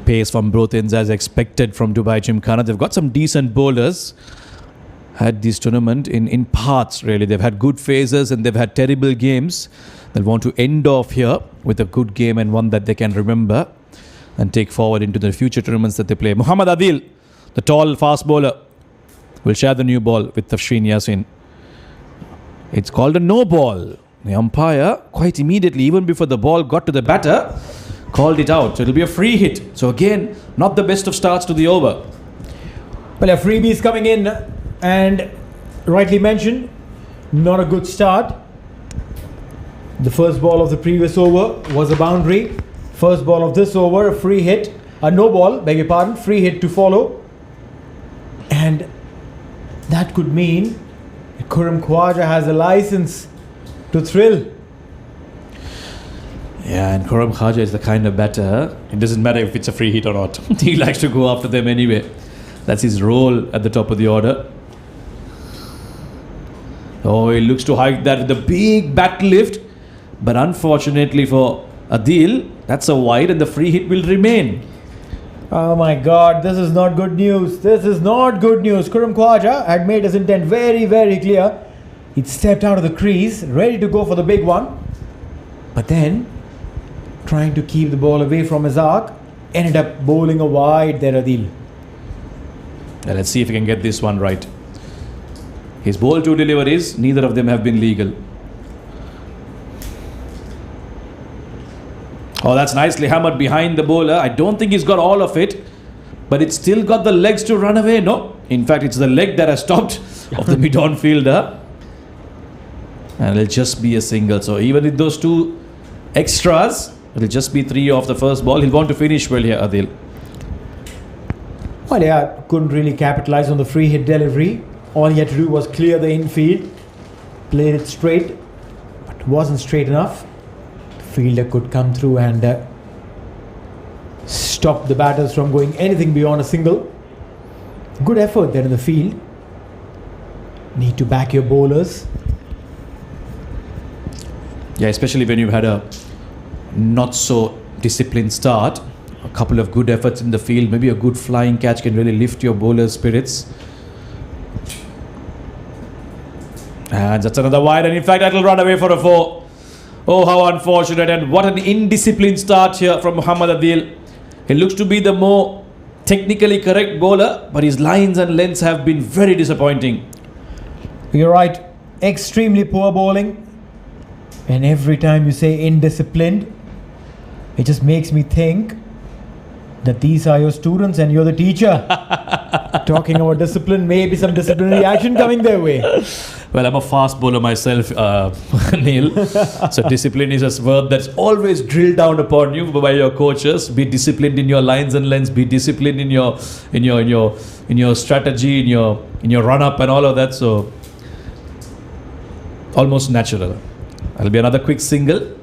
pace from both ends as expected from Dubai Gymkhana. They've got some decent bowlers. Had this tournament in parts, really. They've had good phases and they've had terrible games. They'll want to end off here with a good game and one that they can remember and take forward into the future tournaments that they play. Muhammad Adil, the tall fast bowler, will share the new ball with Tafshreen Yassin. It's called a no ball. The umpire, quite immediately, even before the ball got to the batter, called it out. So it'll be a free hit. So again, not the best of starts to the over. Well, a freebie is coming in, and rightly mentioned, not a good start. The first ball of the previous over was a boundary. First ball of this over, a free hit, a no ball, beg your pardon, free hit to follow. And that could mean Khurram Khwaja has a license to thrill. Yeah, and Khurram Khwaja is the kind of batter, it doesn't matter if it's a free hit or not. He likes to go after them anyway. That's his role at the top of the order. Oh, he looks to hike that with a big bat lift. But unfortunately for Adil, that's a wide and the free hit will remain. Oh my God, this is not good news. This is not good news. Khurram Khwaja had made his intent very, very clear. He'd stepped out of the crease, ready to go for the big one. But then, trying to keep the ball away from his arc, ended up bowling a wide there, Adil. Now let's see if he can get this one right. His ball two deliveries, neither of them have been legal. Oh, that's nicely hammered behind the bowler. I don't think he's got all of it, but it's still got the legs to run away. No, in fact, it's the leg that has stopped of the mid-on fielder. And it'll just be a single. So even with those two extras, it'll just be three off the first ball. He'll want to finish well here, Adil. Well, yeah, couldn't really capitalize on the free hit delivery. All he had to do was clear the infield, played it straight, but it wasn't straight enough. The fielder could come through and stop the batters from going anything beyond a single. Good effort there in the field. Need to back your bowlers. Yeah, especially when you've had a not so disciplined start. A couple of good efforts in the field, maybe a good flying catch can really lift your bowler's spirits. And that's another wide, and in fact that'll run away for a 4. Oh, how unfortunate, and what an indisciplined start here from Muhammad Adil. He looks to be the more technically correct bowler, but his lines and lengths have been very disappointing. You're right, extremely poor bowling. And every time you say indisciplined, it just makes me think that these are your students and you're the teacher. Talking about discipline, maybe some disciplinary action coming their way. Well, I'm a fast bowler myself, Neil. So discipline is a word that's always drilled down upon you by your coaches. Be disciplined in your lines and lengths. Be disciplined in your strategy, in your run up and all of that. So almost natural. That'll be another quick single.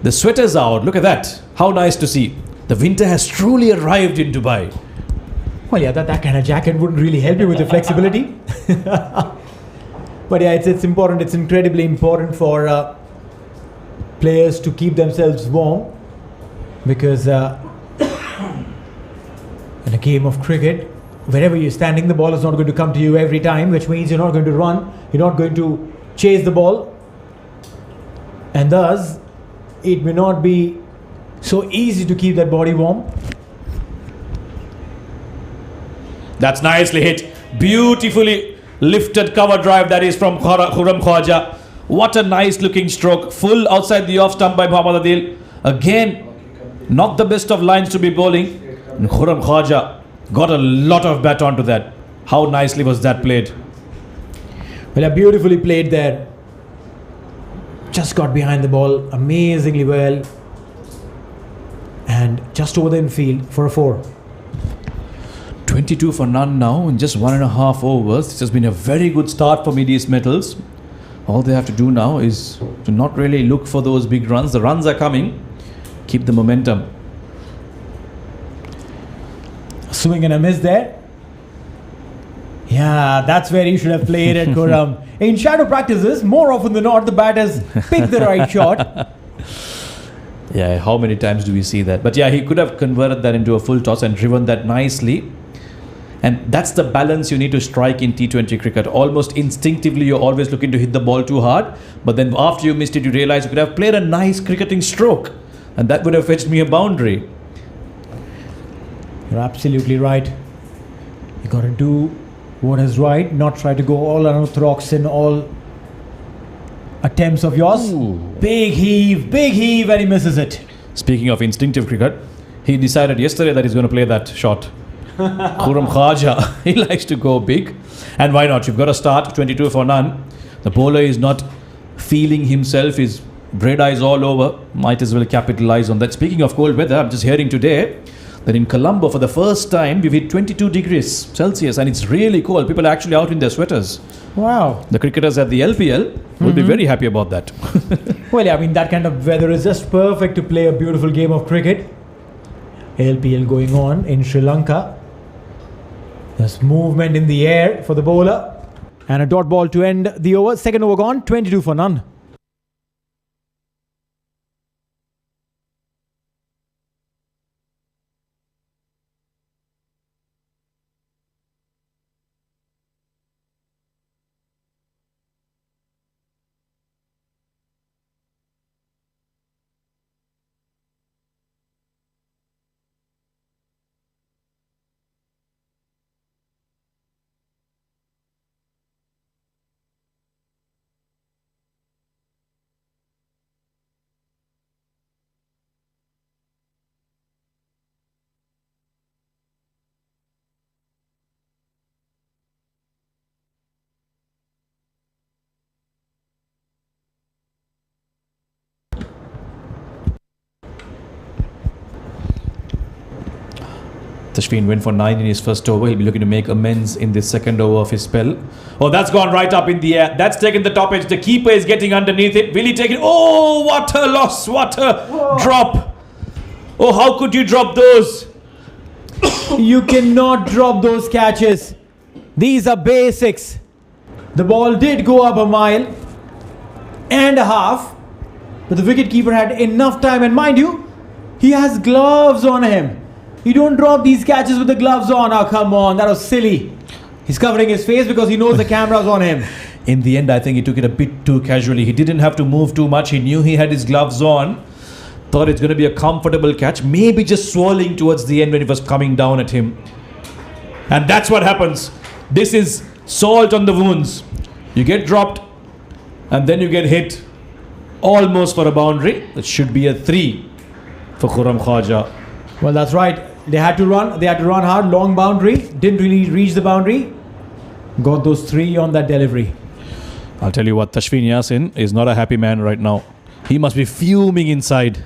The sweater's out. Look at that. How nice to see. The winter has truly arrived in Dubai. Well, yeah, that kind of jacket wouldn't really help you with the flexibility. But yeah, it's important. It's incredibly important for players to keep themselves warm, because in a game of cricket, wherever you're standing, the ball is not going to come to you every time, which means you're not going to run, you're not going to chase the ball, and thus it may not be so easy to keep that body warm. That's nicely hit. Beautifully lifted cover drive, that is from Khurram Khwaja. What a nice looking stroke. Full outside the off stump by Muhammad Adil. Again, not the best of lines to be bowling. And Khurram Khwaja got a lot of bat onto that. How nicely was that played? Well, beautifully played there. Just got behind the ball amazingly well. And just over the infield for a 4. 22 for none now in just 1.5 overs. This has been a very good start for Medias Metals. All they have to do now is to not really look for those big runs. The runs are coming. Keep the momentum. Swing and a miss there. Yeah, that's where you should have played at Khurram. In shadow practices, more often than not, the batters pick the right shot. Yeah, how many times do we see that? But yeah, he could have converted that into a full toss and driven that nicely. And that's the balance you need to strike in T20 cricket. Almost instinctively, you're always looking to hit the ball too hard. But then after you missed it, you realize you could have played a nice cricketing stroke. And that would have fetched me a boundary. You're absolutely right. You got to do what is right, not try to go all unorthodox in all attempts of yours. Ooh. Big heave, and he misses it. Speaking of instinctive cricket, he decided yesterday that he's going to play that shot. Khurram Khaja, he likes to go big. And why not? You've got to start 22 for none. The bowler is not feeling himself. His red eyes all over. Might as well capitalize on that. Speaking of cold weather, I'm just hearing today that in Colombo, for the first time, we've hit 22 degrees Celsius. And it's really cold. People are actually out in their sweaters. Wow. The cricketers at the LPL will be very happy about that. Well, yeah, I mean, that kind of weather is just perfect to play a beautiful game of cricket. LPL going on in Sri Lanka. There's movement in the air for the bowler. And a dot ball to end the over. Second over gone, 22 for none. Tashfeen went for 9 in his first over. He'll be looking to make amends in the second over of his spell. Oh, that's gone right up in the air. That's taken the top edge. The keeper is getting underneath it. Will he take it? Oh, what a loss. What a drop. Oh, how could you drop those? You cannot drop those catches. These are basics. The ball did go up a mile and a half, but the wicketkeeper had enough time. And mind you, he has gloves on him. You don't drop these catches with the gloves on. Oh, come on. That was silly. He's covering his face because he knows the camera's on him. In the end, I think he took it a bit too casually. He didn't have to move too much. He knew he had his gloves on. Thought it's going to be a comfortable catch. Maybe just swirling towards the end when it was coming down at him. And that's what happens. This is salt on the wounds. You get dropped and then you get hit almost for a boundary. That should be a 3 for Khurram Khaja. Well, that's right. They had to run. They had to run hard. Long boundary. Didn't really reach the boundary. Got those 3 on that delivery. I'll tell you what, Tashfeen Yasin is not a happy man right now. He must be fuming inside.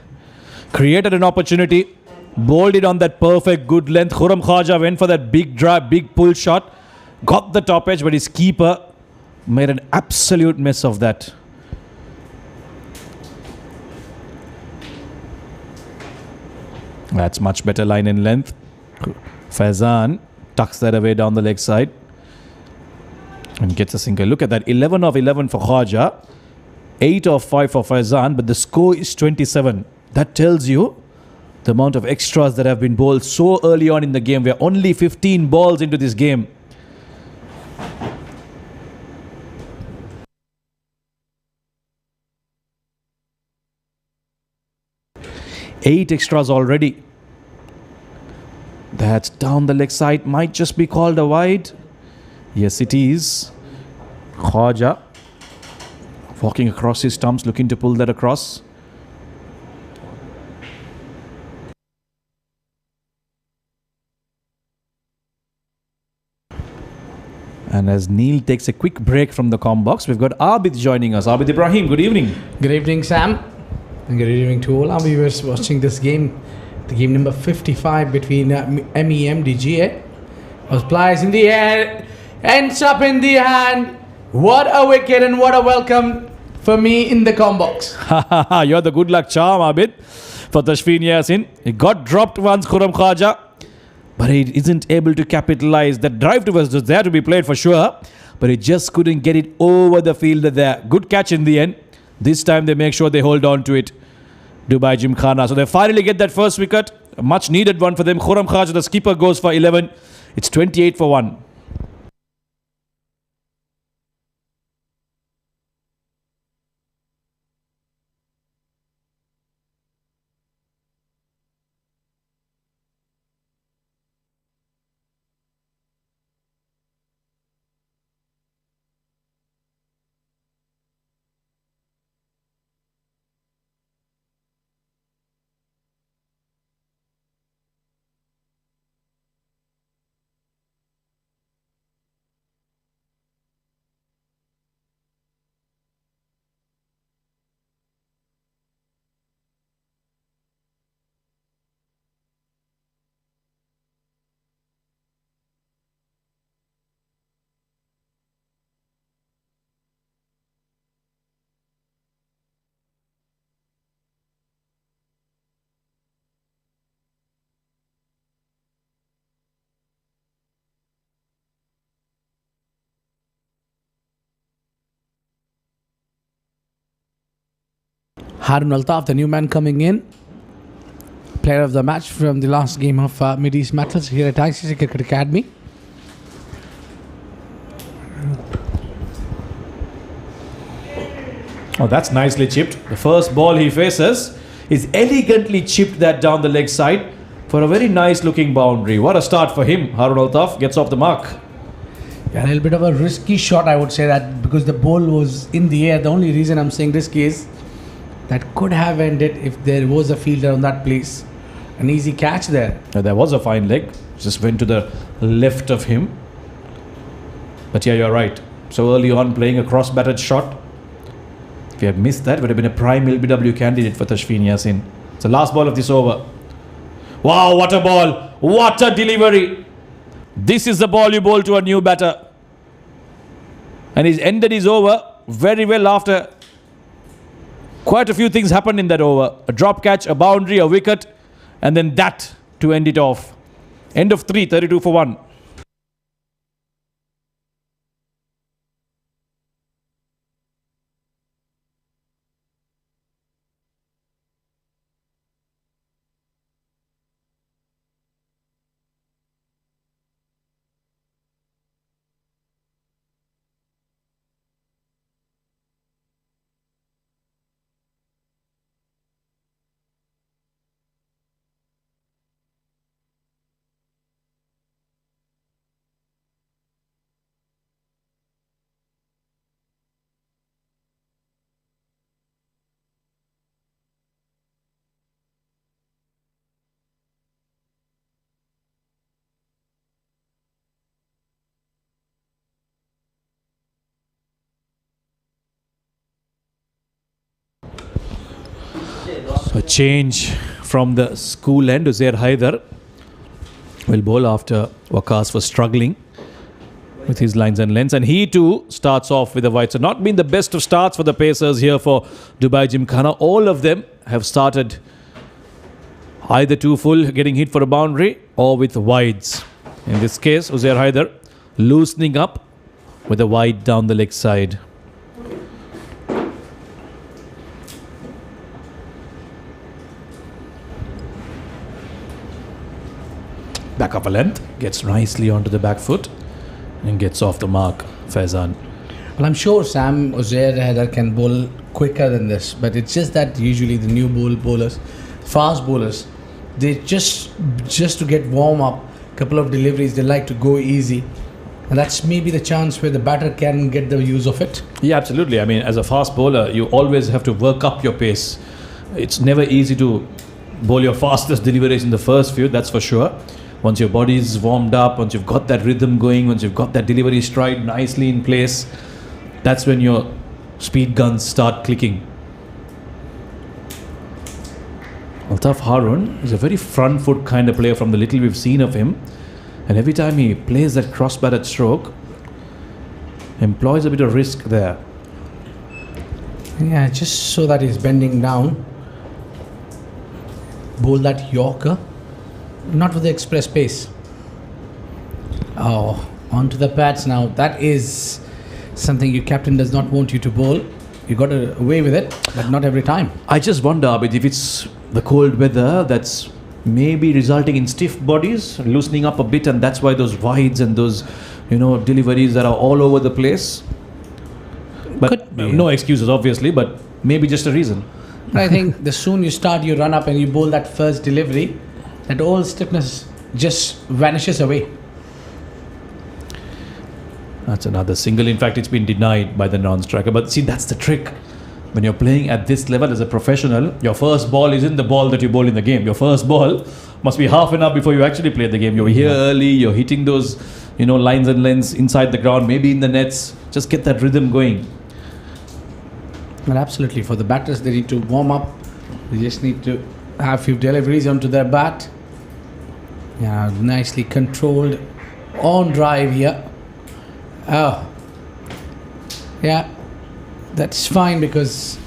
Created an opportunity. Bowled it on that perfect good length. Khurram Khaja went for that big drive, big pull shot. Got the top edge, but his keeper made an absolute mess of that. That's much better line in length. Faizan tucks that away down the leg side and gets a single. Look at that, 11 of 11 for Khaja, 8 of 5 for Faizan, but the score is 27. That tells you the amount of extras that have been bowled so early on in the game. We are only 15 balls into this game. Eight extras already. That's down the leg side. Might just be called a wide. Yes, it is. Khaja walking across his stumps, looking to pull that across. And as Neil takes a quick break from the comm box, we've got Abid joining us. Abid Ibrahim, good evening. Good evening, Sam. And good evening to all our viewers watching this game. The game number 55 between MEMDGA. Was plies in the air, ends up in the hand. What a wicket and what a welcome for me in the comm box. You're the good luck charm, Abid, for Tashfeen Yasin. He got dropped once, Khurram Khaja, but he isn't able to capitalize. That drive was just there to be played for sure, but he just couldn't get it over the fielder there. Good catch in the end. This time they make sure they hold on to it. Dubai Gymkhana. So they finally get that first wicket. A much needed one for them. Khurram Khaja, the skipper, goes for 11. It's 28 for 1. Harun Altaf, the new man coming in. Player of the match from the last game of Mid East Metals here at ICCA Cricket Academy. Oh, that's nicely chipped. The first ball he faces is elegantly chipped that down the leg side for a very nice looking boundary. What a start for him. Harun Altaf gets off the mark. Yeah, a little bit of a risky shot, I would say, that because the ball was in the air. The only reason I'm saying risky is that could have ended if there was a fielder on that place. An easy catch there. There was a fine leg. Just went to the left of him. But yeah, you're right. So early on, playing a cross-batted shot. If you had missed that, would have been a prime LBW candidate for Tashfeen Yassin. It's the last ball of this over. Wow, what a ball. What a delivery. This is the ball you bowl to a new batter. And he's ended his over very well after quite a few things happened in that over. A drop catch, a boundary, a wicket, and then that to end it off. End of 3, 32 for 1. So a change from the school end. Uzair Haider will bowl after Waqas was struggling with his lines and lengths, and he too starts off with a wide. So not been the best of starts for the Pacers here for Dubai Gymkhana. All of them have started either too full, getting hit for a boundary, or with wides. In this case, Uzair Haider loosening up with a wide down the leg side. Back up a length, gets nicely onto the back foot and gets off the mark. Faizan. Well, I'm sure Sam Uzair Haider can bowl quicker than this, but it's just that usually the new bowlers, fast bowlers, they just to get warm up, couple of deliveries, they like to go easy, and that's maybe the chance where the batter can get the use of it. Yeah, absolutely. I mean, as a fast bowler, you always have to work up your pace. It's never easy to bowl your fastest deliveries in the first few, that's for sure. Once your body is warmed up, once you've got that rhythm going, once you've got that delivery stride nicely in place, that's when your speed guns start clicking. Altaf Harun is a very front foot kind of player from the little we've seen of him, and every time he plays that cross-batted stroke, employs a bit of risk there. Yeah, just so that he's bending down, bowl that Yorker. Not with the express pace. Oh, onto the pads now. That is something your captain does not want you to bowl. You got away with it, but not every time. I just wonder, Abid, if it's the cold weather that's maybe resulting in stiff bodies, loosening up a bit, and that's why those wides and those, deliveries that are all over the place. But Could be. no excuses, obviously, but maybe just a reason. But I think the soon you start, you run up and you bowl that first delivery, that all stiffness just vanishes away. That's another single. In fact, it's been denied by the non-striker. But see, that's the trick. When you're playing at this level as a professional, your first ball isn't the ball that you bowl in the game. Your first ball must be half an hour before you actually play the game. You're here early, you're hitting those, lines and lengths inside the ground, maybe in the nets. Just get that rhythm going. Well, absolutely. For the batters, they need to warm up. They just need to have a few deliveries onto their bat. Yeah, nicely controlled on drive here. Oh, yeah, that's fine because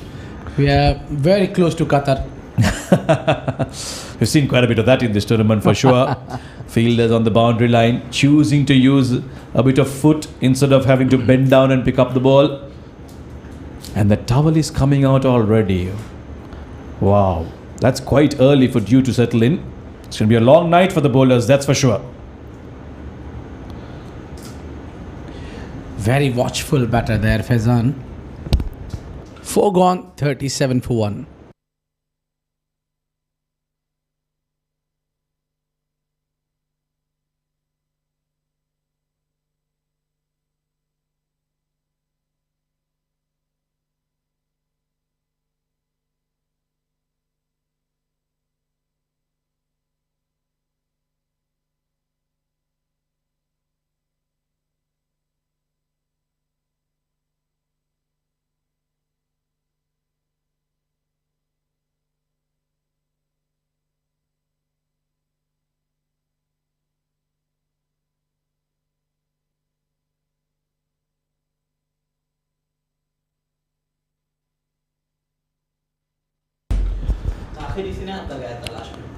we are very close to Qatar. We've seen quite a bit of that in this tournament for sure. Fielders on the boundary line choosing to use a bit of foot instead of having to bend down and pick up the ball. And the towel is coming out already. Wow, that's quite early for dew to settle in. It's going to be a long night for the bowlers, that's for sure. Very watchful batter there, Faizan. 4 gone, 37 for 1.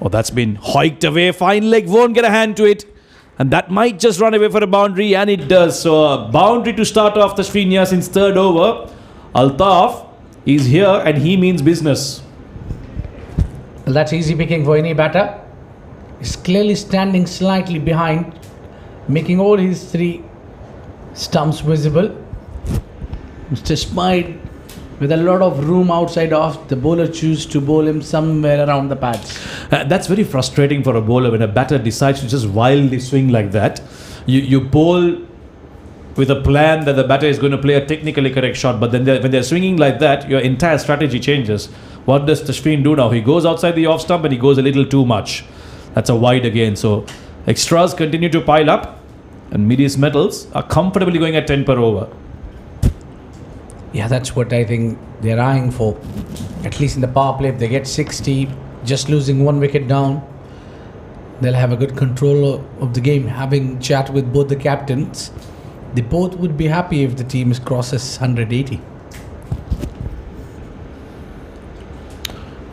Oh, that's been hiked away. Fine leg, won't get a hand to it. And that might just run away for a boundary, and it does. So a boundary to start off the Tashfeen since third over. Altaf is here and he means business. Well, that's easy picking for any batter. He's clearly standing slightly behind, making all his 3 stumps visible. Mr. Smite with a lot of room outside off, the bowler chooses to bowl him somewhere around the pads. That's very frustrating for a bowler when a batter decides to just wildly swing like that. You bowl with a plan that the batter is going to play a technically correct shot, but then when they're swinging like that, your entire strategy changes. What does Tashfeen do now? He goes outside the off stump and he goes a little too much. That's a wide again. So extras continue to pile up and Medius Metals are comfortably going at 10 per over. Yeah, that's what I think they're eyeing for. At least in the power play, if they get 60, just losing 1 wicket down, they'll have a good control of the game. Having chat with both the captains, they both would be happy if the team crosses 180.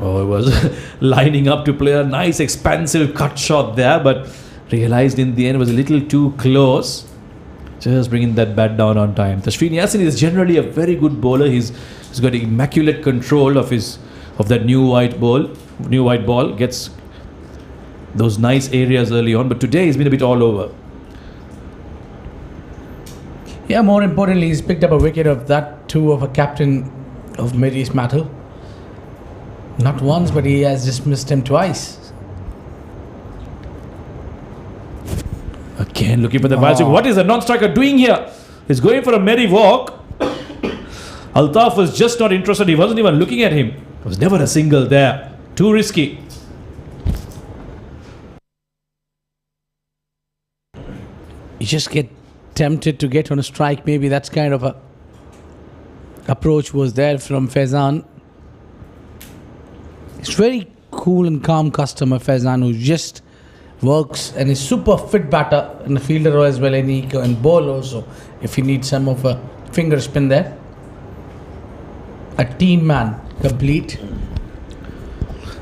Oh, it was lining up to play a nice expansive cut shot there, but realized in the end it was a little too close. Just bringing that bat down on time. Tashfeen Yassin is generally a very good bowler. He's got immaculate control of that new white ball. New white ball gets those nice areas early on, but today he's been a bit all over. Yeah, more importantly, he's picked up a wicket of that too of a captain of Medius Metal. Not once, but he has dismissed him twice. Again, looking for the ball. What is the non-striker doing here? He's going for a merry walk. Altaf was just not interested. He wasn't even looking at him. There was never a single there. Too risky. You just get tempted to get on a strike. Maybe that's kind of a approach was there from Faizan. It's very cool and calm customer, Faizan, who just works and is super fit batter and a fielder as well, and he can bowl also if you need some of a finger spin there. A team man, complete.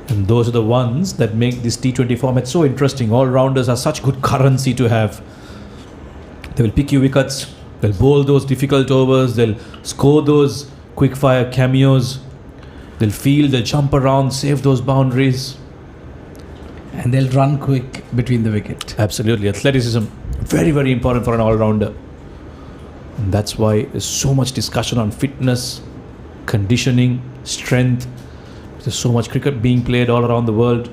And those are the ones that make this T20 format so interesting. All-rounders are such good currency to have. They will pick you wickets. They'll bowl those difficult overs. They'll score those, quick fire cameos. They'll field, they'll jump around, save those boundaries. And they'll run quick between the wicket. Absolutely. Athleticism, very, very important for an all-rounder. And that's why there's so much discussion on fitness, conditioning, strength. There's so much cricket being played all around the world.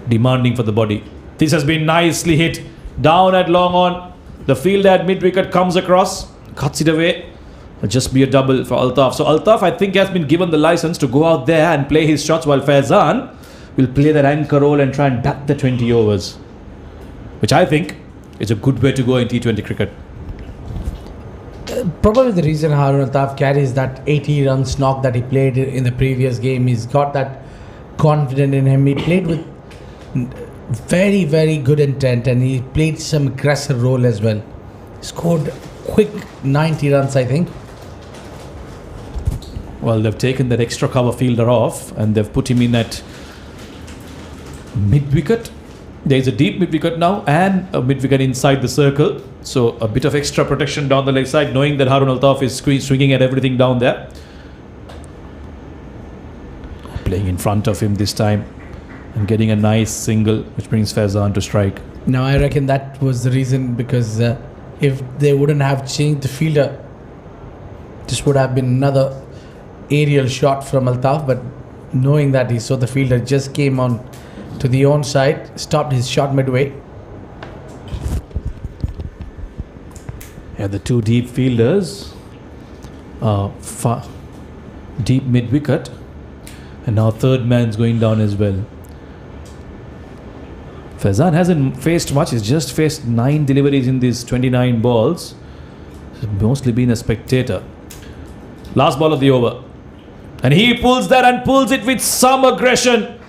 Demanding for the body. This has been nicely hit. Down at long on. The fielder at mid-wicket comes across, cuts it away. It'll just be a double for Altaf. So Altaf, I think, has been given the license to go out there and play his shots, while Faizan will play that anchor role and try and bat the 20 overs. Which I think is a good way to go in T20 cricket. Probably the reason Harun Altaf carries that 80 runs knock that he played in the previous game, he's got that confidence in him. He played with very, very good intent, and he played some aggressive role as well. Scored quick 90 runs, I think. Well, they've taken that extra cover fielder off and they've put him in at mid-wicket. There's a deep mid-wicket now and a mid-wicket inside the circle. So a bit of extra protection down the leg side, knowing that Harun Altaf is swinging at everything down there. Playing in front of him this time and getting a nice single, which brings Faizan to strike. Now, I reckon that was the reason, because if they wouldn't have changed the fielder, this would have been another aerial shot from Altaf. But knowing that he saw the fielder just came on to the onside, stopped his shot midway. Yeah, the two deep fielders, deep mid-wicket, and now third man's going down as well. Faizan hasn't faced much. He's just faced 9 deliveries in these 29 balls. He's mostly been a spectator. Last ball of the over. And he pulls that and pulls it with some aggression.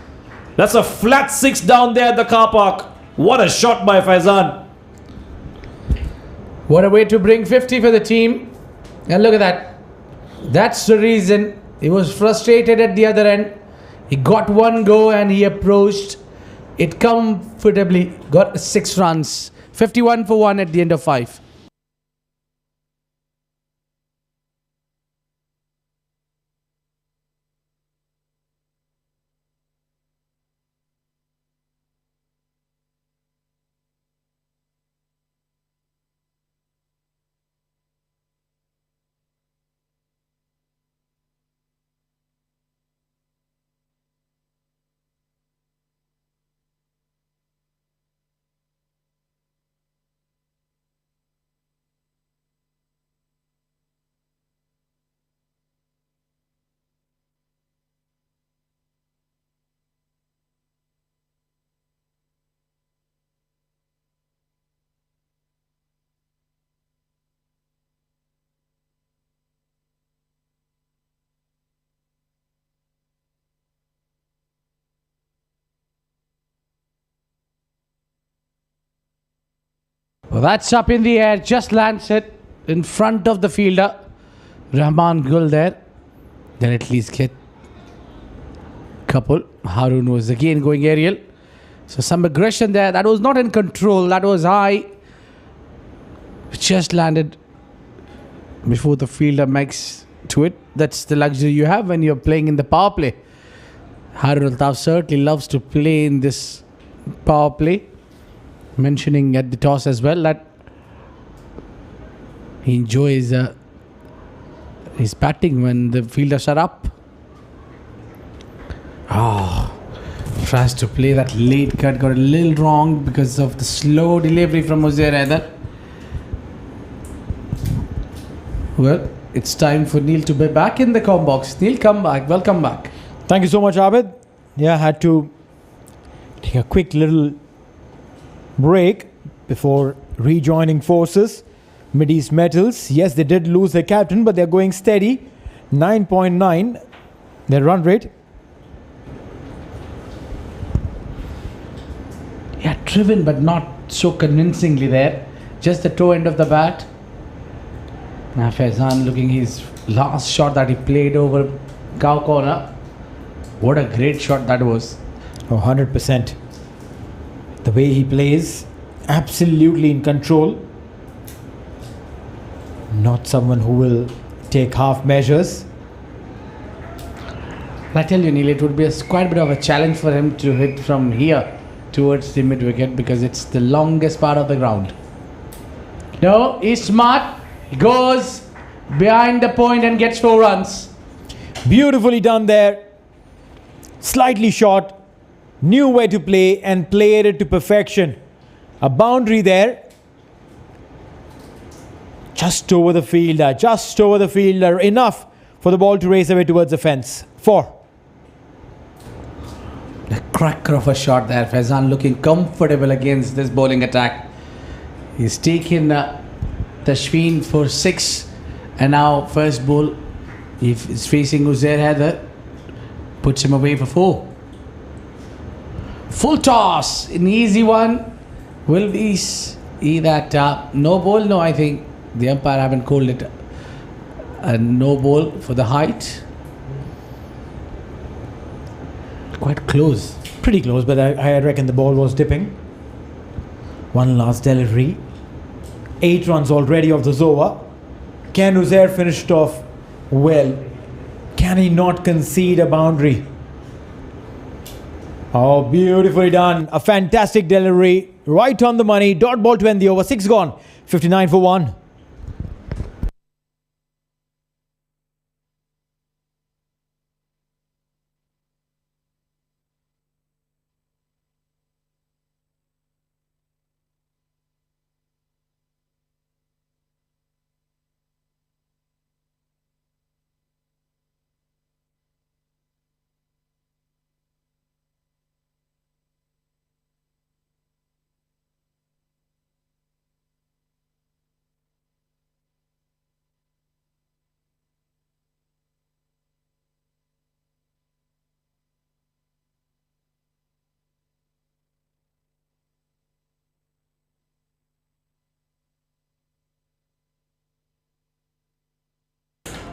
That's a flat 6 down there at the car park. What a shot by Faizan. What a way to bring 50 for the team. And look at that. That's the reason he was frustrated at the other end. He got one go and he approached it comfortably. Got 6 runs. 51 for 1 at the end of 5. Well, that's up in the air, just lands it in front of the fielder. Rahman Gul there. Then at least get couple. Harun was again going aerial. So some aggression there. That was not in control. That was high. Just landed before the fielder makes to it. That's the luxury you have when you're playing in the power play. Harun Altaf certainly loves to play in this power play. Mentioning at the toss as well that he enjoys his batting when the fielders are up. Tries to play that late cut, got a little wrong because of the slow delivery from Uzair Haider. Well, it's time for Neil to be back in the com box. Neil, come back. Welcome back. Thank you so much, Abid. Yeah, I had to take a quick little break before rejoining forces. Mideast Metals, yes, they did lose their captain, but they're going steady. 9.9 their run rate. Yeah, driven but not so convincingly there. Just the toe end of the bat. Now Faizan looking his last shot that he played over cow corner. What a great shot that was. Oh, 100%. The way he plays, absolutely in control. Not someone who will take half measures. I tell you, Neil, it would be quite a bit of a challenge for him to hit from here towards the mid wicket because it's the longest part of the ground. No, he's smart. He goes behind the point and gets 4 runs. Beautifully done there. Slightly short. Knew where to play and played it to perfection. A boundary there. Just over the fielder. Just over the fielder. Enough for the ball to race away towards the fence. 4. The cracker of a shot there. Faizan looking comfortable against this bowling attack. He's taken Tashfeen for 6. And now first ball, he's facing Uzair Haider. Puts him away for 4. Full toss. An easy one. Will be that no ball? No, I think the umpire haven't called it a no ball for the height. Quite close. Pretty close, but I reckon the ball was dipping. One last delivery. 8 runs already off the Zoa. Can Uzair finish it off well? Can he not concede a boundary? Oh, beautifully done. A fantastic delivery. Right on the money. Dot ball to end the over. 6 gone. 59 for 1.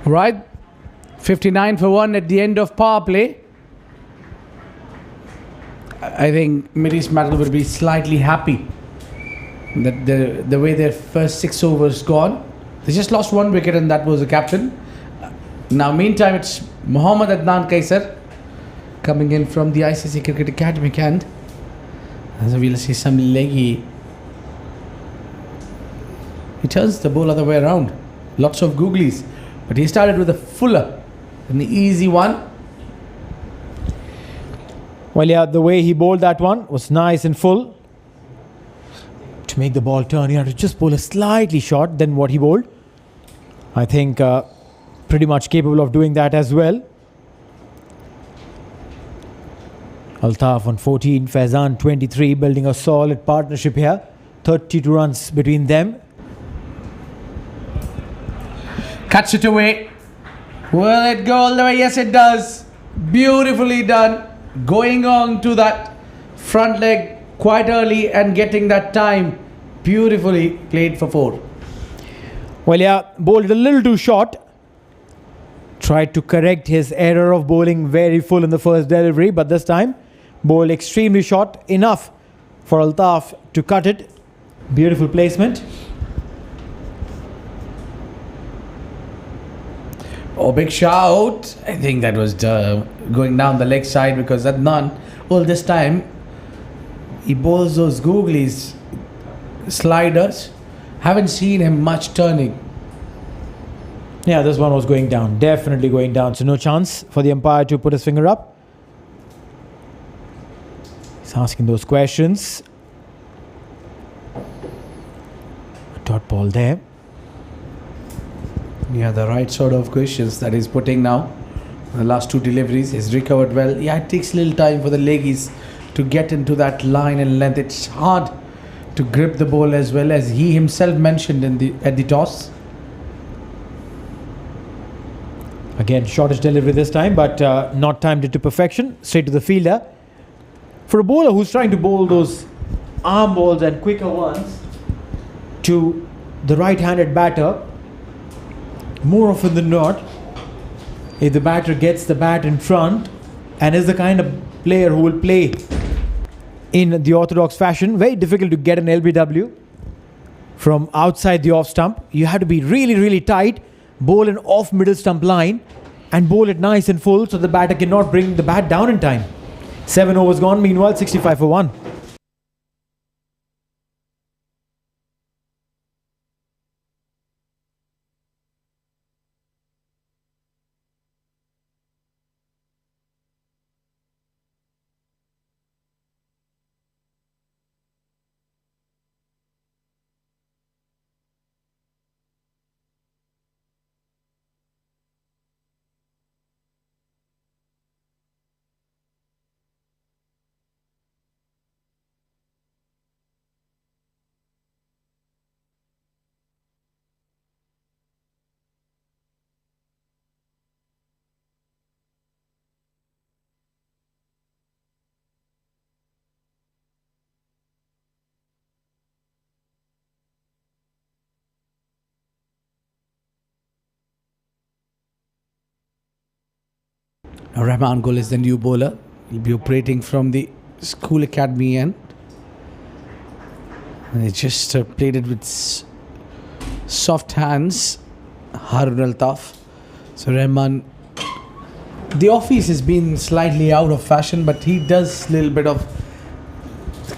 Right, 59 for 1 at the end of power play. I think Middle East Metal will be slightly happy that the way their first 6 overs gone. They just lost 1 wicket and that was the captain. Now meantime it's Mohammad Adnan Kaisar coming in from the ICCA Cricket Academy end. As we'll see some leggy. He turns the ball other way around. Lots of googlies. But he started with a fuller, an easy one. Well, yeah, the way he bowled that one was nice and full. To make the ball turn, he had to just bowl a slightly short than what he bowled. I think pretty much capable of doing that as well. Altaf on 14, Faizan 23, building a solid partnership here. 32 runs between them. Cuts it away. Will it go all the way? Yes, it does. Beautifully done. Going on to that front leg quite early and getting that time. Beautifully played for 4. Well, yeah, bowled a little too short. Tried to correct his error of bowling very full in the first delivery, but this time bowled extremely short. Enough for Altaf to cut it. Beautiful placement. Oh, big shout. I think that was going down the leg side because Adnan, all this time, he bowls those googlies, sliders. Haven't seen him much turning. Yeah, this one was going down. Definitely going down. So no chance for the umpire to put his finger up. He's asking those questions. A dot ball there. Yeah, the right sort of questions that he's putting now. The last 2 deliveries, he's recovered well. Yeah, it takes a little time for the leggies to get into that line and length. It's hard to grip the ball as well as he himself mentioned at the toss. Again, shortish delivery this time, but not timed it to perfection. Straight to the fielder. For a bowler who's trying to bowl those arm balls and quicker ones to the right-handed batter, more often than not, if the batter gets the bat in front and is the kind of player who will play in the orthodox fashion, very difficult to get an LBW from outside the off stump. You have to be really, really tight bowl an off middle stump line and bowl it nice and full so the batter cannot bring the bat down in time. 7 overs gone, meanwhile 65 for 1. Rahman Gul is the new bowler. He'll be operating from the school academy end. And he just played it with soft hands. Harun Altaf. So Rahman, the office has been slightly out of fashion, but he does a little bit of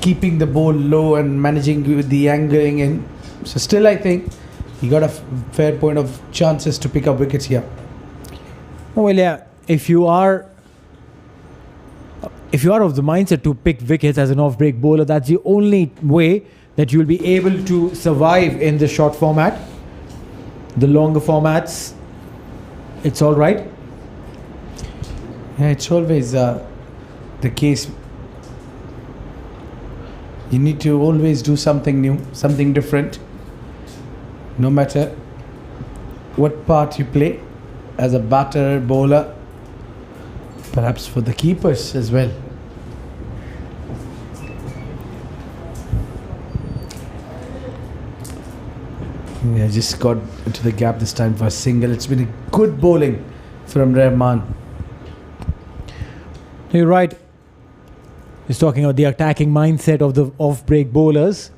keeping the ball low and managing with the angling in. So still I think he got a fair point of chances to pick up wickets here. Well, yeah, if you are of the mindset to pick wickets as an off-break bowler, that's the only way that you'll be able to survive in the short format. The longer formats, it's all right. Yeah, it's always the case. You need to always do something new, something different, no matter what part you play as a batter, bowler, perhaps for the keepers as well. Yeah, just got into the gap this time for a single. It's been a good bowling from Rahman. You're right. He's talking about the attacking mindset of the off-break bowlers.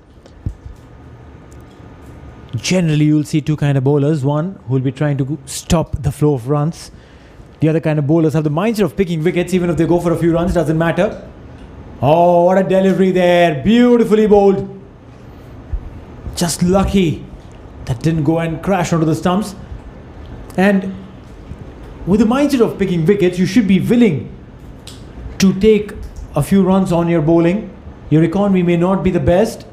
Generally, you'll see two kind of bowlers. One who will be trying to stop the flow of runs. The other kind of bowlers have the mindset of picking wickets, even if they go for a few runs, doesn't matter. Oh, what a delivery there. Beautifully bowled. Just lucky that didn't go and crash onto the stumps. And with the mindset of picking wickets, you should be willing to take a few runs on your bowling. Your economy may not be the best,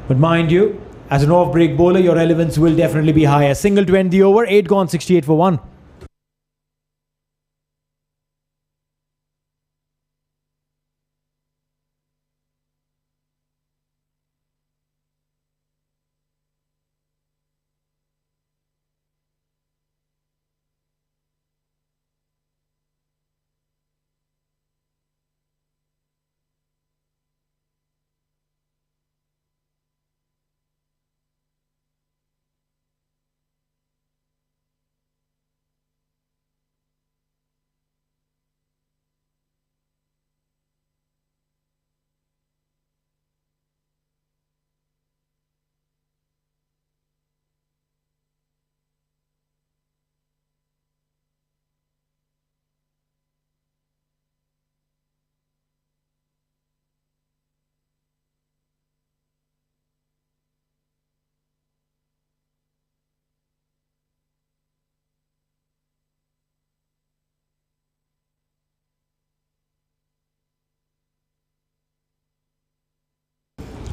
but mind you, as an off-break bowler, your relevance will definitely be higher. Single to end the over, 8 gone, 68 for 1.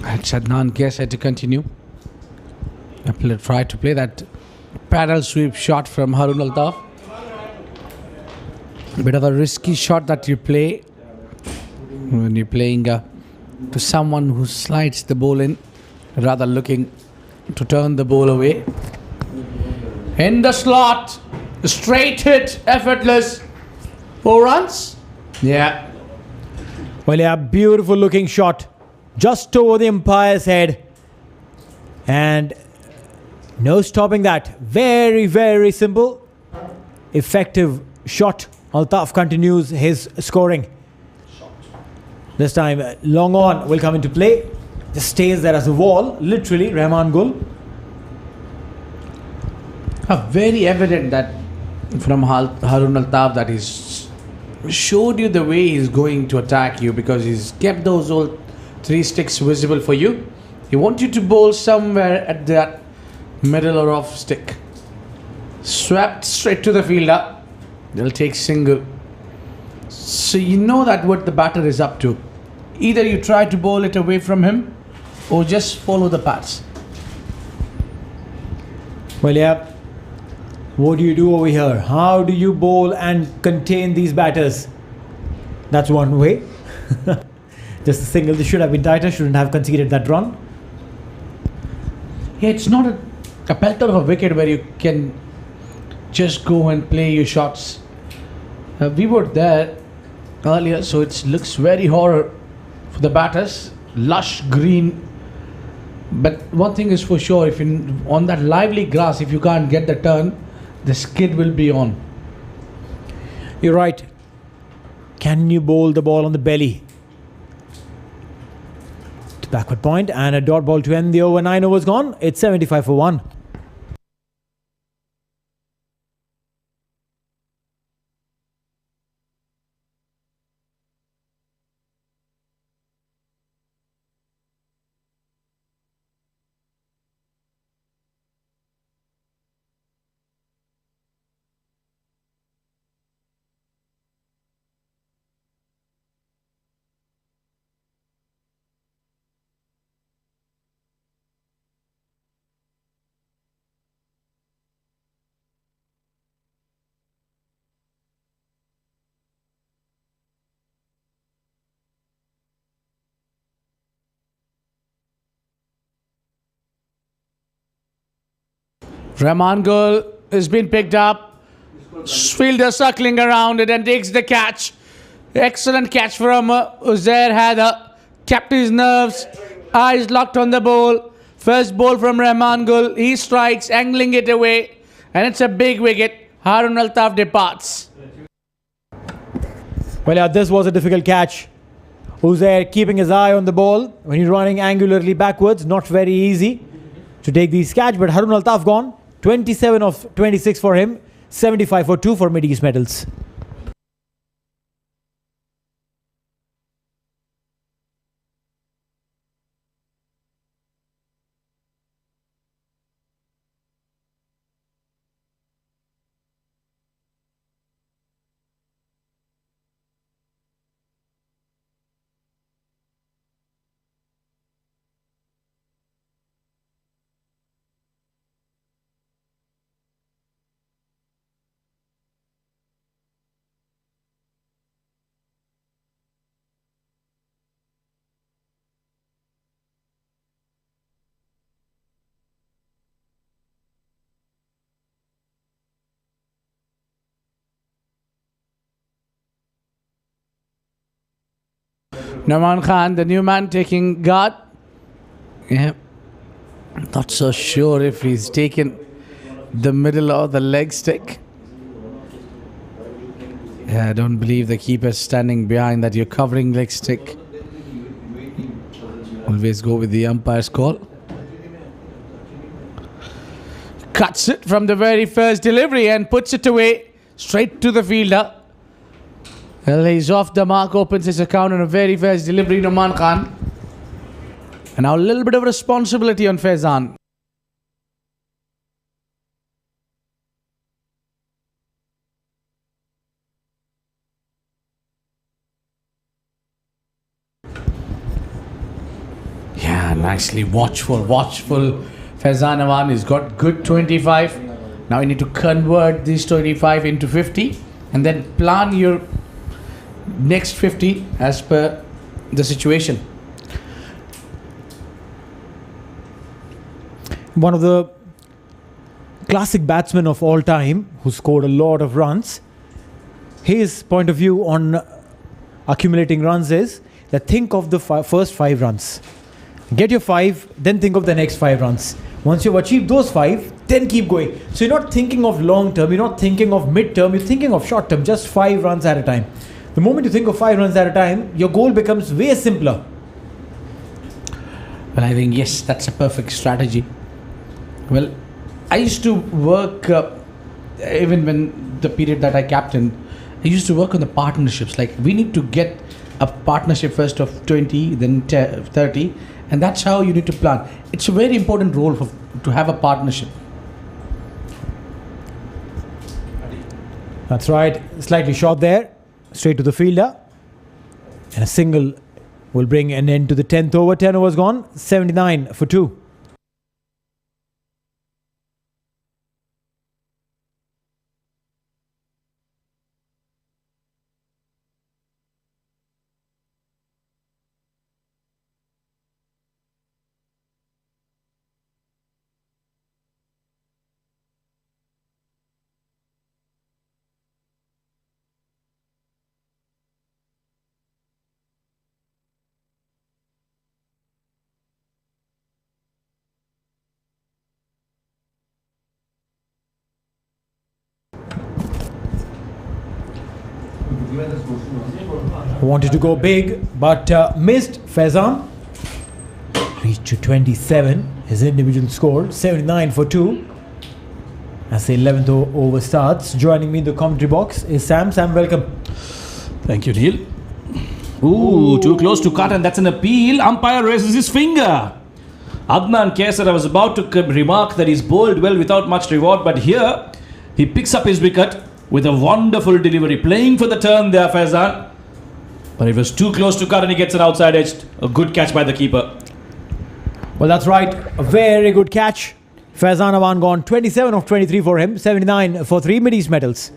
And Shadnan Guess had to continue. Try to play that paddle sweep shot from Harun Altaf. A bit of a risky shot that you play when you're playing to someone who slides the ball in, rather looking to turn the ball away. In the slot, straight hit, effortless. 4 runs. Yeah. Well, yeah, beautiful looking shot. Just over the umpire's head. And no stopping that. Very, very simple, effective shot. Altaf continues his scoring. This time, long on will come into play. Just stays there as a wall, literally, Rahman Gul. Very evident that from Harun Altaf that he's showed you the way he's going to attack you, because he's kept those all three sticks visible for you. He wants you to bowl somewhere at that middle or off stick. Swept straight to the fielder. They'll take single. So you know that what the batter is up to. Either you try to bowl it away from him or just follow the paths. Well, yeah. What do you do over here? How do you bowl and contain these batters? That's one way. Just a single. This should have been tighter. Shouldn't have conceded that run. Yeah, it's not a pelter of a wicket where you can just go and play your shots. We were there earlier, so it looks very horror for the batters. Lush green. But one thing is for sure, if on that lively grass, if you can't get the turn, the skid will be on. You're right. Can you bowl the ball on the belly? To backward point and a dot ball to end the over. 9 overs gone. It's 75 for 1. Rahman Gul has been picked up. Fielder circling around it and takes the catch. Excellent catch from Uzair Haider. Kept his nerves, eyes locked on the ball. First ball from Rahman Gul. He strikes, angling it away. And it's a big wicket. Harun Altaf departs. Well, yeah, this was a difficult catch. Uzair keeping his eye on the ball. When you're running angularly backwards, not very easy to take these catch. But Harun Altaf gone. 27 of 26 for him. 75 for 2 for Mid-East Metals. Nauman Khan, the new man, taking guard. Yeah. Not so sure if he's taken the middle or the leg stick. Yeah, I don't believe the keeper's standing behind that. You're covering leg stick. Always go with the umpire's call. Cuts it from the very first delivery and puts it away straight to the fielder. Well, he's off the mark, opens his account on a very first delivery, Nauman Khan. And now a little bit of responsibility on Faizan. Yeah, nicely watchful. Faizan Awan has got good 25. Now you need to convert these 25 into 50 and then plan your next 50 as per the situation. One of the classic batsmen of all time who scored a lot of runs, his point of view on accumulating runs is that think of the first 5 runs. Get your 5, then think of the next 5 runs. Once you've achieved those 5, then keep going. So you're not thinking of long term, you're not thinking of mid term, you're thinking of short term, just 5 runs at a time. The moment you think of 5 runs at a time, your goal becomes way simpler. Well, I think, yes, that's a perfect strategy. Well, I used to work, even when the period that I captained, I used to work on the partnerships. Like, we need to get a partnership first of 20, then 30, and that's how you need to plan. It's a very important role to have a partnership. That's right. Slightly short there. Straight to the fielder. And a single will bring an end to the 10th over. 10 overs gone. 79 for 2. Wanted to go big, but missed. Faizan reached to 27. His individual score 79 for 2. As the 11th over starts, joining me in the commentary box is Sam. Sam, welcome. Thank you, Neil. Ooh, too close to cut, and that's an appeal. Umpire raises his finger. Adnan Kaisar, I was about to remark that he's bowled well without much reward, but here he picks up his wicket with a wonderful delivery. Playing for the turn there, Faizan. But it was too close to cut and he gets an outside edge. A good catch by the keeper. Well, that's right. A very good catch. Faizan Awan gone 27 of 23 for him. 79 for 3 Mid-East medals.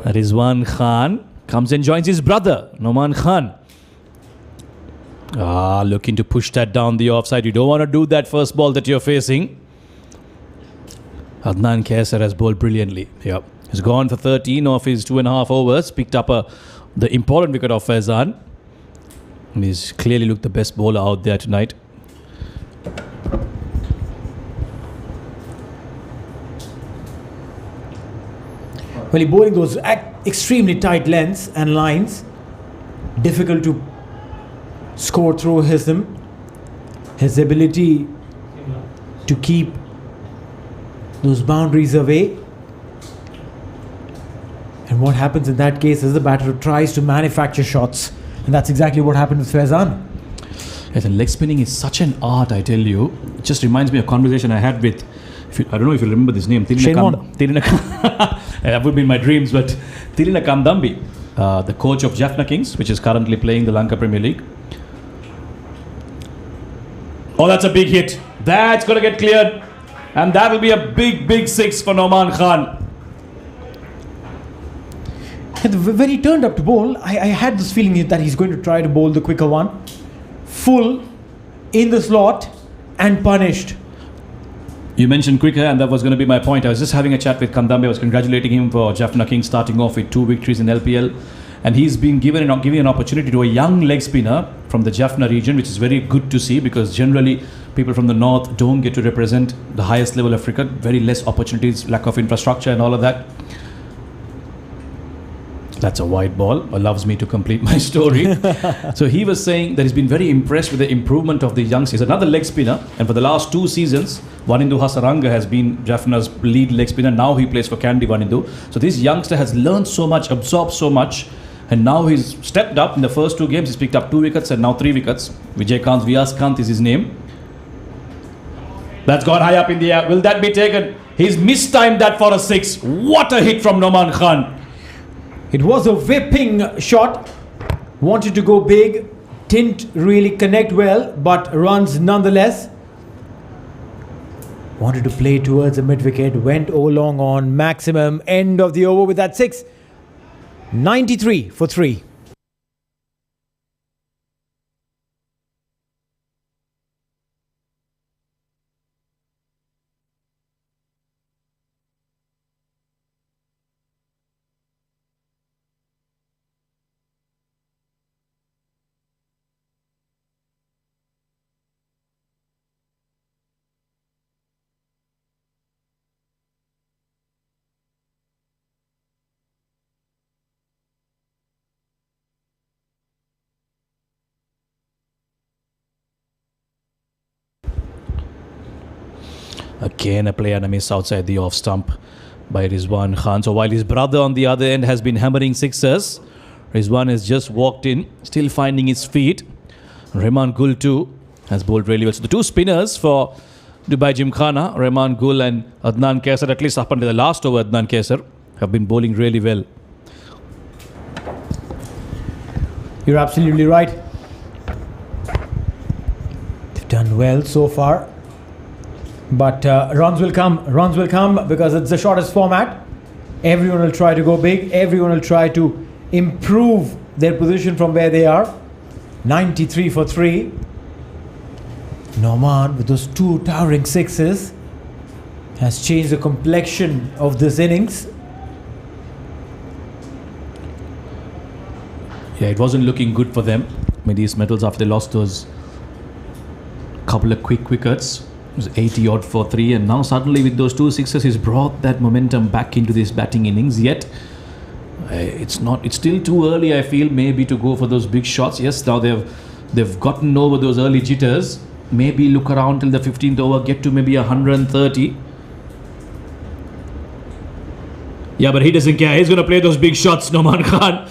Rizwan Khan comes and joins his brother, Noman Khan. Looking to push that down the offside. You don't want to do that first ball that you're facing. Adnan Kaisar has bowled brilliantly. Yep. He's gone for 13 of his 2.5 overs. Picked up the important wicket of Faizan. And he's clearly looked the best bowler out there tonight. Well, he bowling those extremely tight lengths and lines. Difficult to score through him. His ability to keep those boundaries away. And what happens in that case is the batter tries to manufacture shots. And that's exactly what happened with Faizan. Yes, and leg spinning is such an art, I tell you. It just reminds me of a conversation I had with, I don't know if you remember this name, that would be in my dreams, but Tirina Kamdambi, the coach of Jaffna Kings, which is currently playing the Lanka Premier League. Oh, that's a big hit. That's going to get cleared. And that will be a big, big 6 for Noman Khan. And when he turned up to bowl, I had this feeling that he's going to try to bowl the quicker one. Full in the slot and punished. You mentioned quicker, and that was going to be my point. I was just having a chat with Kandambe. I was congratulating him for Jaffna Kings starting off with 2 victories in LPL. And he's been given an opportunity to a young leg spinner from the Jaffna region, which is very good to see, because generally people from the north don't get to represent the highest level of cricket. Very less opportunities, lack of infrastructure and all of that. That's a wide ball. Allows me to complete my story. So he was saying that he's been very impressed with the improvement of the youngsters. He's another leg spinner, and for the last 2 seasons, Wanindu Hasaranga has been Jaffna's lead leg spinner. Now he plays for Kandy Wanindu. So this youngster has learned so much, absorbed so much, and now he's stepped up. In the first 2 games, he's picked up 2 wickets and now 3 wickets. Vijay Kant, Vyas Kant is his name. That's gone high up in the air. Will that be taken? He's mistimed that for a 6. What a hit from Noman Khan. It was a whipping shot. Wanted to go big. Didn't really connect well, but runs nonetheless. Wanted to play towards the mid-wicket. Went all-long on maximum. End of the over with that 6. 93 for 3. Again, a player miss outside the off stump by Rizwan Khan. So while his brother on the other end has been hammering sixes, Rizwan has just walked in, still finding his feet. Rehman Gul too has bowled really well. So the two spinners for Dubai Gymkhana, Rehman Gul and Adnan Kaisar, at least up until the last over, Adnan Kaisar, have been bowling really well. You're absolutely right. They've done well so far. But runs will come because it's the shortest format. Everyone will try to go big. Everyone will try to improve their position from where they are. 93 for 3. Noman, with those two towering sixes, has changed the complexion of this innings. Yeah, it wasn't looking good for them. These medals after they lost those couple of quick wickets. It was 80 odd for 3, and now suddenly with those two sixes he's brought that momentum back into this batting innings. Yet it's still too early, I feel, maybe to go for those big shots. Yes, now they've gotten over those early jitters. Maybe look around till the 15th over, get to maybe 130. Yeah, but he doesn't care. He's going to play those big shots, Noman Khan.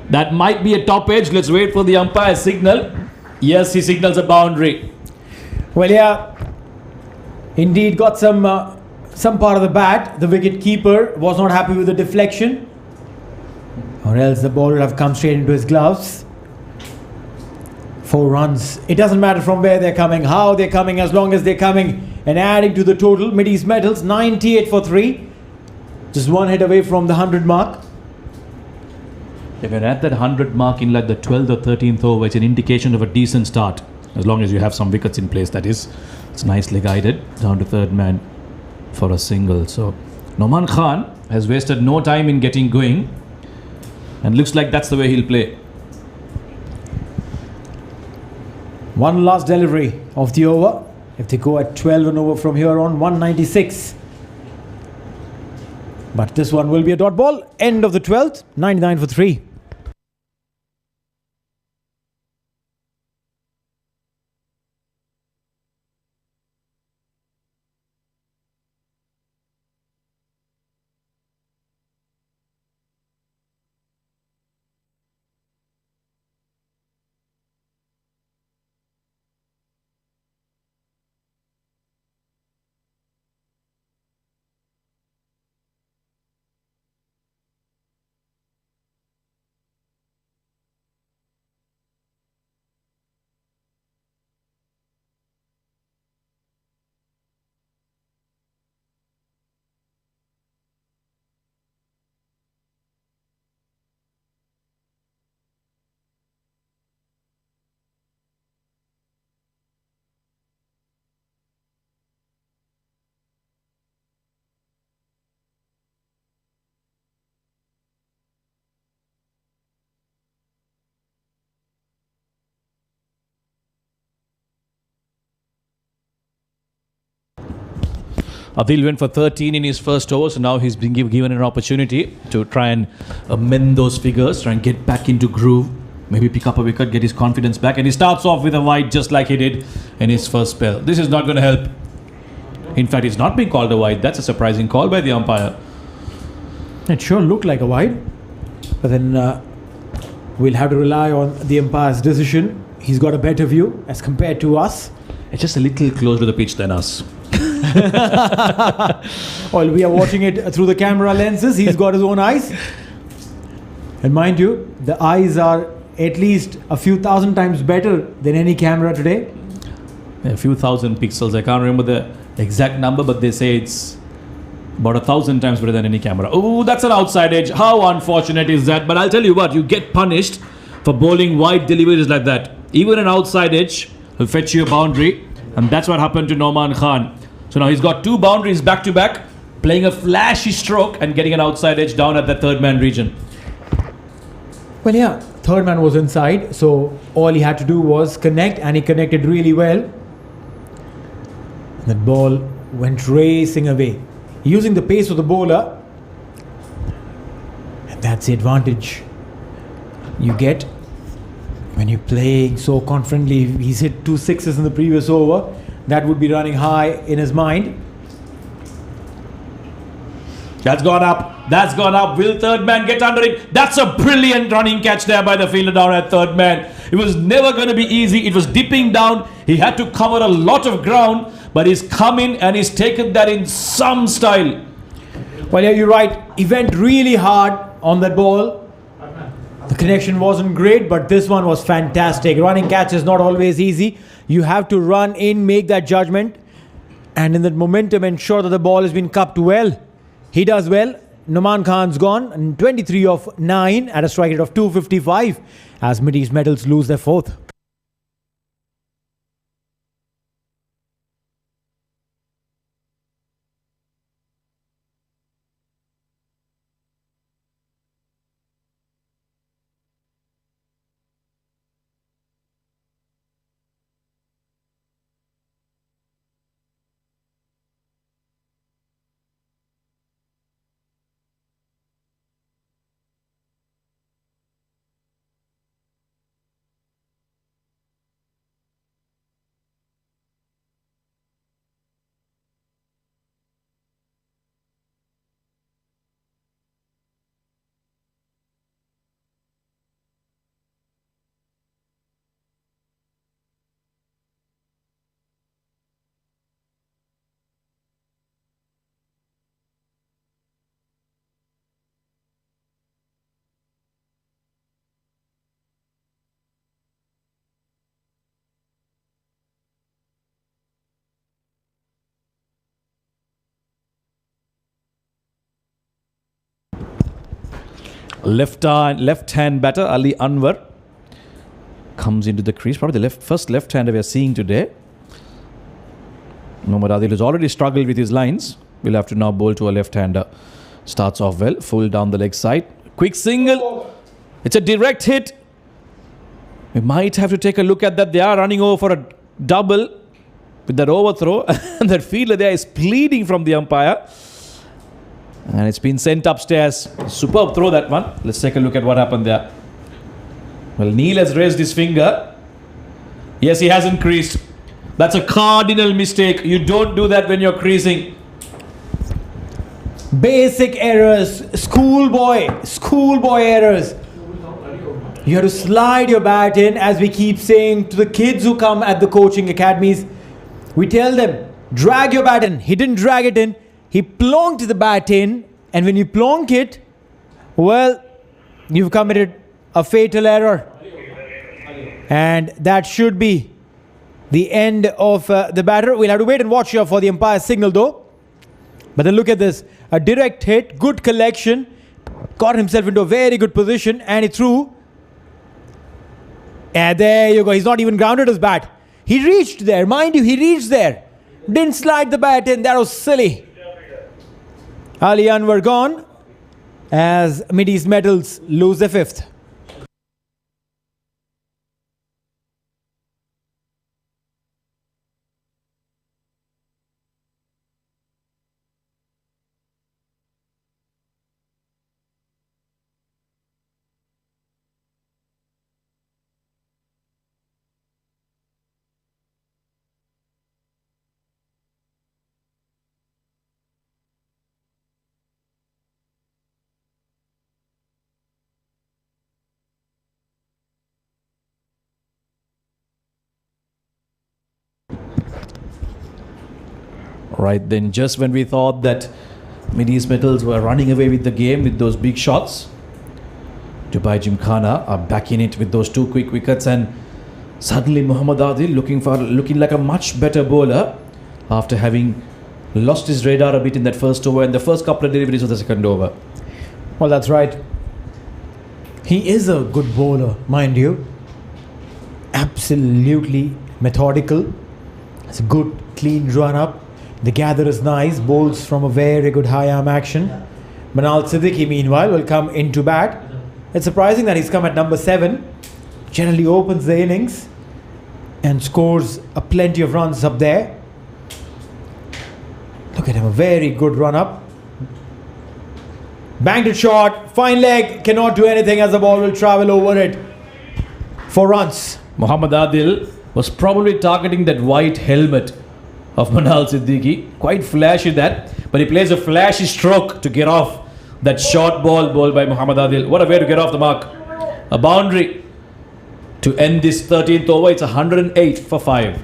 That might be a top edge. Let's wait for the umpire's signal. Yes, he signals a boundary. Well, yeah, indeed got some part of the bat. The wicket keeper was not happy with the deflection, or else the ball would have come straight into his gloves. 4 runs. It doesn't matter from where they're coming, how they're coming, as long as they're coming and adding to the total. Mid-East medals, 98 for 3. Just one hit away from the 100 mark. If you're at that 100 mark in like the 12th or 13th over, it's an indication of a decent start. As long as you have some wickets in place, that is. It's nicely guided down to third man for a single. So Noman Khan has wasted no time in getting going, and looks like that's the way he'll play. One last delivery of the over. If they go at 12 and over from here on, 196. But this one will be a dot ball. End of the 12th, 99 for 3. Adil went for 13 in his first over, so now he's been given an opportunity to try and amend those figures, try and get back into groove, maybe pick up a wicket, get his confidence back, and he starts off with a wide just like he did in his first spell. This is not going to help. In fact, it's not being called a wide. That's a surprising call by the umpire. It sure looked like a wide, but then we'll have to rely on the umpire's decision. He's got a better view as compared to us, It's just a little closer to the pitch than us. Well, we are watching it through the camera lenses. He's got his own eyes. And mind you, the eyes are at least a few thousand times better than any camera today. A few thousand pixels. I can't remember the exact number, but they say it's about 1,000 times better than any camera. Oh, that's an outside edge. How unfortunate is that? But I'll tell you what, you get punished for bowling wide deliveries like that. Even an outside edge will fetch you a boundary. And that's what happened to Nouman Khan. So now he's got 2 boundaries back to back, playing a flashy stroke and getting an outside edge down at the third man region. Well, yeah, third man was inside, so all he had to do was connect, and he connected really well. And that ball went racing away, using the pace of the bowler. And that's the advantage you get when you're playing so confidently. He's hit 2 sixes in the previous over. That would be running high in his mind. That's gone up. That's gone up. Will third man get under it? That's a brilliant running catch there by the fielder down at third man. It was never going to be easy. It was dipping down. He had to cover a lot of ground, but he's come in and he's taken that in some style. Well, yeah, you're right. He went really hard on that ball. The connection wasn't great, but this one was fantastic. Running catch is not always easy. You have to run in, make that judgment, and in that momentum ensure that the ball has been cupped well. He does well. Nouman Khan's gone, and 23 of 9 at a strike rate of 255 as Mid East Metals lose their 4th. Left hand batter Ali Anwar comes into the crease. Probably the first left-hander we are seeing today. Mohammad Adil has already struggled with his lines. We'll have to now bowl to a left-hander. Starts off well, full down the leg side. Quick single. It's a direct hit. We might have to take a look at that. They are running over for a double with that overthrow. And that fielder there is pleading from the umpire. And it's been sent upstairs. Superb throw, that one. Let's take a look at what happened there. Well, Neil has raised his finger. Yes, he hasn't creased. That's a cardinal mistake. You don't do that when you're creasing. Basic errors, schoolboy errors. You have to slide your bat in, as we keep saying to the kids who come at the coaching academies. We tell them, drag your bat in. He didn't drag it in. He plonked the bat in, and when you plonk it, well, you've committed a fatal error. And that should be the end of the batter. We'll have to wait and watch here for the umpire's signal though. But then look at this. A direct hit, good collection, got himself into a very good position, and he threw. And there you go. He's not even grounded his bat. He reached there. Mind you, he reached there. Didn't slide the bat in. That was silly. Ali Anwar gone as Mid East Metals lose their 5th. Right then, just when we thought that Mid East Metals were running away with the game with those big shots, Dubai Gymkhana are back in it with those 2 quick wickets, and suddenly Muhammad Adil looking like a much better bowler after having lost his radar a bit in that first over and the first couple of deliveries of the second over. Well, that's right. He is a good bowler, mind you. Absolutely methodical. It's a good, clean run up. The gather is nice. Bowls from a very good high arm action. Manal Siddiqui, meanwhile, will come into bat. It's surprising that he's come at number 7. Generally opens the innings and scores a plenty of runs up there. Look at him, a very good run up. Banged it short, fine leg, cannot do anything as the ball will travel over it for runs. Muhammad Adil was probably targeting that white helmet of Manal Siddiqui. Quite flashy that, but he plays a flashy stroke to get off that short ball bowled by Muhammad Adil. What a way to get off the mark. A boundary to end this 13th over. It's 108 for 5.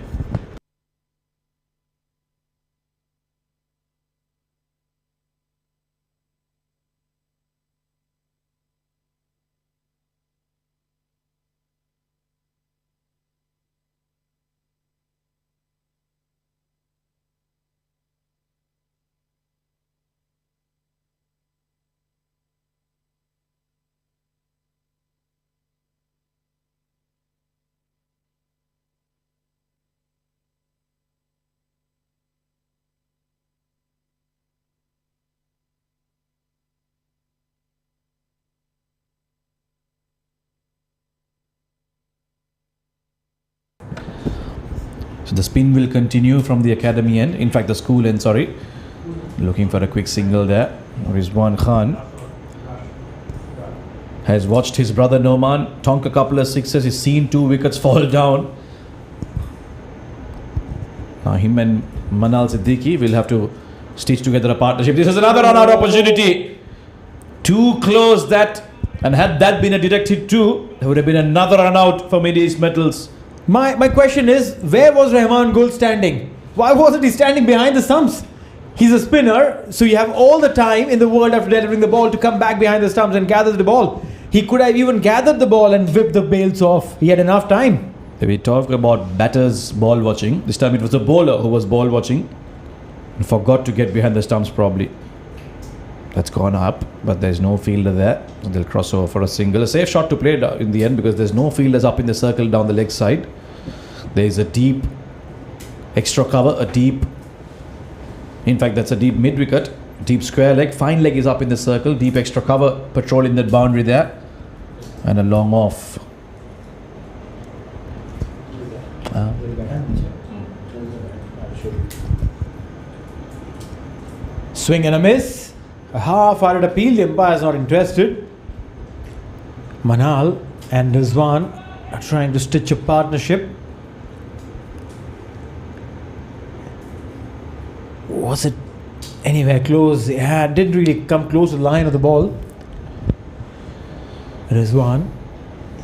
So the spin will continue from the academy end. In fact, the school end, sorry. Looking for a quick single there. Rizwan Khan has watched his brother Noman tonk a couple of sixes. He's seen 2 wickets fall down. Now him and Manal Siddiqui will have to stitch together a partnership. This is another run-out opportunity. Too close that. And had that been a direct hit too, there would have been another run-out for Mid East Metals. My question is, where was Rahman Gul standing? Why wasn't he standing behind the stumps? He's a spinner, so you have all the time in the world after delivering the ball to come back behind the stumps and gather the ball. He could have even gathered the ball and whipped the bails off. He had enough time. We talk about batters ball watching. This time it was the bowler who was ball watching and forgot to get behind the stumps probably. That's gone up, but there's no fielder there. So they'll cross over for a single. A safe shot to play in the end because there's no fielders up in the circle down the leg side. There's a deep extra cover, in fact that's a deep mid wicket, deep square leg. Fine leg is up in the circle, deep extra cover patrolling that boundary there, and a long off. Swing and a miss. A half-hearted appeal. The umpire is not interested. Manal and Rizwan are trying to stitch a partnership. Was it anywhere close? Yeah, didn't really come close to the line of the ball. Rizwan,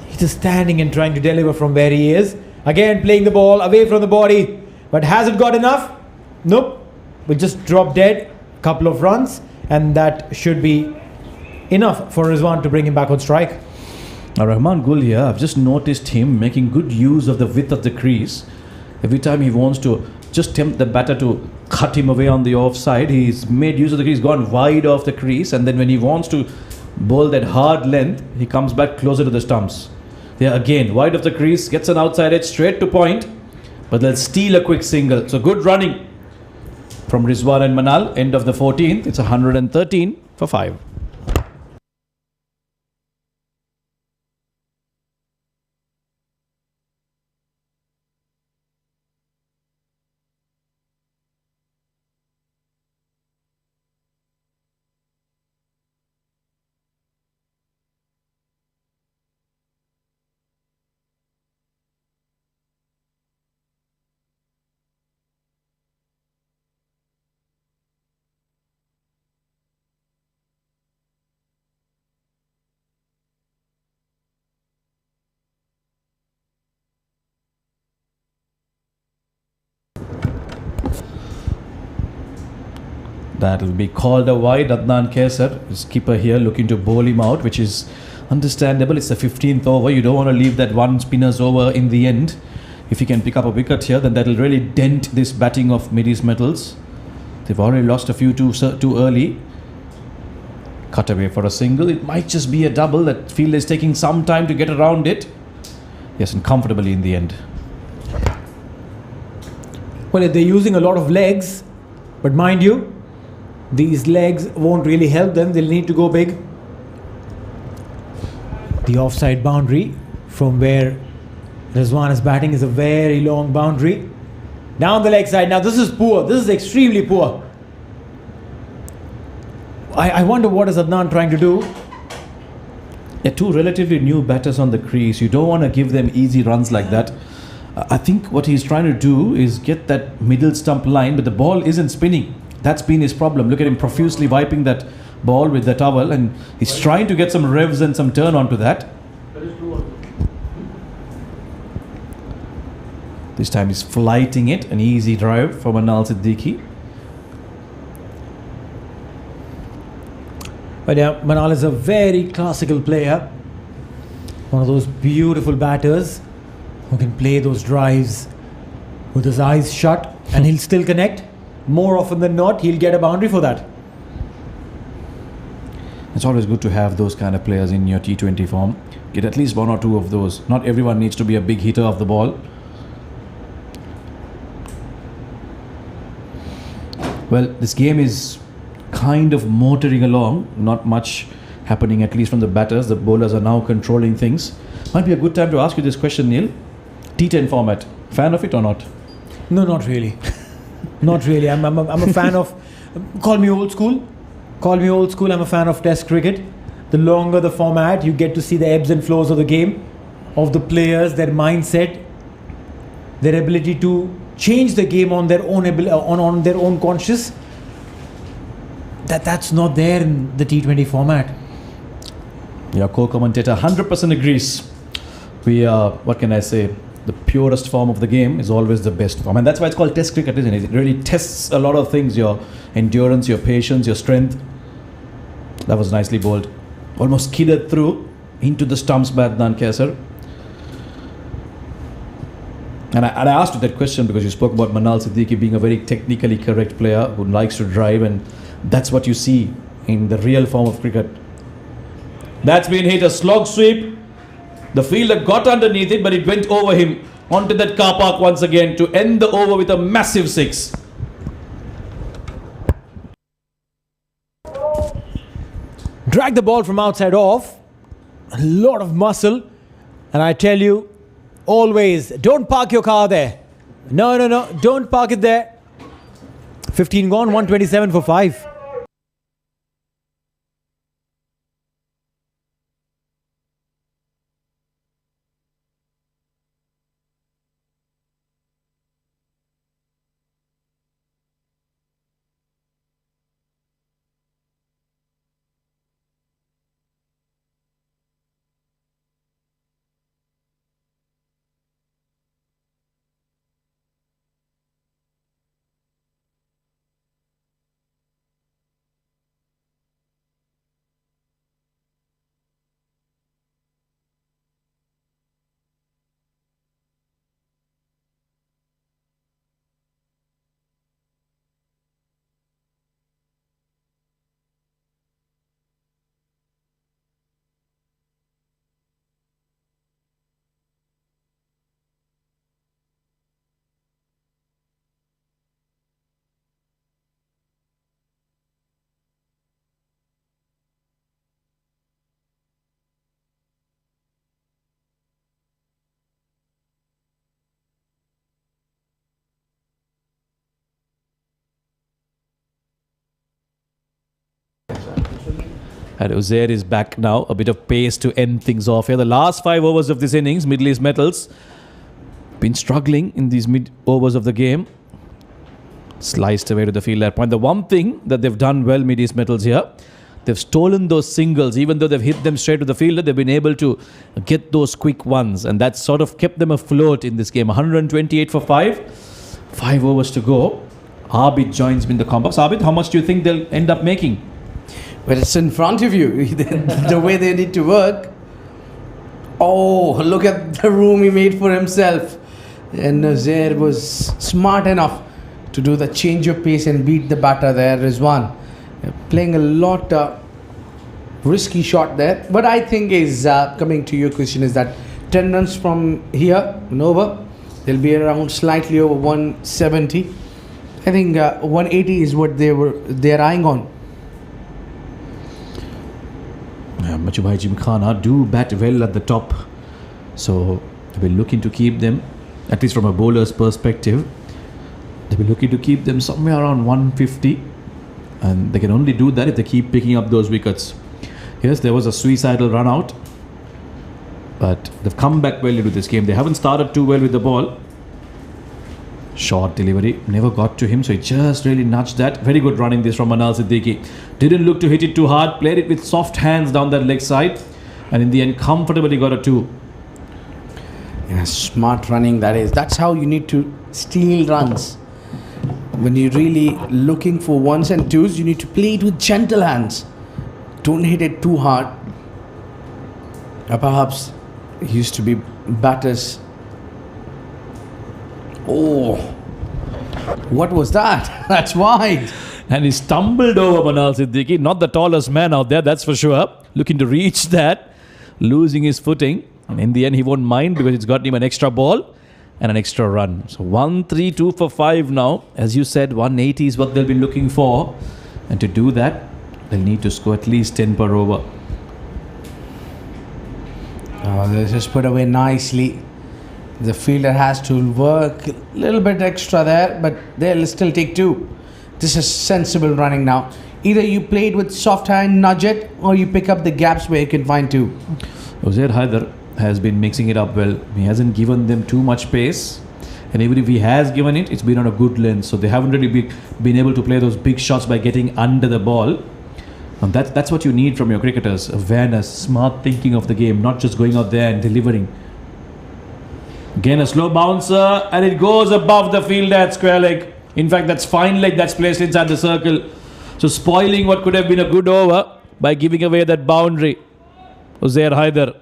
he's just standing and trying to deliver from where he is. Again playing the ball away from the body. But has it got enough? Nope. Will just drop dead. Couple of runs. And that should be enough for Rizwan to bring him back on strike. Now Rahman Gul here, I've just noticed him making good use of the width of the crease. Every time he wants to just tempt the batter to cut him away on the offside, he's made use of the crease, gone wide off the crease, and then when he wants to bowl that hard length, he comes back closer to the stumps. There again, wide of the crease, gets an outside edge straight to point, but they'll steal a quick single. So good running from Rizwan and Manal. End of the 14th, it's 113 for 5. That will be called a wide. Adnan Kesar, his keeper here, looking to bowl him out, which is understandable. It's the 15th over. You don't want to leave that one spinner's over in the end. If he can pick up a wicket here, then that will really dent this batting of Mid-East Metals. They've already lost a few too early. Cut away for a single. It might just be a double. That field is taking some time to get around it. Yes, and comfortably in the end. Well, they're using a lot of legs, but mind you, these legs won't really help them. They'll need to go big. The offside boundary from where Rizwan is batting is a very long boundary. Down the leg side. Now this is poor. This is extremely poor. I wonder what is Adnan trying to do. Two relatively new batters on the crease. You don't want to give them easy runs like that. I think what he's trying to do is get that middle stump line, but the ball isn't spinning. That's been his problem. Look at him profusely wiping that ball with the towel, and he's trying to get some revs and some turn onto that. This time he's flighting it, an easy drive for Manal Siddiqui. But yeah, Manal is a very classical player. One of those beautiful batters who can play those drives with his eyes shut, and he'll still connect. More often than not, he'll get a boundary for that. It's always good to have those kind of players in your T20 form. Get at least one or two of those. Not everyone needs to be a big hitter of the ball. Well, this game is kind of motoring along. Not much happening, at least from the batters. The bowlers are now controlling things. Might be a good time to ask you this question, Neil. T10 format. Fan of it or not? No, not really. Not really. I'm a fan of... Call me old school. Call me old school. I'm a fan of Test cricket. The longer the format, you get to see the ebbs and flows of the game, of the players, their mindset, their ability to change the game on their own on their own conscious. That's not there in the T20 format. Your co-commentator 100% agrees. We are, what can I say, the purest form of the game is always the best form, and that's why it's called Test cricket, isn't it? It really tests a lot of things, your endurance, your patience, your strength. That was nicely bowled. Almost skidded through into the stumps by Adnan Kesar. And I asked you that question because you spoke about Manal Siddiqui being a very technically correct player who likes to drive, and that's what you see in the real form of cricket. That's been hit, a slog sweep. The fielder got underneath it, but it went over him onto that car park once again to end the over with a massive six. Drag the ball from outside off. A lot of muscle. And I tell you, always, don't park your car there. No. Don't park it there. 15 gone, 127 for 5. And Uzair is back now. A bit of pace to end things off here. The last 5 overs of this innings, Middle East Metals been struggling in these mid overs of the game. Sliced away to the fielder point. The one thing that they've done well, Middle East Metals here, they've stolen those singles. Even though they've hit them straight to the fielder, they've been able to get those quick ones. And that sort of kept them afloat in this game. 128 for 5. 5 overs to go. Abid joins in the combo. So Abid, how much do you think they'll end up making? Well, it's in front of you. The way they need to work. Oh, look at the room he made for himself. And Nazir was smart enough to do the change of pace and beat the batter there, Rizwan. Playing a lot risky shot there. But I think is coming to your question is that 10 runs from here and over, they'll be around slightly over 170. I think 180 is what they're eyeing on. Machubai Gymkhana do bat well at the top, so they'll be looking to keep them, at least from a bowler's perspective, they'll be looking to keep them somewhere around 150, and they can only do that if they keep picking up those wickets. Yes, there was a suicidal run out, but they've come back well into this game. They haven't started too well with the ball. Short delivery, never got to him, so he just really nudged that. Very good running this from Manal Siddiqui. Didn't look to hit it too hard, played it with soft hands down that leg side, and in the end comfortably got a 2. Yeah, smart running that is. That's how you need to steal runs. When you're really looking for ones and twos, you need to play it with gentle hands. Don't hit it too hard. Perhaps it used to be batters. Oh, what was that? That's wide. And he stumbled over Manal Siddiqui, not the tallest man out there, that's for sure. Looking to reach that, losing his footing. And in the end, he won't mind because it's got him an extra ball and an extra run. So 1-3-2 for 5 now. As you said, 180 is what they'll be looking for. And to do that, they'll need to score at least 10 per over. Oh, they just put away nicely. The fielder has to work a little bit extra there, but they'll still take 2. This is sensible running now. Either you play it with soft hand, nudge it, or you pick up the gaps where you can find 2. Uzair Haider has been mixing it up well. He hasn't given them too much pace, and even if he has given it, it's been on a good length, so they haven't really been able to play those big shots by getting under the ball. And that's what you need from your cricketers: awareness, smart thinking of the game, not just going out there and delivering. Again a slow bouncer, and it goes above the fielder at square leg. In fact, that's fine leg that's placed inside the circle. So spoiling what could have been a good over by giving away that boundary. Uzair Haider.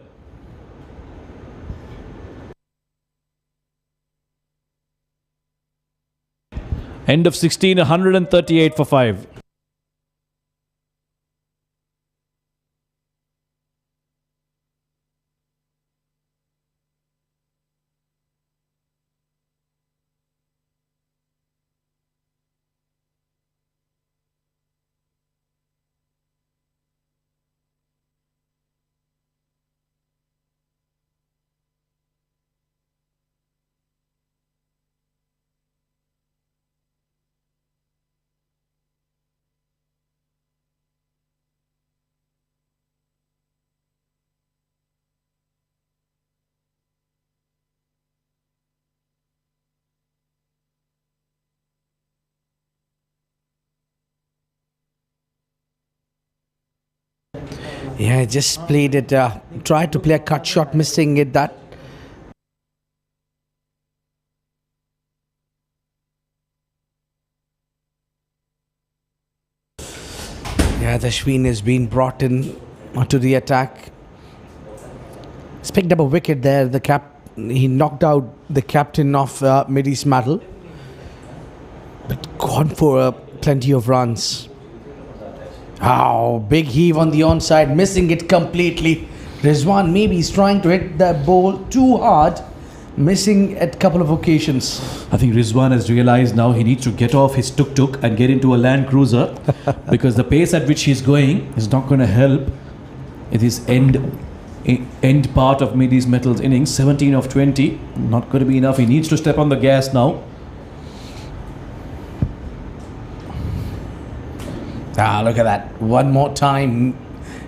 End of 16, 138 for 5. Yeah, I just played it, tried to play a cut shot, missing it that. Yeah, the Ashwin has been brought in to the attack. He's picked up a wicket there. He knocked out the captain of Mid-East Medal. But gone for plenty of runs. Oh, big heave on the onside, missing it completely. Rizwan maybe is trying to hit the ball too hard, missing at a couple of occasions. I think Rizwan has realized now he needs to get off his tuk-tuk and get into a Land Cruiser because the pace at which he's going is not going to help in his end part of Mid-East Metal's innings. 17 of 20, not going to be enough. He needs to step on the gas now. Look at that. One more time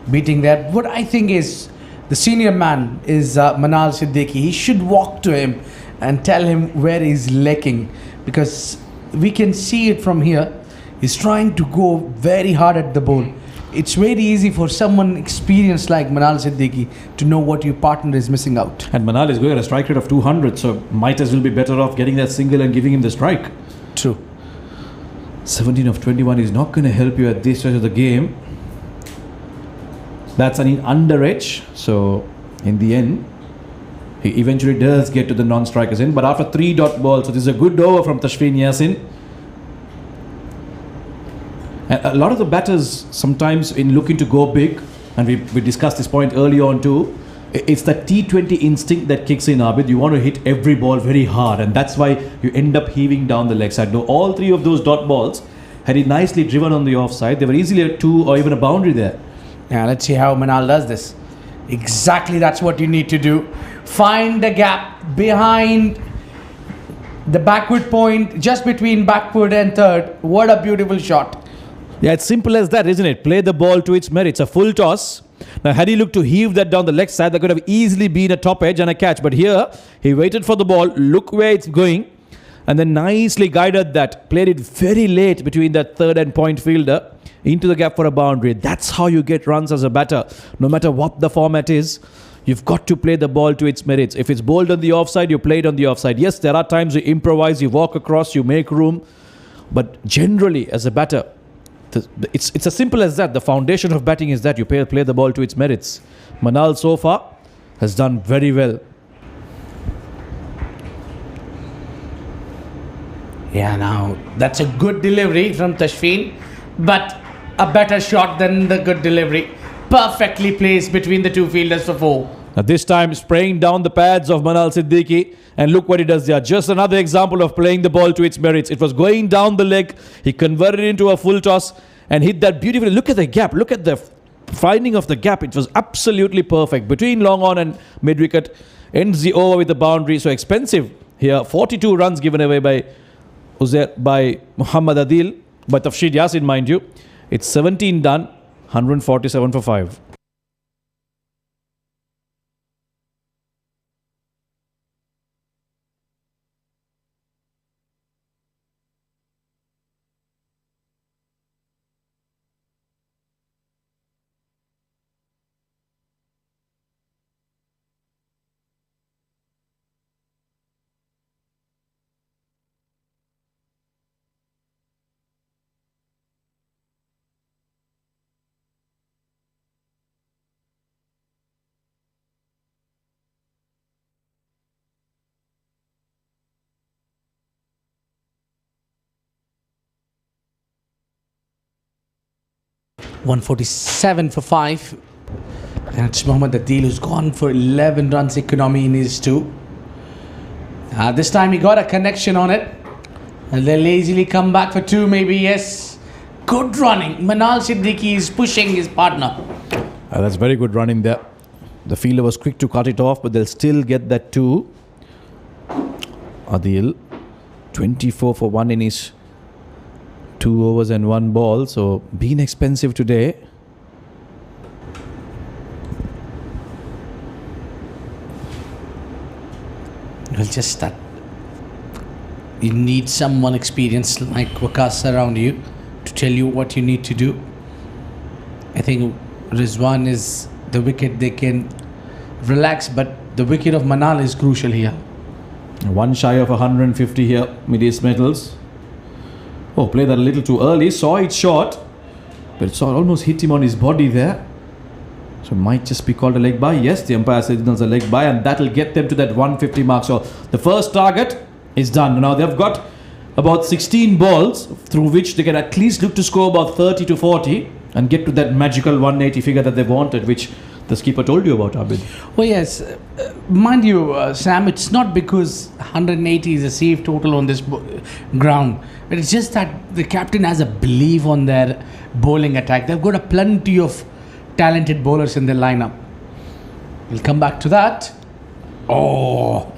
beating that. What I think is the senior man is Manal Siddiqui. He should walk to him and tell him where he's lacking, because we can see it from here. He's trying to go very hard at the ball. It's very easy for someone experienced like Manal Siddiqui to know what your partner is missing out. And Manal is going at a strike rate of 200, so might as well be better off getting that single and giving him the strike. True. 17 of 21 is not going to help you at this stage of the game. That's an under edge. So in the end, he eventually does get to the non-strikers end. But after 3 dot balls, so this is a good over from Tashfeen Yassin. And a lot of the batters sometimes in looking to go big, and we discussed this point early on too, it's the T20 instinct that kicks in, Abid. You want to hit every ball very hard, and that's why you end up heaving down the leg side. Now, all 3 of those dot balls, had he nicely driven on the offside, they were easily a 2 or even a boundary there. Now let's see how Manal does this. Exactly, that's what you need to do. Find the gap behind the backward point, just between backward and third. What a beautiful shot. Yeah, it's simple as that, isn't it? Play the ball to its merits. A full toss. Now, had he looked to heave that down the leg side, that could have easily been a top edge and a catch. But here, he waited for the ball, look where it's going, and then nicely guided that. Played it very late between that third and point fielder into the gap for a boundary. That's how you get runs as a batter. No matter what the format is, you've got to play the ball to its merits. If it's bowled on the offside, you play it on the offside. Yes, there are times you improvise, you walk across, you make room. But generally, as a batter, it's as simple as that. The foundation of batting is that you play the ball to its merits. Manal so far has done very well. Yeah, now that's a good delivery from Tashfeen, but a better shot than the good delivery. Perfectly placed between the 2 fielders for 4. Now this time spraying down the pads of Manal Siddiqui, and look what he does there. Just another example of playing the ball to its merits. It was going down the leg. He converted it into a full toss and hit that beautifully. Look at the gap. Look at the finding of the gap. It was absolutely perfect. Between long on and mid wicket, ends the over with the boundary. So expensive here. 42 runs given away by Muhammad Adil, by Tafsheed Yassin, mind you. It's 17 done, 147 for 5. $147 for 5. And it's Mohammad Adil who's gone for 11 runs economy in his 2. This time he got a connection on it. And they'll lazily come back for 2 maybe, yes. Good running. Manal Siddiqui is pushing his partner. That's very good running there. The fielder was quick to cut it off, but they'll still get that 2. Adil, 24 for 1 in his 2 overs and 1 ball. So been expensive today. Well, just that you need someone experienced like Waqas around you to tell you what you need to do. I think Rizwan is the wicket they can relax, but the wicket of Manal is crucial here. 1 shy of 150 here, Mid-East Metals. Oh, played that a little too early. Saw it short, but it almost hit him on his body there. So it might just be called a leg bye. Yes, the umpire signals a leg bye, and that'll get them to that 150 mark. So the first target is done. Now they've got about 16 balls through which they can at least look to score about 30 to 40 and get to that magical 180 figure that they wanted, which the skipper told you about, Abid. Well, yes. Mind you, Sam, it's not because 180 is a safe total on this ground. But it's just that the captain has a belief on their bowling attack. They've got a plenty of talented bowlers in their lineup. We'll come back to that. Oh,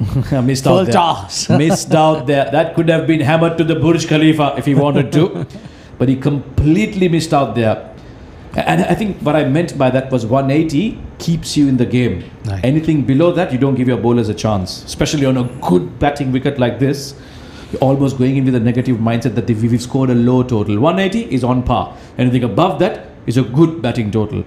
missed out there. Toss. Missed out there. That could have been hammered to the Burj Khalifa if he wanted to. But he completely missed out there. And I think what I meant by that was 180 keeps you in the game. Right. Anything below that, you don't give your bowlers a chance. Especially on a good batting wicket like this. You're almost going in with a negative mindset that we've scored a low total. 180 is on par. Anything above that is a good batting total.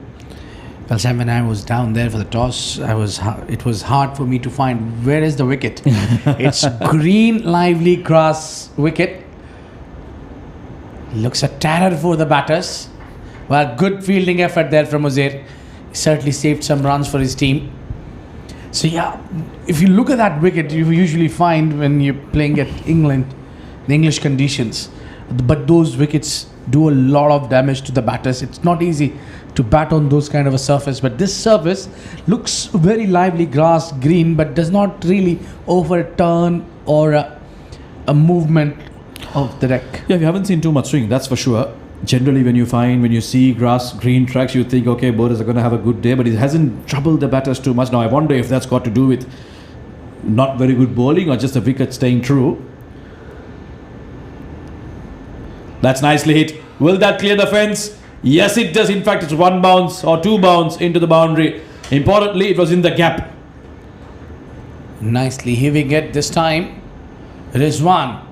Well, Sam, when I was down there for the toss, it was hard for me to find where is the wicket. It's green, lively grass wicket. Looks a terror for the batters. Well, good fielding effort there from Uzair. He certainly saved some runs for his team. So yeah, if you look at that wicket, you usually find when you're playing at England, the English conditions, but those wickets do a lot of damage to the batters. It's not easy to bat on those kind of a surface, but this surface looks very lively, grass, green, but does not really offer a turn or a movement of the deck. Yeah, we haven't seen too much swing, that's for sure. Generally, when you see grass, green tracks, you think, okay, bowlers are going to have a good day, but it hasn't troubled the batters too much. Now, I wonder if that's got to do with not very good bowling or just the wicket staying true. That's nicely hit. Will that clear the fence? Yes, it does. In fact, it's one bounce or two bounce into the boundary. Importantly, it was in the gap. Nicely heaving it this time. Rizwan.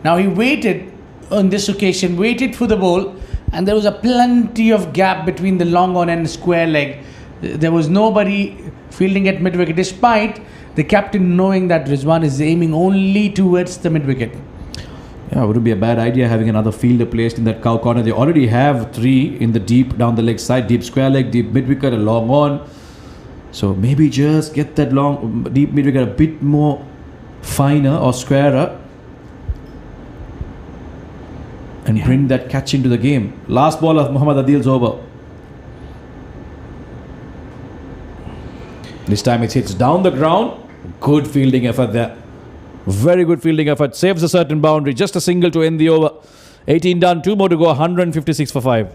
Now he waited on this occasion, waited for the ball, and there was a plenty of gap between the long on and square leg. There was nobody fielding at mid wicket, despite the captain knowing that Rizwan is aiming only towards the mid wicket. Yeah, it wouldn't be a bad idea having another fielder placed in that cow corner. They already have three in the deep down the leg side, deep square leg, deep mid wicket, a long on. So maybe just get that long deep mid wicket a bit more finer or squarer and bring that catch into the game. Last ball of Muhammad Adil's over. This time it hits down the ground. Good fielding effort there. Very good fielding effort. Saves a certain boundary. Just a single to end the over. 18 done. 2 more to go. 156 for 5.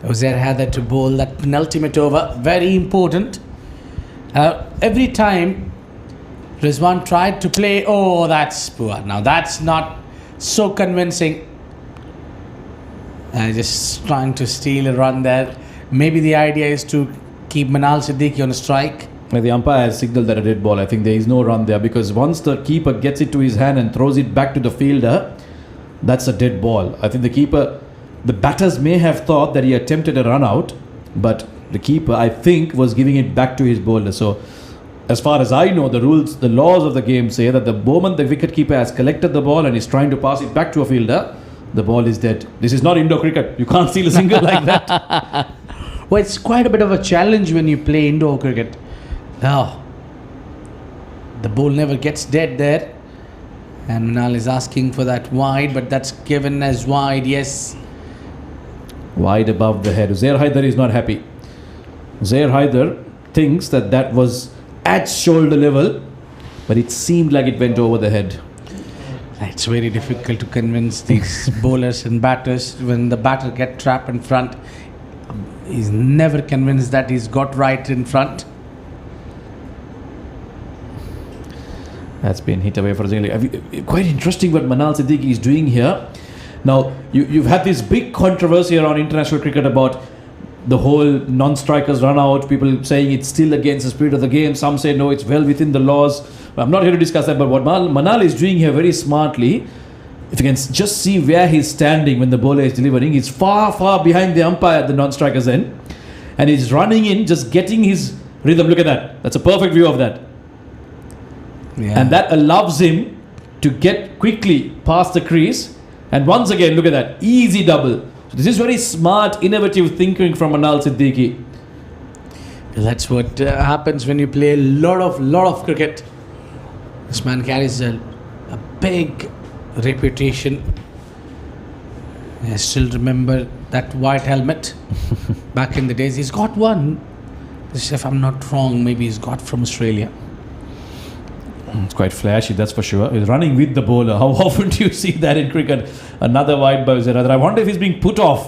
Uzair had that to bowl that penultimate over. Very important. Every time Rizwan tried to play, oh, that's poor. Now that's not so convincing. Just trying to steal a run there. Maybe the idea is to keep Manal Siddiqui on a strike. The umpire has signaled that a dead ball. I think there is no run there because once the keeper gets it to his hand and throws it back to the fielder, that's a dead ball. I think the batters may have thought that he attempted a run out, but the keeper, I think, was giving it back to his bowler. So, as far as I know, the rules, the laws of the game say that the moment the wicketkeeper has collected the ball and is trying to pass it back to a fielder, the ball is dead. This is not indoor cricket. You can't steal a single like that. Well, it's quite a bit of a challenge when you play indoor cricket. Now, the ball never gets dead there. And Manal is asking for that wide, but that's given as wide, yes. Wide above the head. Uzair Haider is not happy. Uzair Haider thinks that was at shoulder level, but it seemed like it went over the head. It's very difficult to convince these bowlers and batters when the batter gets trapped in front. He's never convinced that he's got right in front. That's been hit away for Uzair. Quite interesting what Manal Siddiqui is doing here. Now, you've had this big controversy around international cricket about the whole non-strikers run out, people saying it's still against the spirit of the game. Some say no, it's well within the laws. I'm not here to discuss that, but what Manal is doing here very smartly, if you can just see where he's standing when the bowler is delivering, he's far, far behind the umpire at the non-strikers end, and he's running in, just getting his rhythm. Look at that. That's a perfect view of that. Yeah. And that allows him to get quickly past the crease. And once again, look at that. Easy double. So this is very smart, innovative thinking from Manal Siddiqui. That's what happens when you play a lot of cricket. This man carries a big reputation. I still remember that white helmet back in the days. He's got one. If I'm not wrong, maybe he's got from Australia. It's quite flashy, that's for sure. He's running with the bowler. How often do you see that in cricket? Another wide bowler. I wonder if he's being put off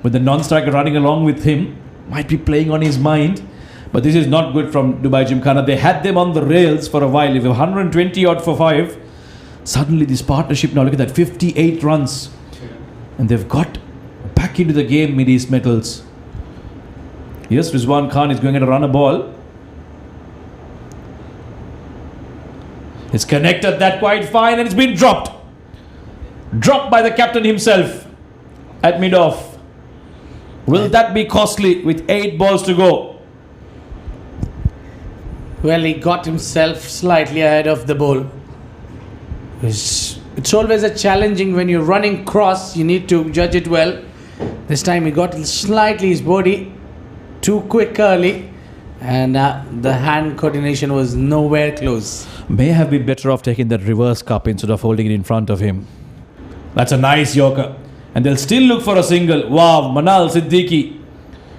with the non-striker running along with him. Might be playing on his mind. But this is not good from Dubai Gymkhana. They had them on the rails for a while. If 120 odd for 5, suddenly this partnership, now look at that, 58 runs. And they've got back into the game, Mid East Metals. Yes, Rizwan Khan is going to run a ball. It's connected that quite fine and it's been dropped. Dropped by the captain himself at mid-off. Will that be costly with 8 balls to go? Well, he got himself slightly ahead of the ball. It's always a challenging when you're running cross, you need to judge it well. This time he got slightly his body too quick early, and the hand coordination was nowhere close. May have been better off taking that reverse cup instead of holding it in front of him. That's a nice yorker. And they'll still look for a single. Wow, Manal Siddiqui.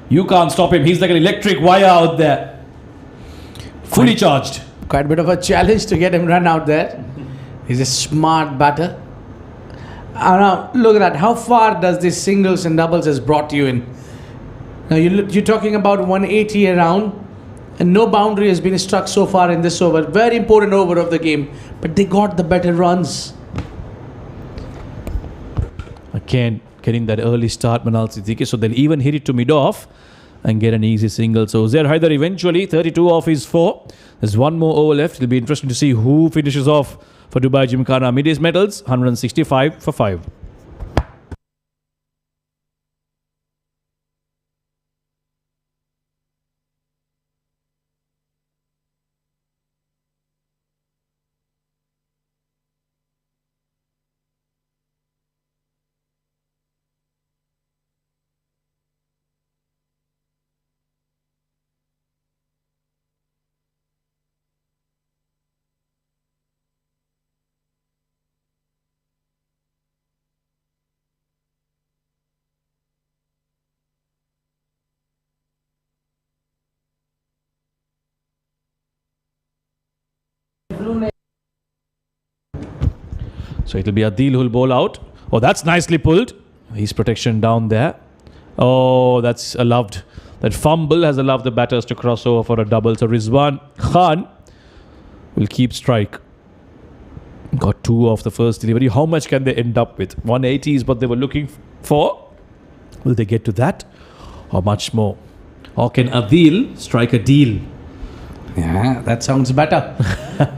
You can't stop him. He's like an electric wire out there. Fully charged. Quite a bit of a challenge to get him run out there. He's a smart batter. Now, look at that. How far does this singles and doubles has brought you in? Now, you're talking about 180 around, and no boundary has been struck so far in this over. Very important over of the game, but they got the better runs. Again, getting that early start, Manal Siddiqui, so they'll even hit it to mid-off and get an easy single. So Uzair Haider eventually, 32 off his 4. There's one more over left. It'll be interesting to see who finishes off for Dubai Gymkhana. Mid East Metals, 165 for 5. So it'll be Adil who'll bowl out. Oh, that's nicely pulled. His protection down there. Oh, that's allowed. That fumble has allowed the batters to cross over for a double. So Rizwan Khan will keep strike. Got 2 off the first delivery. How much can they end up with? 180 is what they were looking for. Will they get to that? Or much more? Or can Adil strike a deal? Yeah, that sounds better.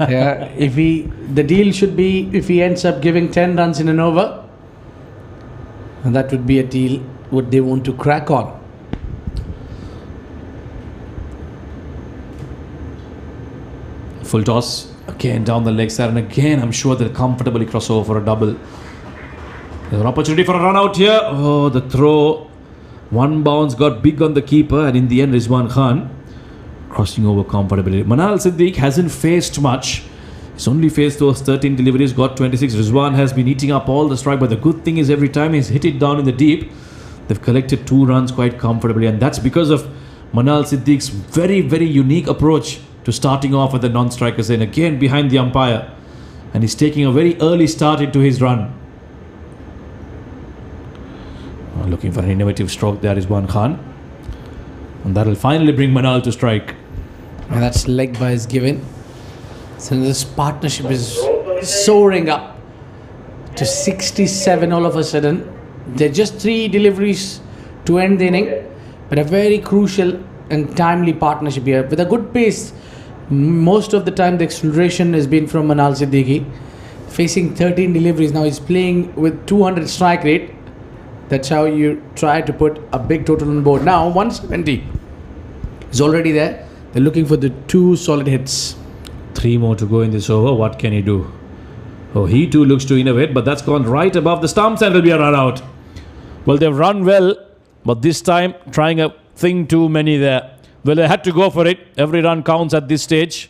Yeah, the deal should be if he ends up giving 10 runs in an over, and that would be a deal what they want to crack on. Full toss again down the leg side, and again I'm sure they'll comfortably cross over for a double. There's an opportunity for a run out here. Oh, the throw, one bounce got big on the keeper, and in the end Rizwan Khan crossing over comfortably. Manal Siddiq hasn't faced much. He's only faced those 13 deliveries, got 26. Rizwan has been eating up all the strike, but the good thing is every time he's hit it down in the deep, they've collected 2 runs quite comfortably, and that's because of Manal Siddiq's very, very unique approach to starting off with the non-strikers and again behind the umpire, and he's taking a very early start into his run. Looking for an innovative stroke there is Rizwan Khan, and that will finally bring Manal to strike. And that's leg by is given. So this partnership is soaring up to 67 all of a sudden. They're just 3 deliveries to end the inning, but a very crucial and timely partnership here with a good pace. Most of the time the acceleration has been from Manal Siddiqui, facing 13 deliveries. Now he's playing with 200 strike rate. That's how you try to put a big total on board. Now 170 is already there. They're looking for the 2 solid hits. 3 more to go in this over. What can he do? Oh, he too looks to innovate, but that's gone right above the stumps and will be a run out. Well, they've run well, but this time trying a thing too many there. Well, they had to go for it. Every run counts at this stage.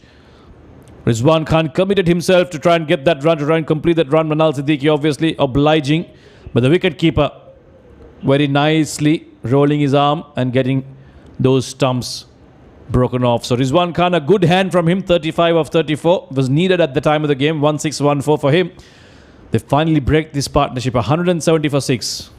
Rizwan Khan committed himself to try and get that run, to try and complete that run. Manal Siddiqui obviously obliging, but the wicketkeeper very nicely rolling his arm and getting those stumps broken off. So Rizwan Khan, a good hand from him, 35 of 34, was needed at the time of the game, 1614 for him. They finally break this partnership, 170 for 6.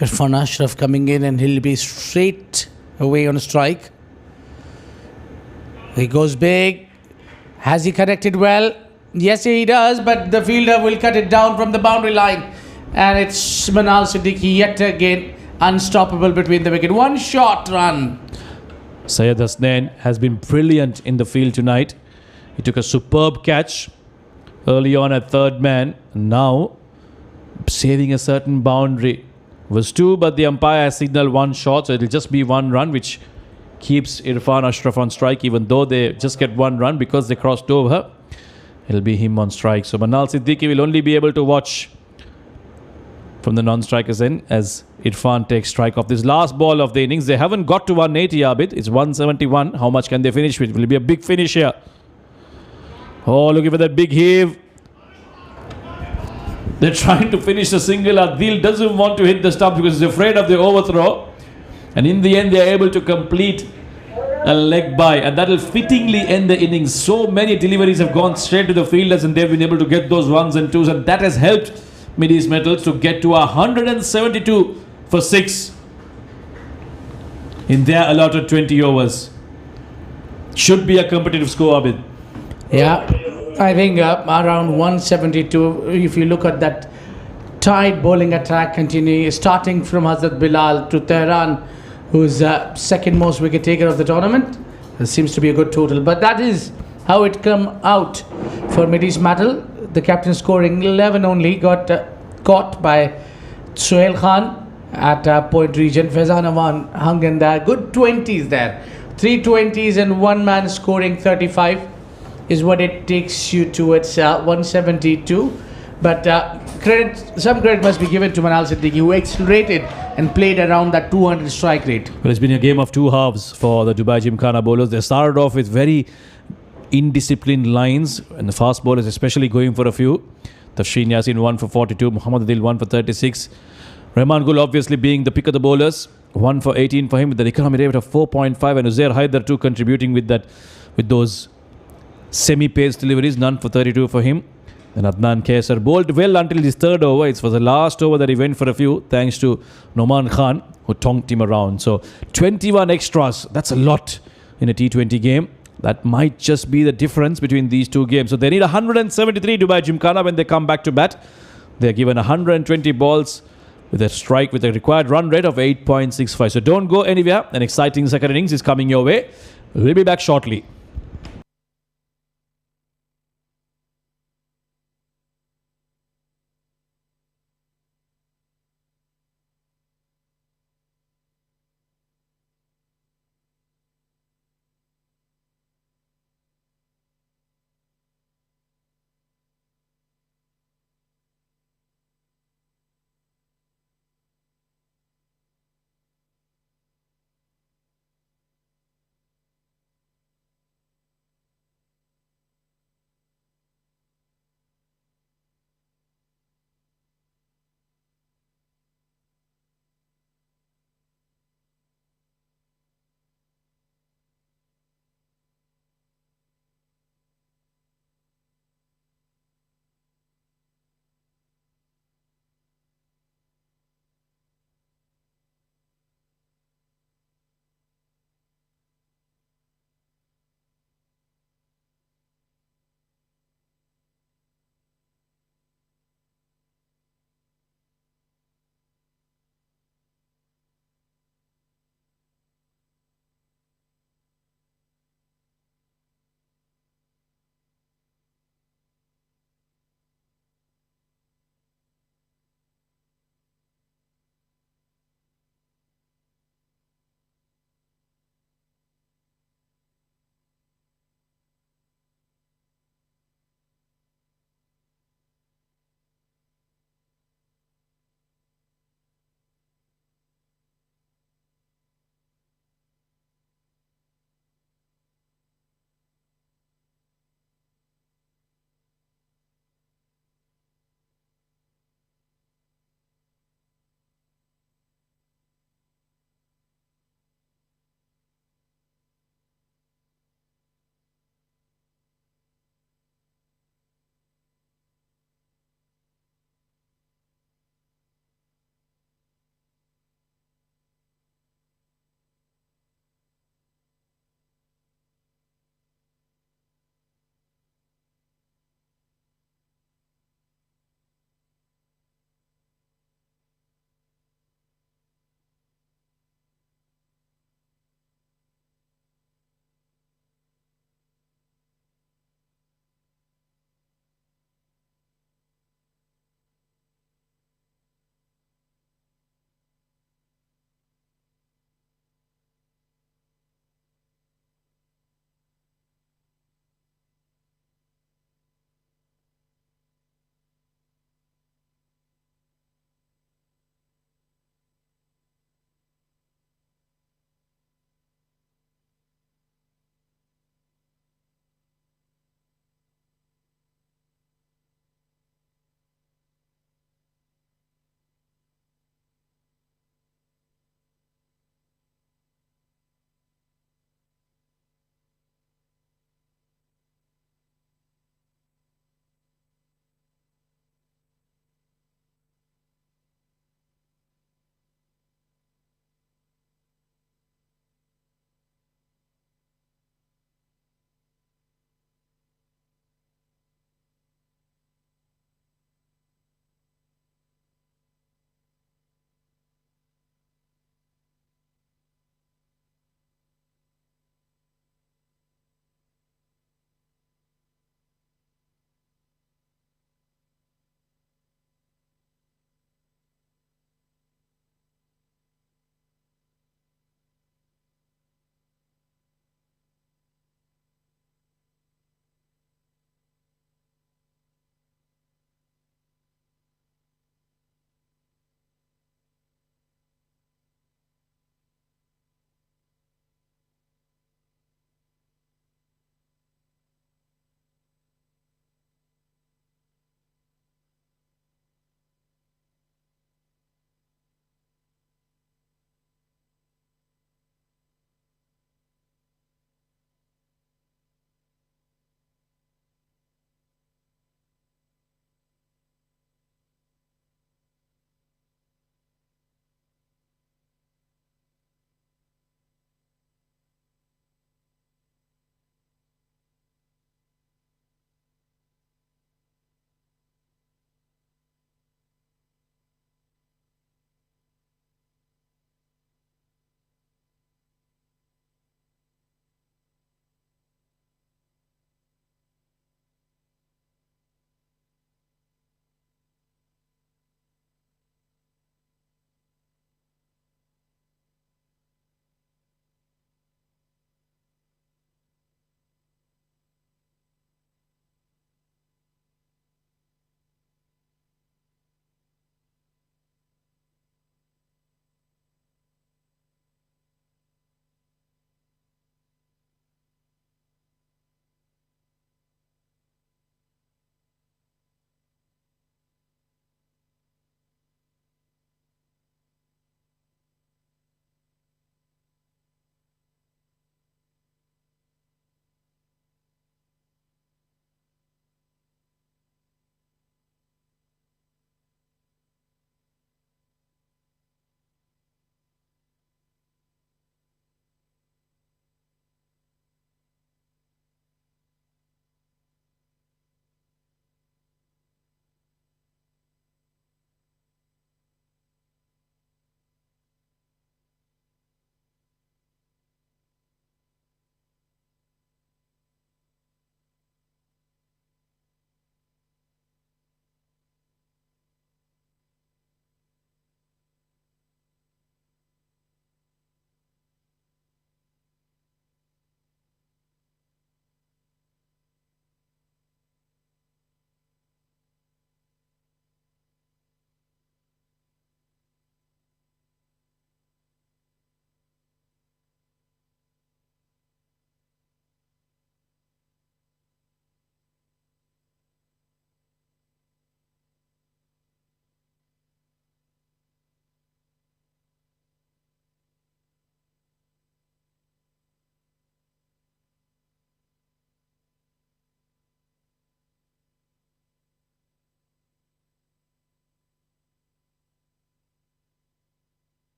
Irfan Ashraf coming in, and he'll be straight away on a strike. He goes big. Has he connected well? Yes, he does, but the fielder will cut it down from the boundary line. And it's Manal Siddiqui yet again unstoppable between the wicket. One shot run. Syed Hasnain has been brilliant in the field tonight. He took a superb catch early on at third man. Now saving a certain boundary. Was two, but the umpire has signaled one shot, so it'll just be one run, which keeps Irfan Ashraf on strike, even though they just get one run because they crossed over. It'll be him on strike. So Manal Siddiqui will only be able to watch from the non-strikers end as Irfan takes strike off this last ball of the innings. They haven't got to 180, Abid. It's 171. How much can they finish with? Will it be a big finish here? Oh, looking for that big heave. They're trying to finish a single. Adil doesn't want to hit the stump because he's afraid of the overthrow. And in the end, they are able to complete a leg by. And that will fittingly end the innings. So many deliveries have gone straight to the fielders and they've been able to get those ones and twos. And that has helped Mideast Metals to get to 172 for 6 in their allotted 20 overs. Should be a competitive score, Abid. Yeah, I think around 172. If you look at that tight bowling attack continuing, starting from Hazrat Bilal to Tehran, who's second most wicket taker of the tournament, it seems to be a good total. But that is how it come out for Mideast Metal. The captain scoring 11 only, got caught by Sohail Khan at point region. Faizan Awan hung in there. Good 20s there. 3 20s and one man scoring 35 is what it takes you towards 172. But some credit must be given to Manal Siddiqui, who accelerated and played around that 200 strike rate. Well, it's been a game of two halves for the Dubai Gymkhana bowlers. They started off with very indisciplined lines, and the fast bowlers especially going for a few. Tafshin Yassin 1 for 42, Muhammad Adil 1 for 36. Rahman Gul obviously being the pick of the bowlers, 1 for 18 for him with the economy rate of 4.5, and Uzair Haider too contributing with those semi-paced deliveries, none for 32 for him. And Adnan Kaisar bowled well until his third over. It was the last over that he went for a few, thanks to Noman Khan, who tonked him around. So 21 extras, that's a lot in a T20 game. That might just be the difference between these two games. So they need 173 Dubai Gymkhana when they come back to bat. They're given 120 balls with a strike with a required run rate of 8.65. So don't go anywhere. An exciting second innings is coming your way. We'll be back shortly.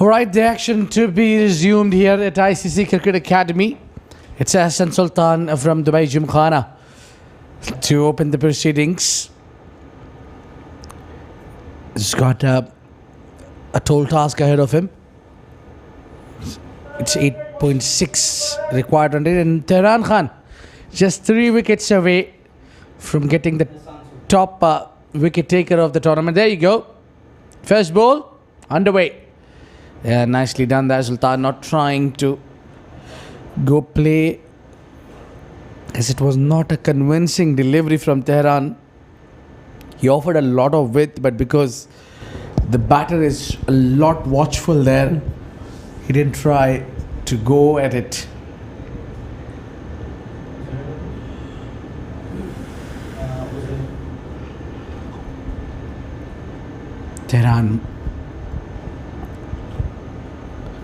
All right, the action to be resumed here at ICC Cricket Academy. It's Hassan Sultan from Dubai Gymkhana to open the proceedings. He's got a tall task ahead of him. It's 8.6 required on it, and Tehran Khan just 3 wickets away from getting the top wicket taker of the tournament. There you go. First ball underway. Yeah, nicely done there, Sultan. Not trying to go play, as it was not a convincing delivery from Tehran. He offered a lot of width, but because the batter is a lot watchful there, he didn't try to go at it. Tehran.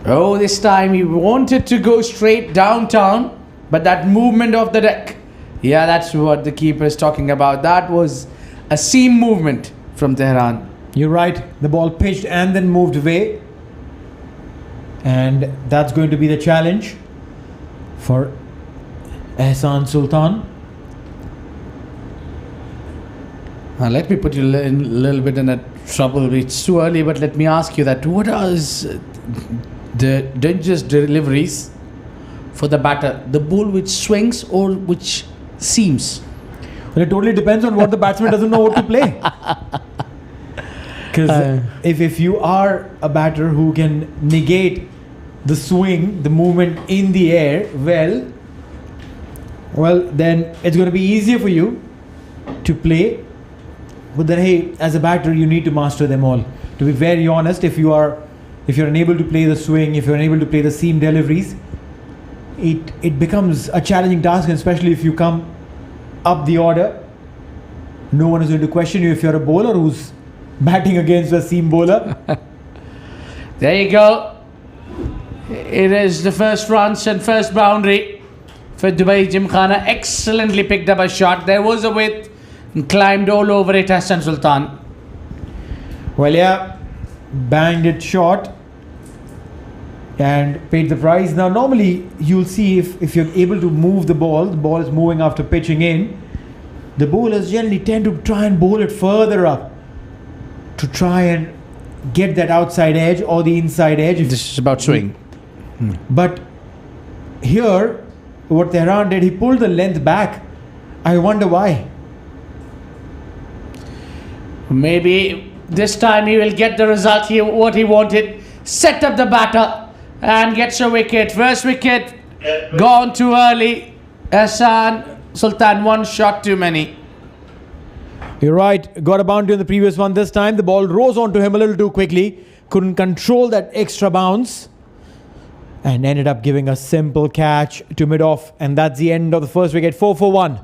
Oh, this time he wanted to go straight downtown, but that movement of the deck. Yeah, that's what the keeper is talking about. That was a seam movement from Tehran. You're right. The ball pitched and then moved away. And that's going to be the challenge for Hassan Sultan. Let me put you a little bit in a trouble. It's too early, but let me ask you that. What are the dangerous deliveries for the batter? The ball which swings or which seams? Well, it totally depends on what the batsman doesn't know what to play. Because if you are a batter who can negate the swing, the movement in the air, well, then it's going to be easier for you to play. But then, hey, as a batter, you need to master them all. To be very honest, if you're unable to play the swing, if you're unable to play the seam deliveries, it becomes a challenging task, especially if you come up the order. No one is going to question you if you're a bowler who's batting against a seam bowler. There you go. It is the first runs and first boundary for Dubai Gymkhana. Excellently picked up a shot. There was a width and climbed all over it, Hassan Sultan. Well, yeah, banged it short and paid the price. Now, normally you'll see if you're able to move the ball is moving after pitching in. The bowlers generally tend to try and bowl it further up to try and get that outside edge or the inside edge. This is about swing. But here, what Tehran did, he pulled the length back. I wonder why. Maybe this time he will get the result what he wanted. Set up the batter and gets a wicket. First wicket gone too early. Hassan Sultan, one shot too many. You're right. Got a boundary on the previous one this time. The ball rose onto him a little too quickly. Couldn't control that extra bounce. And ended up giving a simple catch to mid-off. And that's the end of the first wicket. 4 for 1.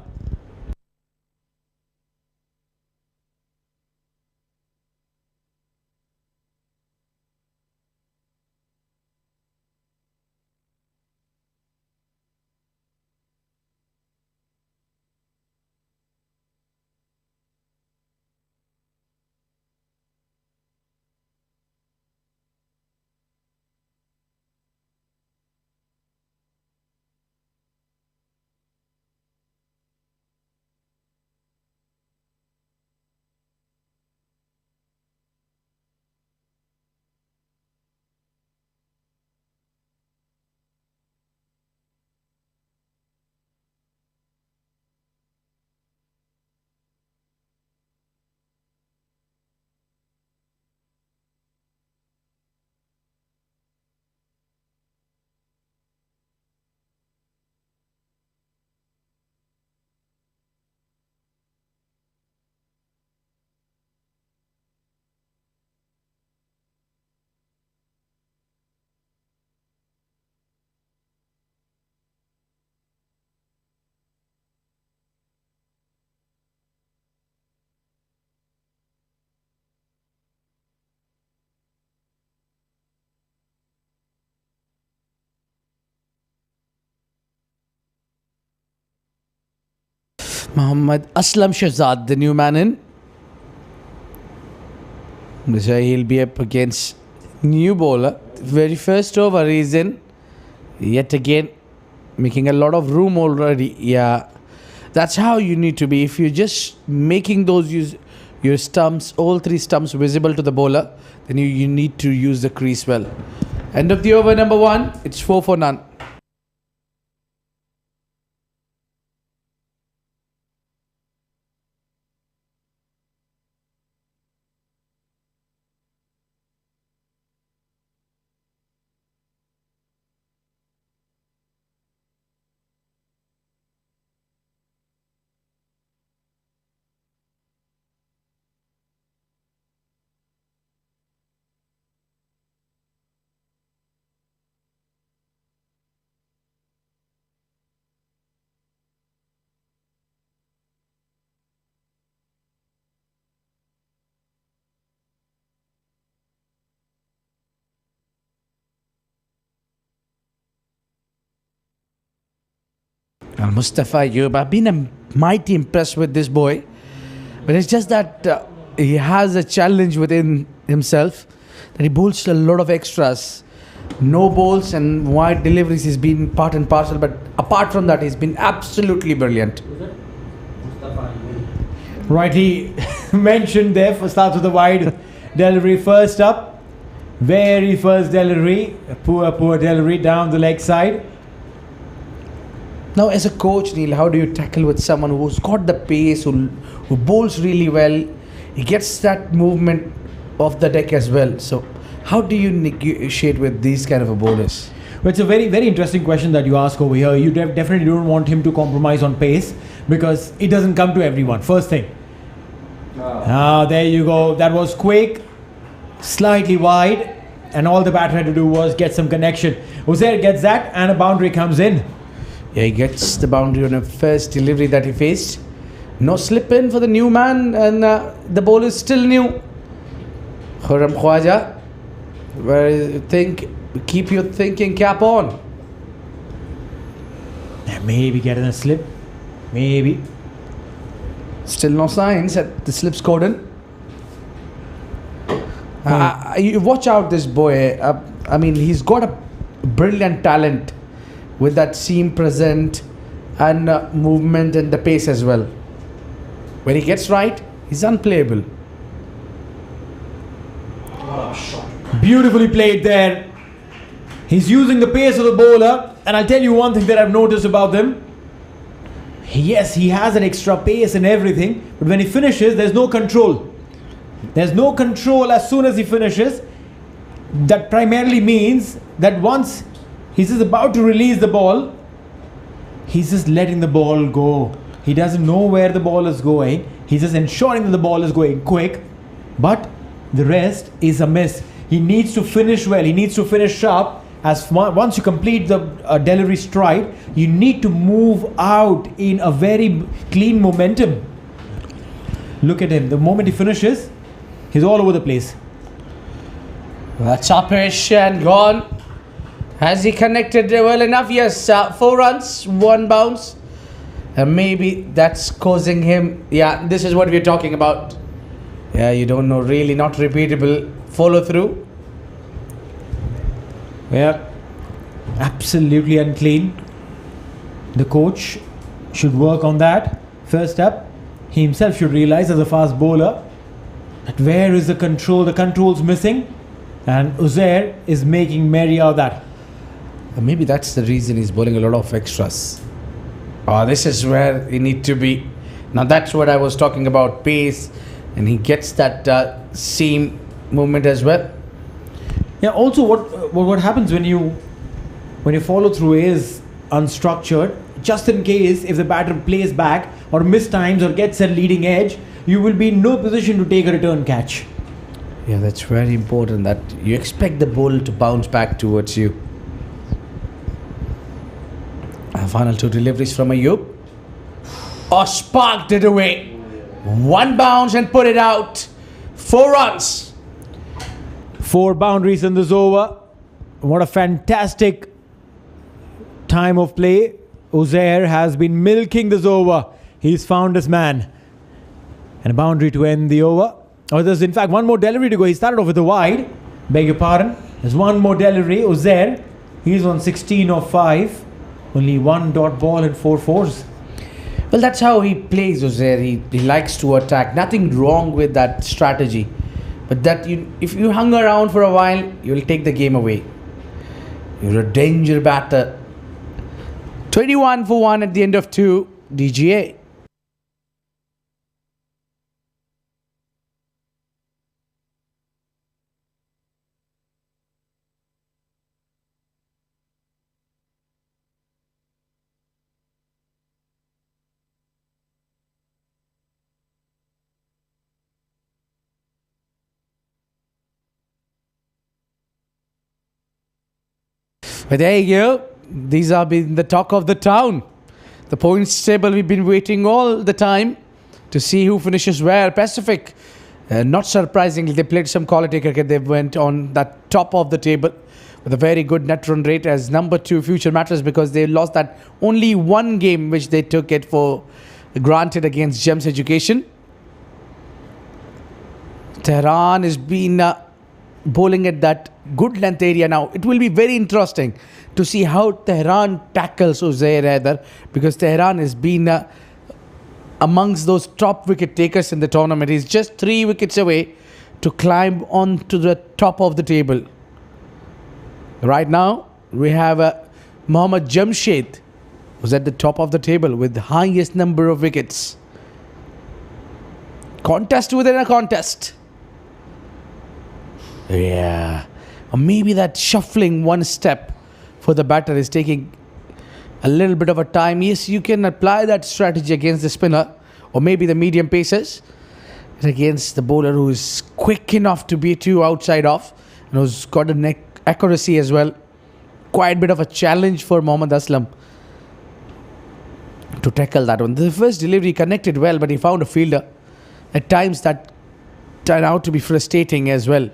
Mohammad Aslam Shahzad, the new man in. So he'll be up against new bowler very first over he's in. Yet again, making a lot of room already. Yeah, that's how you need to be. If you're just making those your stumps, all three stumps visible to the bowler, then you need to use the crease well. End of the over number 1. It's 4 for none. Al Mustafa Ayub, I've been mighty impressed with this boy. But it's just that he has a challenge within himself that he bowls a lot of extras. No balls and wide deliveries has been part and parcel. But apart from that, he's been absolutely brilliant. Rightly mentioned there, for starts with the wide delivery first up. Very first delivery. Poor delivery down the leg side. Now, as a coach, Neil, how do you tackle with someone who's got the pace, who bowls really well? He gets that movement off the deck as well. So, how do you negotiate with these kind of a bowlers? Well, it's a very, very interesting question that you ask over here. You definitely don't want him to compromise on pace because it doesn't come to everyone. First thing. There you go. That was quick, slightly wide, and all the batter had to do was get some connection. Uzair gets that, and a boundary comes in. Yeah, he gets the boundary on a first delivery that he faced. No slip in for the new man, and the ball is still new. Khurram Khwaja, keep your thinking cap on. Maybe getting a slip. Maybe. Still no signs at the slip's cordon. You watch out this boy. I mean, he's got a brilliant talent with that seam present and movement and the pace as well. When he gets right, he's unplayable. Beautifully played there. He's using the pace of the bowler, and I'll tell you one thing that I've noticed about him. Yes, he has an extra pace and everything, but when he finishes, there's no control. There's no control as soon as he finishes. That primarily means that once he's just about to release the ball, he's just letting the ball go. He doesn't know where the ball is going. He's just ensuring that the ball is going quick. But the rest is a miss. He needs to finish well. He needs to finish sharp. Once you complete the delivery stride, you need to move out in a very clean momentum. Look at him. The moment he finishes, he's all over the place. That's uppish and gone. Has he connected well enough? Yes, 4 runs, 1 bounce. And maybe that's causing him. Yeah, this is what we're talking about. Yeah, you don't know, really not repeatable follow through. Yeah, absolutely unclean. The coach should work on that. First up, he himself should realize as a fast bowler that where is the control? The control's missing, and Uzair is making merry out of that. Maybe that's the reason he's bowling a lot of extras. This is where he need to be. Now that's what I was talking about, pace, and he gets that seam movement as well. Yeah. Also, what happens when you follow through is unstructured. Just in case if the batter plays back or mistimes or gets a leading edge, you will be in no position to take a return catch. Yeah, that's very important that you expect the ball to bounce back towards you. Final 2 deliveries from Ayub. Sparked it away. 1 bounce and put it out. 4 runs. 4 boundaries in this over. What a fantastic time of play. Uzair has been milking this over. He's found his man. And a boundary to end the over. There's in fact one more delivery to go. He started off with a wide. Beg your pardon. There's one more delivery. Uzair, he's on 16 of 5. Only one dot ball and 4 fours. Well, that's how he plays, Uzair. He likes to attack. Nothing wrong with that strategy. But if you hung around for a while, you'll take the game away. You're a danger batter. 21 for 1 at the end of 2. DGA. But there you go. These are been the talk of the town. The points table, we've been waiting all the time to see who finishes where. Pacific, not surprisingly, they played some quality cricket. They went on that top of the table with a very good net run rate as number 2. Future matters because they lost that only one game which they took it for granted against Gems Education. Tehran has been bowling at that good length area now. It will be very interesting to see how Tehran tackles Uzair Haider, because Tehran has been amongst those top wicket takers in the tournament. He's just 3 wickets away to climb onto the top of the table. Right now, we have Mohammad Jamshed, who's at the top of the table with the highest number of wickets. Contest within a contest. Yeah. Or maybe that shuffling one step for the batter is taking a little bit of a time. Yes, you can apply that strategy against the spinner or maybe the medium pacers. But against the bowler who is quick enough to beat you outside off and who's got a neck accuracy as well. Quite a bit of a challenge for Mohammad Aslam to tackle that one. The first delivery connected well, but he found a fielder. At times that turned out to be frustrating as well.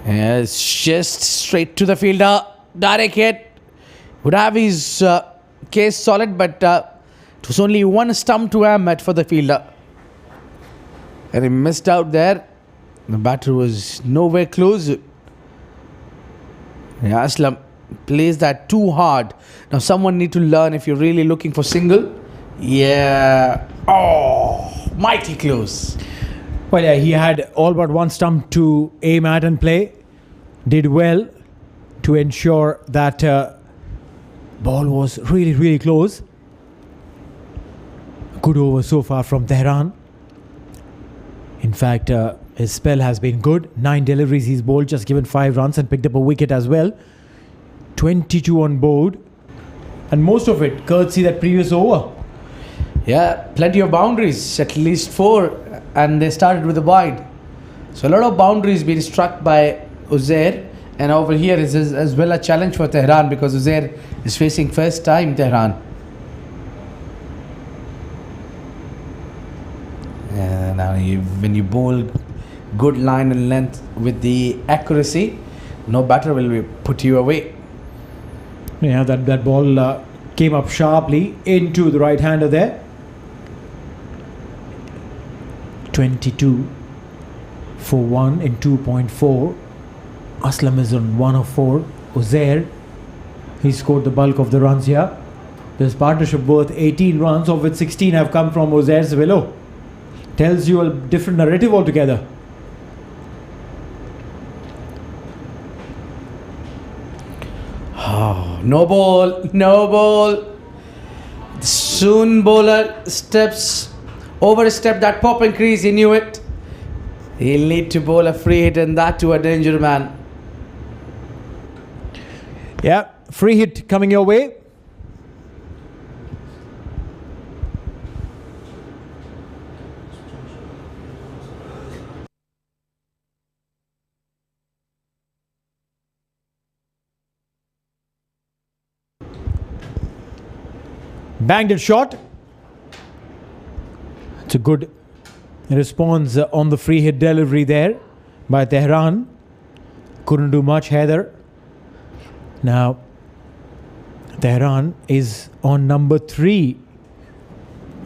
Yes, just straight to the fielder. Direct hit. Would have his case solid, but it was only one stump to Ahmed for the fielder. And he missed out there. The batter was nowhere close. Yeah, Aslam plays that too hard. Now someone need to learn if you're really looking for single. Yeah. Oh, mighty close. Well, yeah, he had all but one stump to aim at and play. Did well to ensure that ball was really, really close. Good over so far from Tehran. In fact, his spell has been good. 9 deliveries he's bowled, just given 5 runs and picked up a wicket as well. 22 on board. And most of it courtesy that previous over. Yeah, plenty of boundaries, at least 4. And they started with a wide. So a lot of boundaries being struck by Uzair. And over here is as well a challenge for Tehran because Uzair is facing first time Tehran. Now when you bowl good line and length with the accuracy, no batter will put you away. Yeah, that ball came up sharply into the right hander there. 22 for 1 in 2.4. Aslam is on 1 of 4. Uzair, he scored the bulk of the runs here. This partnership worth 18 runs, of which 16 have come from Uzair's willow. Tells you a different narrative altogether. Oh, no ball, no ball. Soon bowler steps, overstep that pop and crease, he knew it. He'll need to bowl a free hit and that to a danger man. Yeah, free hit coming your way. Banged it short. It's a good response on the free hit delivery there by Tehran. Couldn't do much, Haider. Now, Tehran is on number 3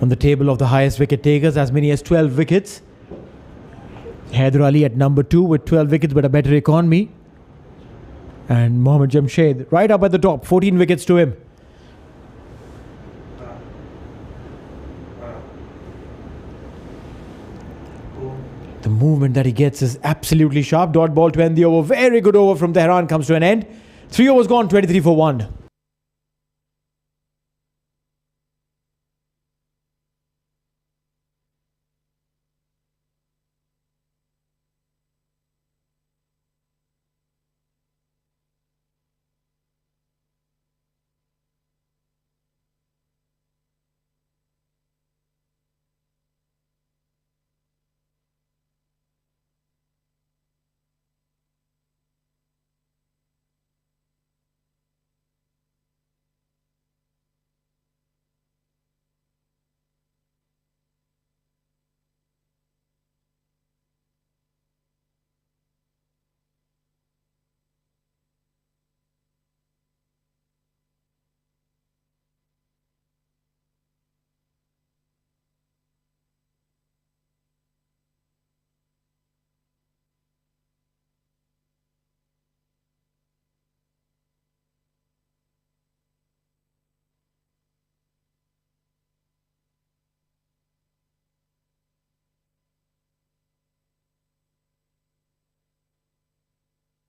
on the table of the highest wicket takers, as many as 12 wickets. Haider Ali at number 2 with 12 wickets but a better economy. And Mohammad Jamshed right up at the top, 14 wickets to him. The movement that he gets is absolutely sharp. Dot ball to end the over. Very good over from Tehran comes to an end. 3 overs gone, 23 for 1.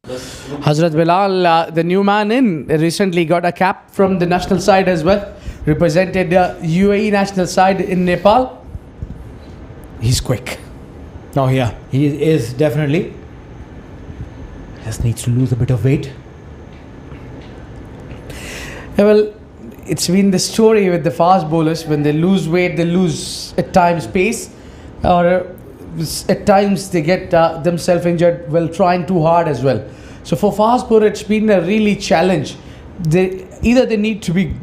Hazrat Bilal, the new man in, recently got a cap from the national side as well. Represented the UAE national side in Nepal. He's quick. Oh yeah, he is definitely. Just needs to lose a bit of weight. Well, it's been the story with the fast bowlers. When they lose weight, they lose at times pace, or at times they get themselves injured while trying too hard as well. So for fast bowler, it's been a really challenge. They need to be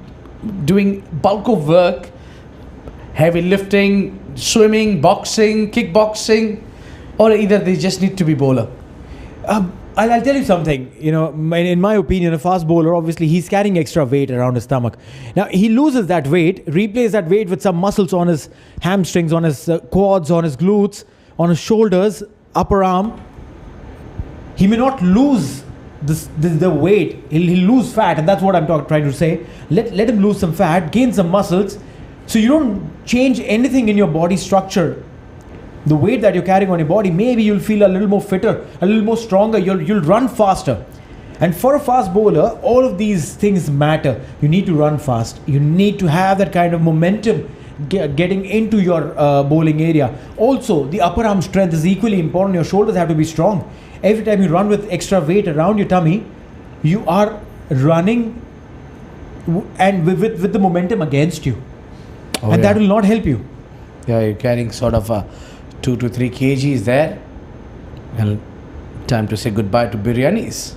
doing bulk of work, heavy lifting, swimming, boxing, kickboxing, or either they just need to be bowler. I'll tell you something. You know, in my opinion, a fast bowler, obviously, he's carrying extra weight around his stomach. Now, he loses that weight, replaces that weight with some muscles on his hamstrings, on his quads, on his glutes, on his shoulders, upper arm. He may not lose the weight. He'll lose fat, and that's what I'm trying to say. Let him lose some fat, gain some muscles, so you don't change anything in your body structure. The weight that you're carrying on your body, maybe you'll feel a little more fitter, a little more stronger, you'll run faster. And for a fast bowler, all of these things matter. You need to run fast. You need to have that kind of momentum getting into your bowling area. Also, the upper arm strength is equally important. Your shoulders have to be strong. Every time you run with extra weight around your tummy, you are running and with the momentum against you. And that will not help you. Yeah, you're carrying sort of a 2 to 3 kgs there. Well, time to say goodbye to biryanis.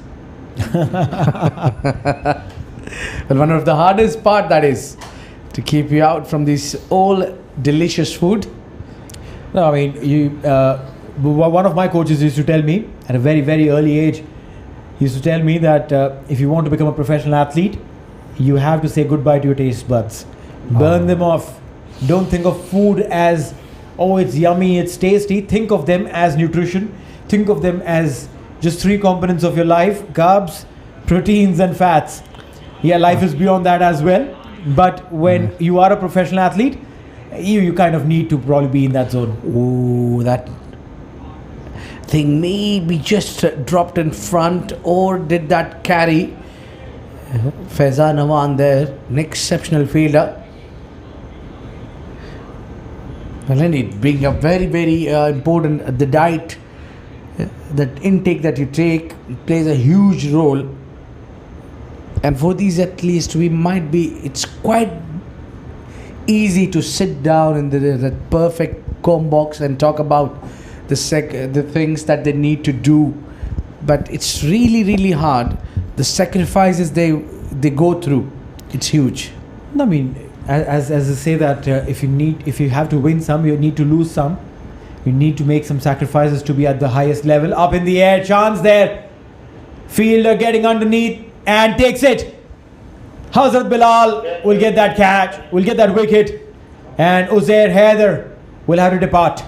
Well, one of the hardest part that is to keep you out from this all delicious food. No, I mean, one of my coaches used to tell me at a very, very early age, he used to tell me that if you want to become a professional athlete, you have to say goodbye to your taste buds. Burn them off. Don't think of food as, oh, it's yummy, it's tasty. Think of them as nutrition. Think of them as just 3 components of your life: carbs, proteins, and fats. Yeah, life is beyond that as well. But when you are a professional athlete, you kind of need to probably be in that zone. Oh, that thing maybe just dropped in front, or did that carry? Faizan Awan there, an exceptional fielder. Well, indeed, being a very, very important, the diet, that intake that you take plays a huge role. And for these athletes, it's quite easy to sit down in the perfect comb box and talk about the things that they need to do. But it's really, really hard. The sacrifices they go through, it's huge. I mean, as I say that if you have to win some, you need to lose some. You need to make some sacrifices to be at the highest level. Up in the air, chance there. Fielder getting underneath and takes it. Hazrat Bilal will get that catch, will get that wicket, and Uzair Haider will have to depart.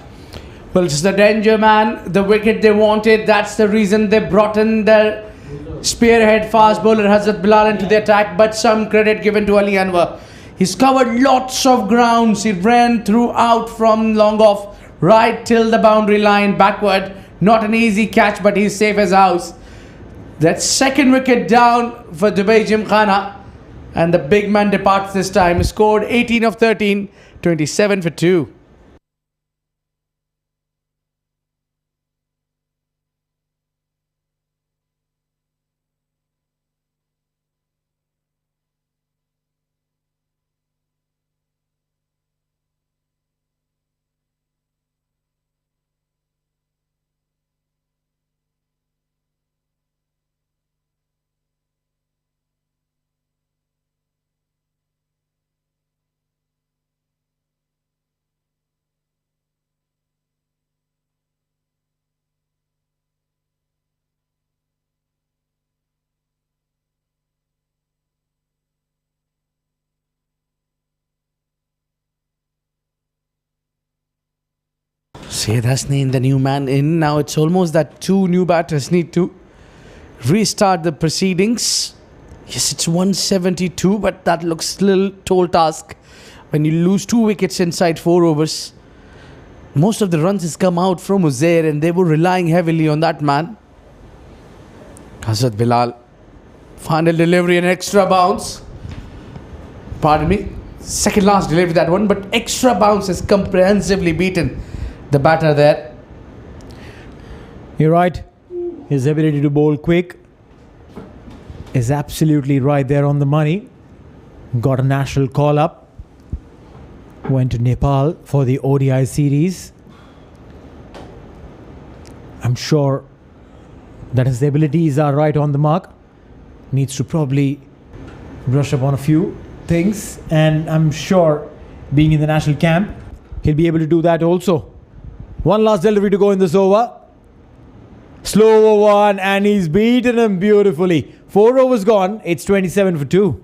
Well, it's the danger man, the wicket they wanted. That's the reason they brought in their spearhead fast bowler Hazrat Bilal into the attack. But some credit given to Ali Anwar. He's covered lots of grounds. He ran throughout from long off right till the boundary line backward. Not an easy catch, but he's safe as house. That second wicket down for Dubai Gymkhana. And the big man departs this time. Scored 18 of 13, 27 for 2. Syed Hasnain, the new man in. Now it's almost that two new batters need to restart the proceedings. Yes, it's 172, but that looks a little tall task when you lose 2 wickets inside 4 overs. Most of the runs has come out from Uzair and they were relying heavily on that man. Hazrat Bilal, final delivery and extra bounce. Pardon me, second last delivery that one, but extra bounce has comprehensively beaten the batter there. You're right. His ability to bowl quick is absolutely right there on the money. Got a national call up. Went to Nepal for the ODI series. I'm sure that his abilities are right on the mark. Needs to probably brush up on a few things. And I'm sure being in the national camp, he'll be able to do that also. One last delivery to go in this over. Slow one, and he's beaten him beautifully. 4 overs gone. It's 27 for 2.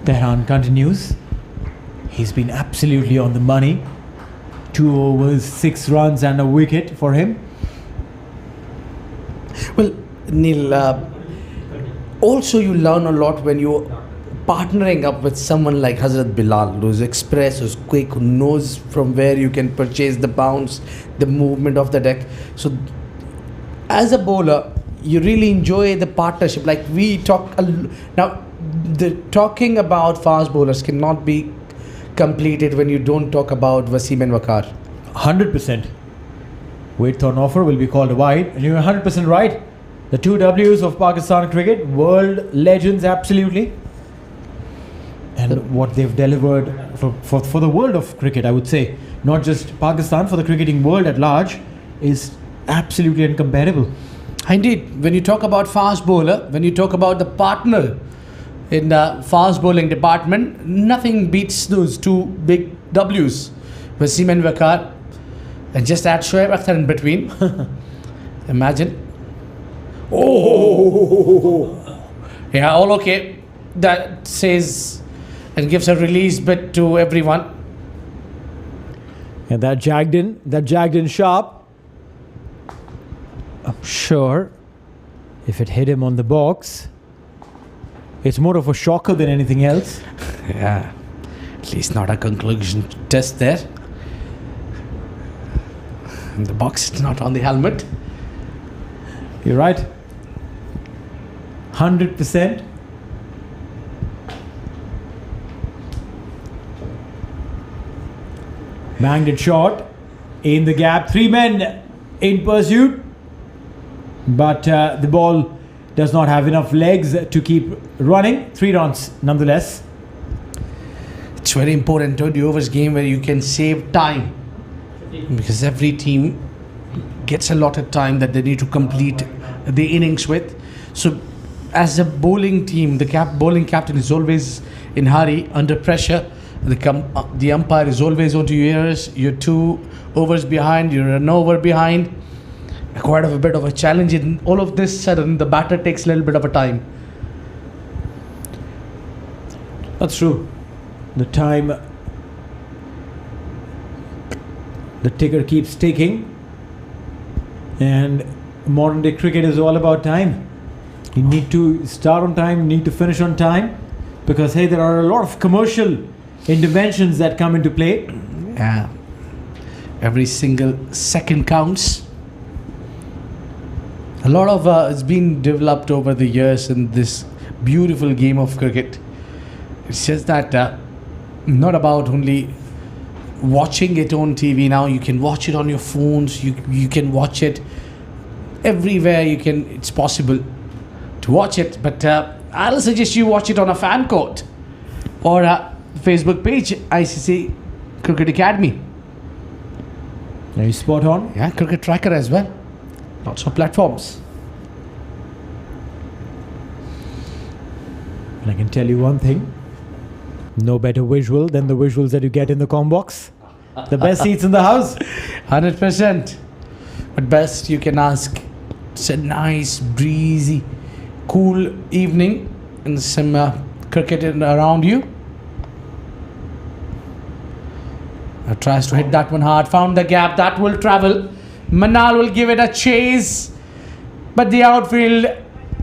Tehran continues. He's been absolutely on the money. 2 overs, 6 runs and a wicket for him. Well, Neil, also you learn a lot when you're partnering up with someone like Hazrat Bilal, who's express, who's quick, who knows from where you can purchase the bounce, the movement of the deck. So as a bowler, you really enjoy the partnership. Like we talk now, the talking about fast bowlers cannot be completed when you don't talk about Wasim and Waqar. 100%. Wait on offer will be called wide. And you're 100% right. The 2 Ws of Pakistan cricket, world legends, absolutely. And what they've delivered for the world of cricket, I would say, not just Pakistan, for the cricketing world at large, is absolutely incomparable. Indeed, when you talk about fast bowler, when you talk about the partner in the fast bowling department, nothing beats those 2 big Ws, Wasim and Waqar, and just add Shoaib Akhtar in between. Imagine. Oh, yeah, all okay. That says and gives a release bit to everyone. And that jagged in sharp. I'm sure if it hit him on the box, it's more of a shocker than anything else. Yeah, at least not a conclusion test there. And the box is not on the helmet. You're right. 100%. Banged it short. In the gap, 3 men in pursuit. But the ball does not have enough legs to keep running. 3 runs nonetheless. It's very important 20 overs game where you can save time, because every team gets a lot of time that they need to complete the innings with. So as a bowling team, the bowling captain is always in hurry, under pressure. The umpire is always onto your ears. You're 2 overs behind, you're an over behind. Quite a bit of a challenge. In all of this sudden, the batter takes a little bit of a time. That's true. The time, the ticker keeps ticking, and modern day cricket is all about time. You need to start on time, you need to finish on time, because hey, there are a lot of commercial interventions that come into play. Yeah, every single second counts. A lot of it's been developed over the years in this beautiful game of cricket. It's just that not about only watching it on TV now. You can watch it on your phones. You can watch it everywhere. It's possible to watch it. But I'll suggest you watch it on a fan court or a Facebook page, ICCA Cricket Academy. Are you spot on? Yeah, CricTracker as well. Lots of platforms. And I can tell you one thing. No better visual than the visuals that you get in the comm box. The best seats in the house. 100%. But best you can ask. It's a nice, breezy, cool evening and some cricket around you. Tries to hit that one hard. Found the gap. That will travel. Manal will give it a chase. But the outfield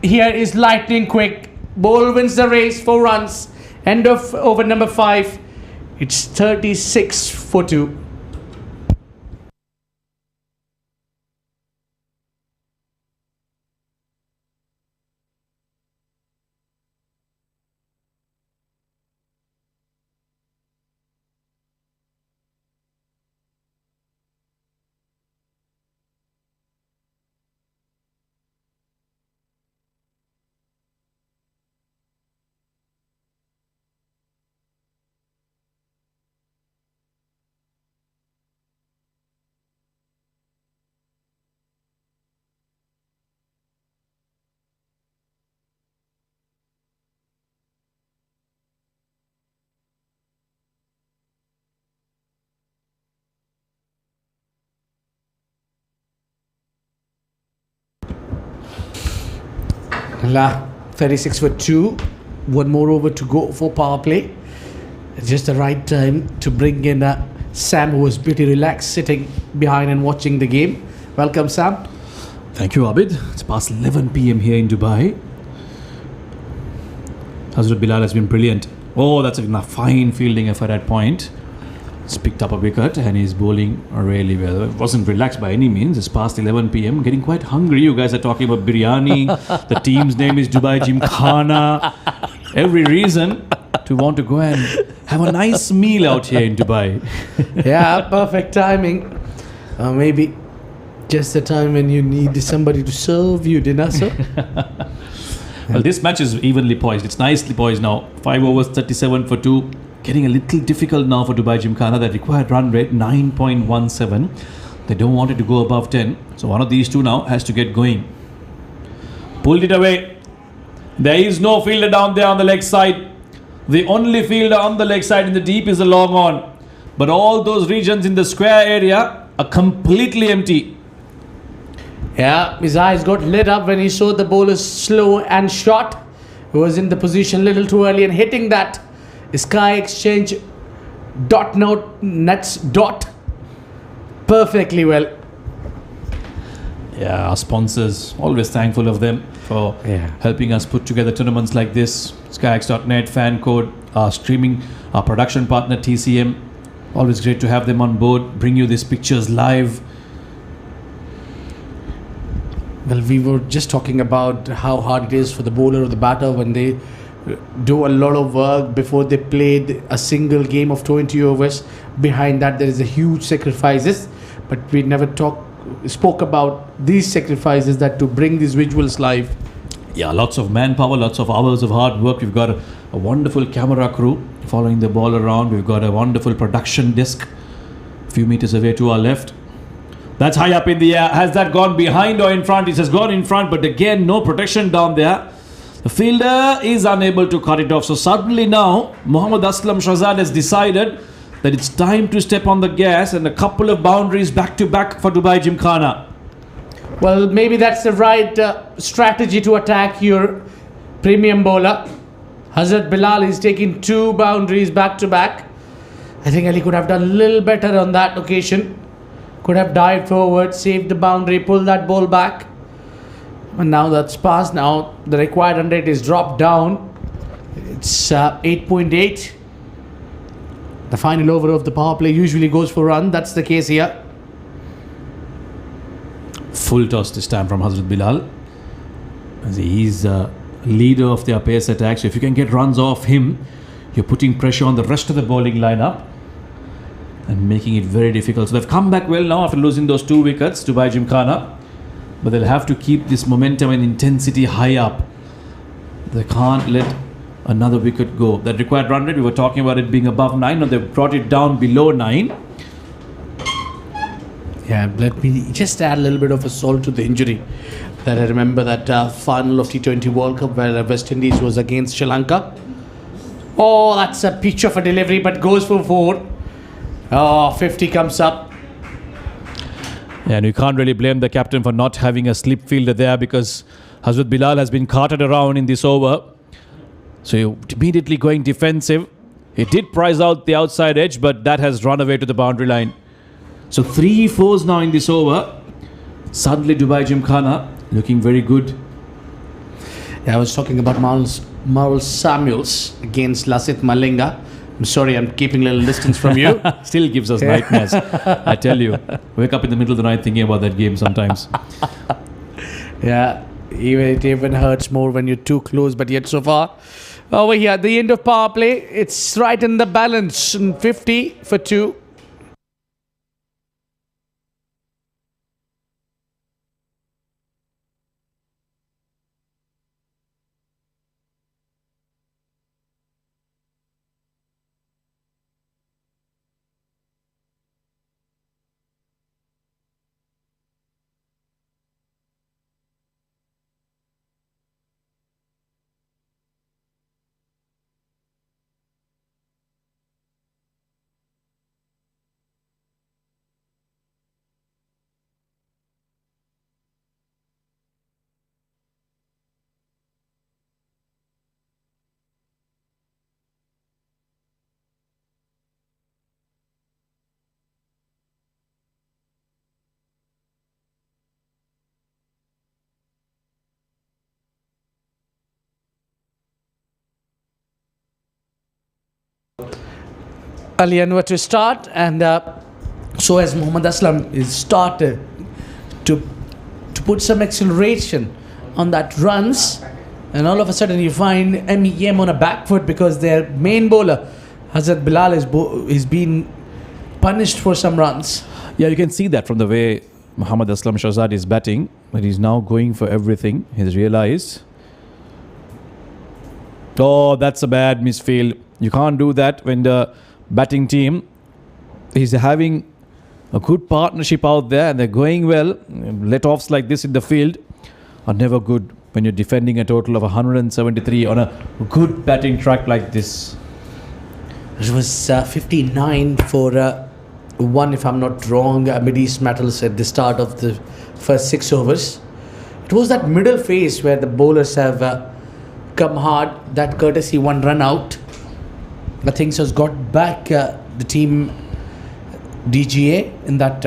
here is lightning quick. Ball wins the race, 4 runs. End of over number 5. It's 36 for 2. La 36 for 2. 1 more over to go for power play. It's just the right time to bring in Sam, who was pretty relaxed sitting behind and watching the game. Welcome, Sam. Thank you, Abid. It's past 11 p.m. here in Dubai. Hazrat Bilal has been brilliant. Oh, that's a fine fielding effort at point. He's picked up a wicket and he's bowling really well. Wasn't relaxed by any means. It's past 11 p.m. Getting quite hungry. You guys are talking about biryani. The team's name is Dubai Gymkhana. Every reason to want to go and have a nice meal out here in Dubai. Yeah, perfect timing. Maybe just the time when you need somebody to serve you dinner, sir. Well, this match is evenly poised. It's nicely poised now. 5 overs, 37 for 2. Getting a little difficult now for Dubai Gymkhana. That required run rate 9.17. They don't want it to go above 10. So one of these two now has to get going. Pulled it away. There is no fielder down there on the leg side. The only fielder on the leg side in the deep is a long on. But all those regions in the square area are completely empty. Yeah, his eyes got lit up when he saw the bowler slow and short. He was in the position a little too early and hitting that Sky Exchange nets dot perfectly well. Yeah, our sponsors, always thankful of them for helping us put together tournaments like this. SkyX.net, fan code, our streaming, our production partner TCM. Always great to have them on board, bring you these pictures live. Well, we were just talking about how hard it is for the bowler or the batter when they do a lot of work before they played a single game of 20 overs. Behind that, there is a huge sacrifices, but we never spoke about these sacrifices that to bring these visuals live. Yeah, lots of manpower, lots of hours of hard work. We've got a wonderful camera crew following the ball around. We've got a wonderful production disc a few meters away to our left. That's high up in the air. Has that gone behind or in front? It has gone in front, but again, no protection down there. The fielder is unable to cut it off. So suddenly now, Mohammad Aslam Shahzad has decided that it's time to step on the gas, and a couple of boundaries back to back for Dubai Gymkhana. Well, maybe that's the right strategy to attack your premium bowler. Hazrat Bilal is taking 2 boundaries back to back. I think Ali could have done a little better on that occasion. Could have dived forward, saved the boundary, pulled that ball back. And now that's passed. Now the required run rate is dropped down. It's 8.8. The final over of the power play usually goes for run. That's the case here. Full toss this time from Hazrat Bilal. As he's leader of their pace attack. So if you can get runs off him, you're putting pressure on the rest of the bowling lineup and making it very difficult. So they've come back well now after losing those 2 wickets to Dubai Gymkhana. But they'll have to keep this momentum and intensity high up. They can't let another wicket go. That required run rate, we were talking about it being above 9. Now they've brought it down below 9. Yeah, let me just add a little bit of a salt to the injury. That I remember that final of T20 World Cup where West Indies was against Sri Lanka. Oh, that's a pitch of a delivery, but goes for 4. Oh, 50 comes up. Yeah, and you can't really blame the captain for not having a slip fielder there, because Hazrat Bilal has been carted around in this over. So you're immediately going defensive. He did prize out the outside edge, but that has run away to the boundary line. So 3 fours now in this over. Suddenly Dubai Gymkhana looking very good. Yeah, I was talking about Marvel Samuels against Lasith Malinga. I'm sorry, I'm keeping a little distance from you. Still gives us nightmares. I tell you. Wake up in the middle of the night thinking about that game sometimes. Yeah, it even hurts more when you're too close, but yet so far. Over here, at the end of power play, it's right in the balance. 50 for 2. Ali Anwar to start, and so as Mohammad Aslam is started to put some acceleration on that runs, and all of a sudden you find MEM on a back foot because their main bowler Hazrat Bilal is being punished for some runs. Yeah, you can see that from the way Mohammad Aslam Shahzad is batting, but he's now going for everything. He's realized. Oh, that's a bad misfield. You can't do that when the batting team is having a good partnership out there and they're going well. Let-offs like this in the field are never good when you're defending a total of 173 on a good batting track like this. It was 59 for 1, if I'm not wrong, Mid-East Metals at the start of the first 6 overs. It was that middle phase where the bowlers have come hard, that courtesy 1 run out. The things has got back the team DGA in that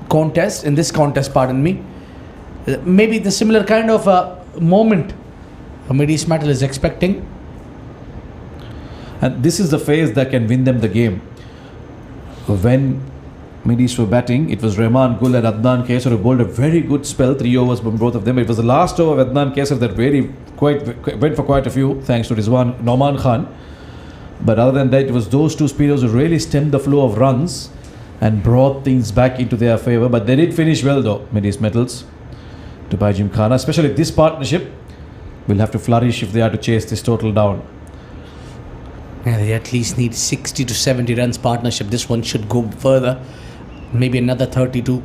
contest, in this contest, pardon me. Maybe the similar kind of moment Mid-East Metal is expecting. And this is the phase that can win them the game. When Midis were batting. It was Rahman Gul and Adnan Kesar who bowled a very good spell. 3 overs from both of them. It was the last over of Adnan Kesar that went for quite a few, thanks to Rizwan Nauman Khan. But other than that, it was those two spinners who really stemmed the flow of runs and brought things back into their favour. But they did finish well though, Midis Metals, Dubai Gymkhana. Especially this partnership will have to flourish if they are to chase this total down. Yeah, they at least need 60 to 70 runs partnership. This one should go further. Maybe another 30 to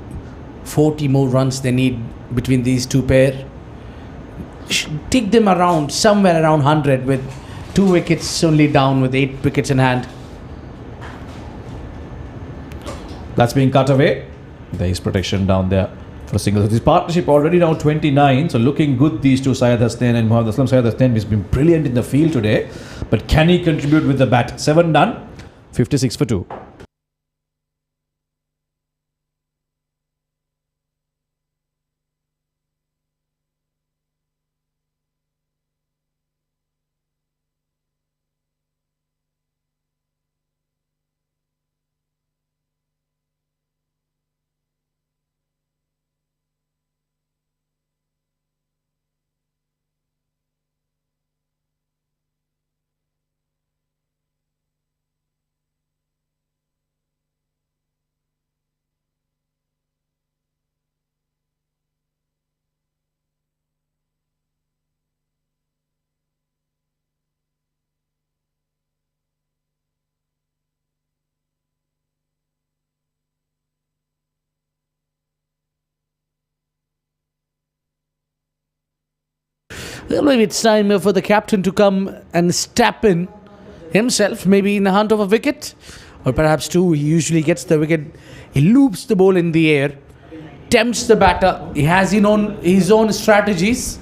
40 more runs they need between these two pair. Should take them around, somewhere around 100 with 2 wickets only down with 8 wickets in hand. That's being cut away. There is protection down there for singles. This partnership already now 29, so looking good. These two, Syed Hasnain and Mohammad Aslam. Syed Hasnain has been brilliant in the field today, but can he contribute with the bat? 7 done, 56 for 2. Well, maybe it's time for the captain to come and step in himself, maybe in the hunt of a wicket, or perhaps two. He usually gets the wicket. He loops the ball in the air, tempts the batter. He has his own strategies.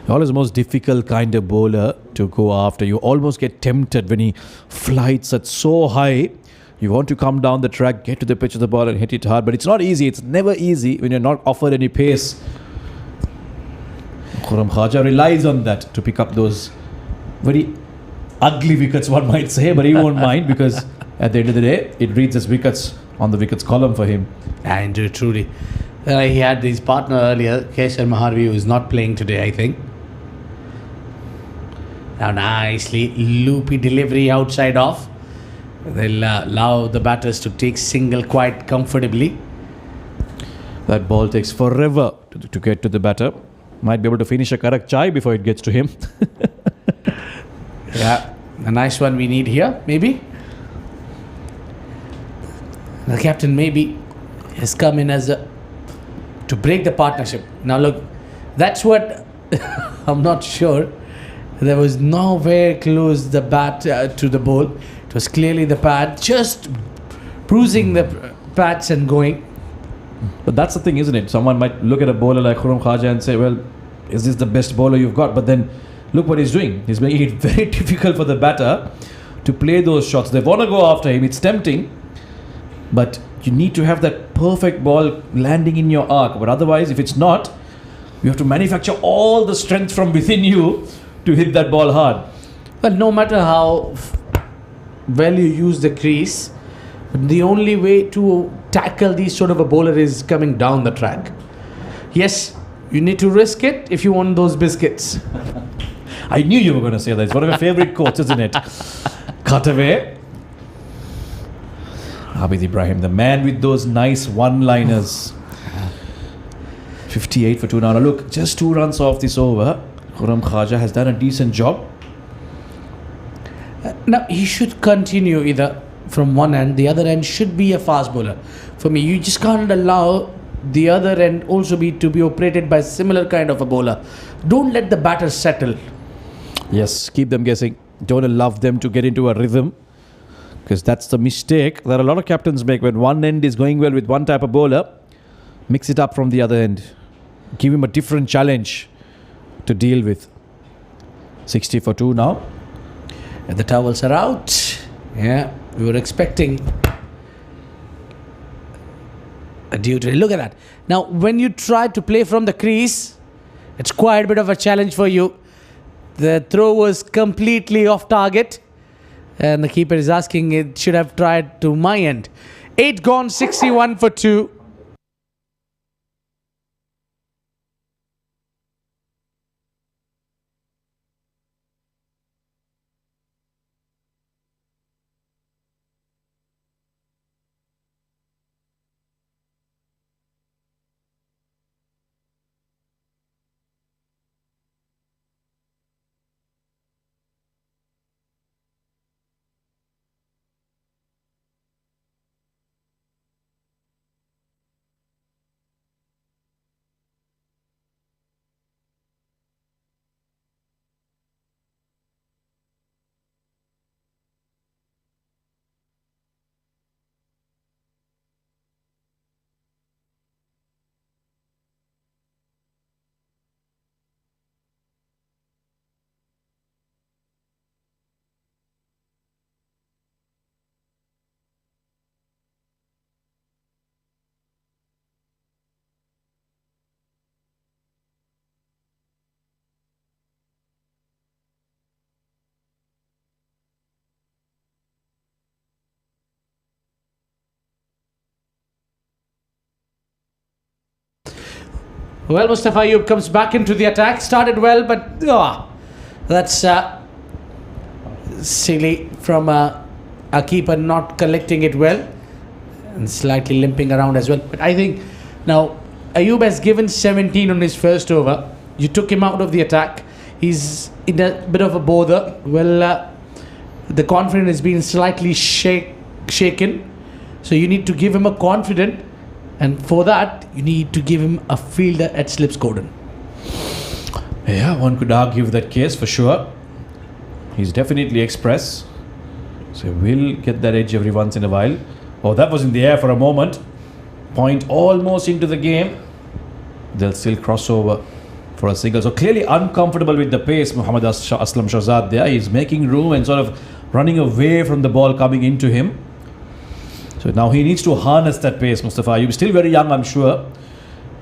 Always the most difficult kind of bowler to go after. You almost get tempted when he flies at so high. You want to come down the track, get to the pitch of the ball and hit it hard, but it's not easy. It's never easy when you're not offered any pace. Khurram Khaja relies on that to pick up those very ugly wickets, one might say, but he won't mind because at the end of the day, it reads as wickets on the wickets column for him. And truly, he had his partner earlier, Kesar Maharvi, who is not playing today, I think. Now nicely loopy delivery outside off. They'll allow the batters to take single quite comfortably. That ball takes forever to get to the batter. Might be able to finish a Karak chai before it gets to him. Yeah, a nice one we need here, maybe. The captain maybe has come in to break the partnership. Now look, that's what I'm not sure. There was nowhere close the bat to the ball. It was clearly the pad just bruising the pads and going. But that's the thing, isn't it? Someone might look at a bowler like Khurram Khaja and say, well, is this the best bowler you've got? But then look what he's doing. He's making it very difficult for the batter to play those shots. They want to go after him. It's tempting. But you need to have that perfect ball landing in your arc. But otherwise, if it's not, you have to manufacture all the strength from within you to hit that ball hard. Well, no matter how well you use the crease, the only way to tackle these sort of a bowler is coming down the track. Yes, you need to risk it if you want those biscuits. I knew you were going to say that. It's one of your favorite quotes, isn't it? Cut away. Abid Ibrahim, the man with those nice one-liners. 58 for 2 now. Now look, just 2 runs off this over. Khurram Khaja has done a decent job. Now, he should continue either from one end. The other end should be a fast bowler. For me, you just can't allow the other end also to be operated by a similar kind of a bowler. Don't let the batter settle. Yes, keep them guessing. Don't allow them to get into a rhythm, because that's the mistake that a lot of captains make. When one end is going well with one type of bowler, mix it up from the other end. Give him a different challenge to deal with. 60 for 2 now. And the towels are out. Yeah, we were expecting a duty. Look at that. Now, when you try to play from the crease, it's quite a bit of a challenge for you. The throw was completely off target. And the keeper is asking, it should have tried to my end. 8 gone, 61 for 2. Well, Mustafa Ayub comes back into the attack. Started well, but that's silly from a keeper not collecting it well and slightly limping around as well. But I think now Ayub has given 17 on his first over. You took him out of the attack. He's in a bit of a bother. Well, the confidence has been slightly shaken. So you need to give him a confident. And for that, you need to give him a fielder at Slips Gordon. Yeah, one could argue that case for sure. He's definitely express. So we'll get that edge every once in a while. Oh, that was in the air for a moment. Point almost into the game. They'll still cross over for a single. So clearly uncomfortable with the pace, Muhammad Aslam Shahzad there. He's making room and sort of running away from the ball coming into him. So now he needs to harness that pace, Mustafa. You're still very young, I'm sure.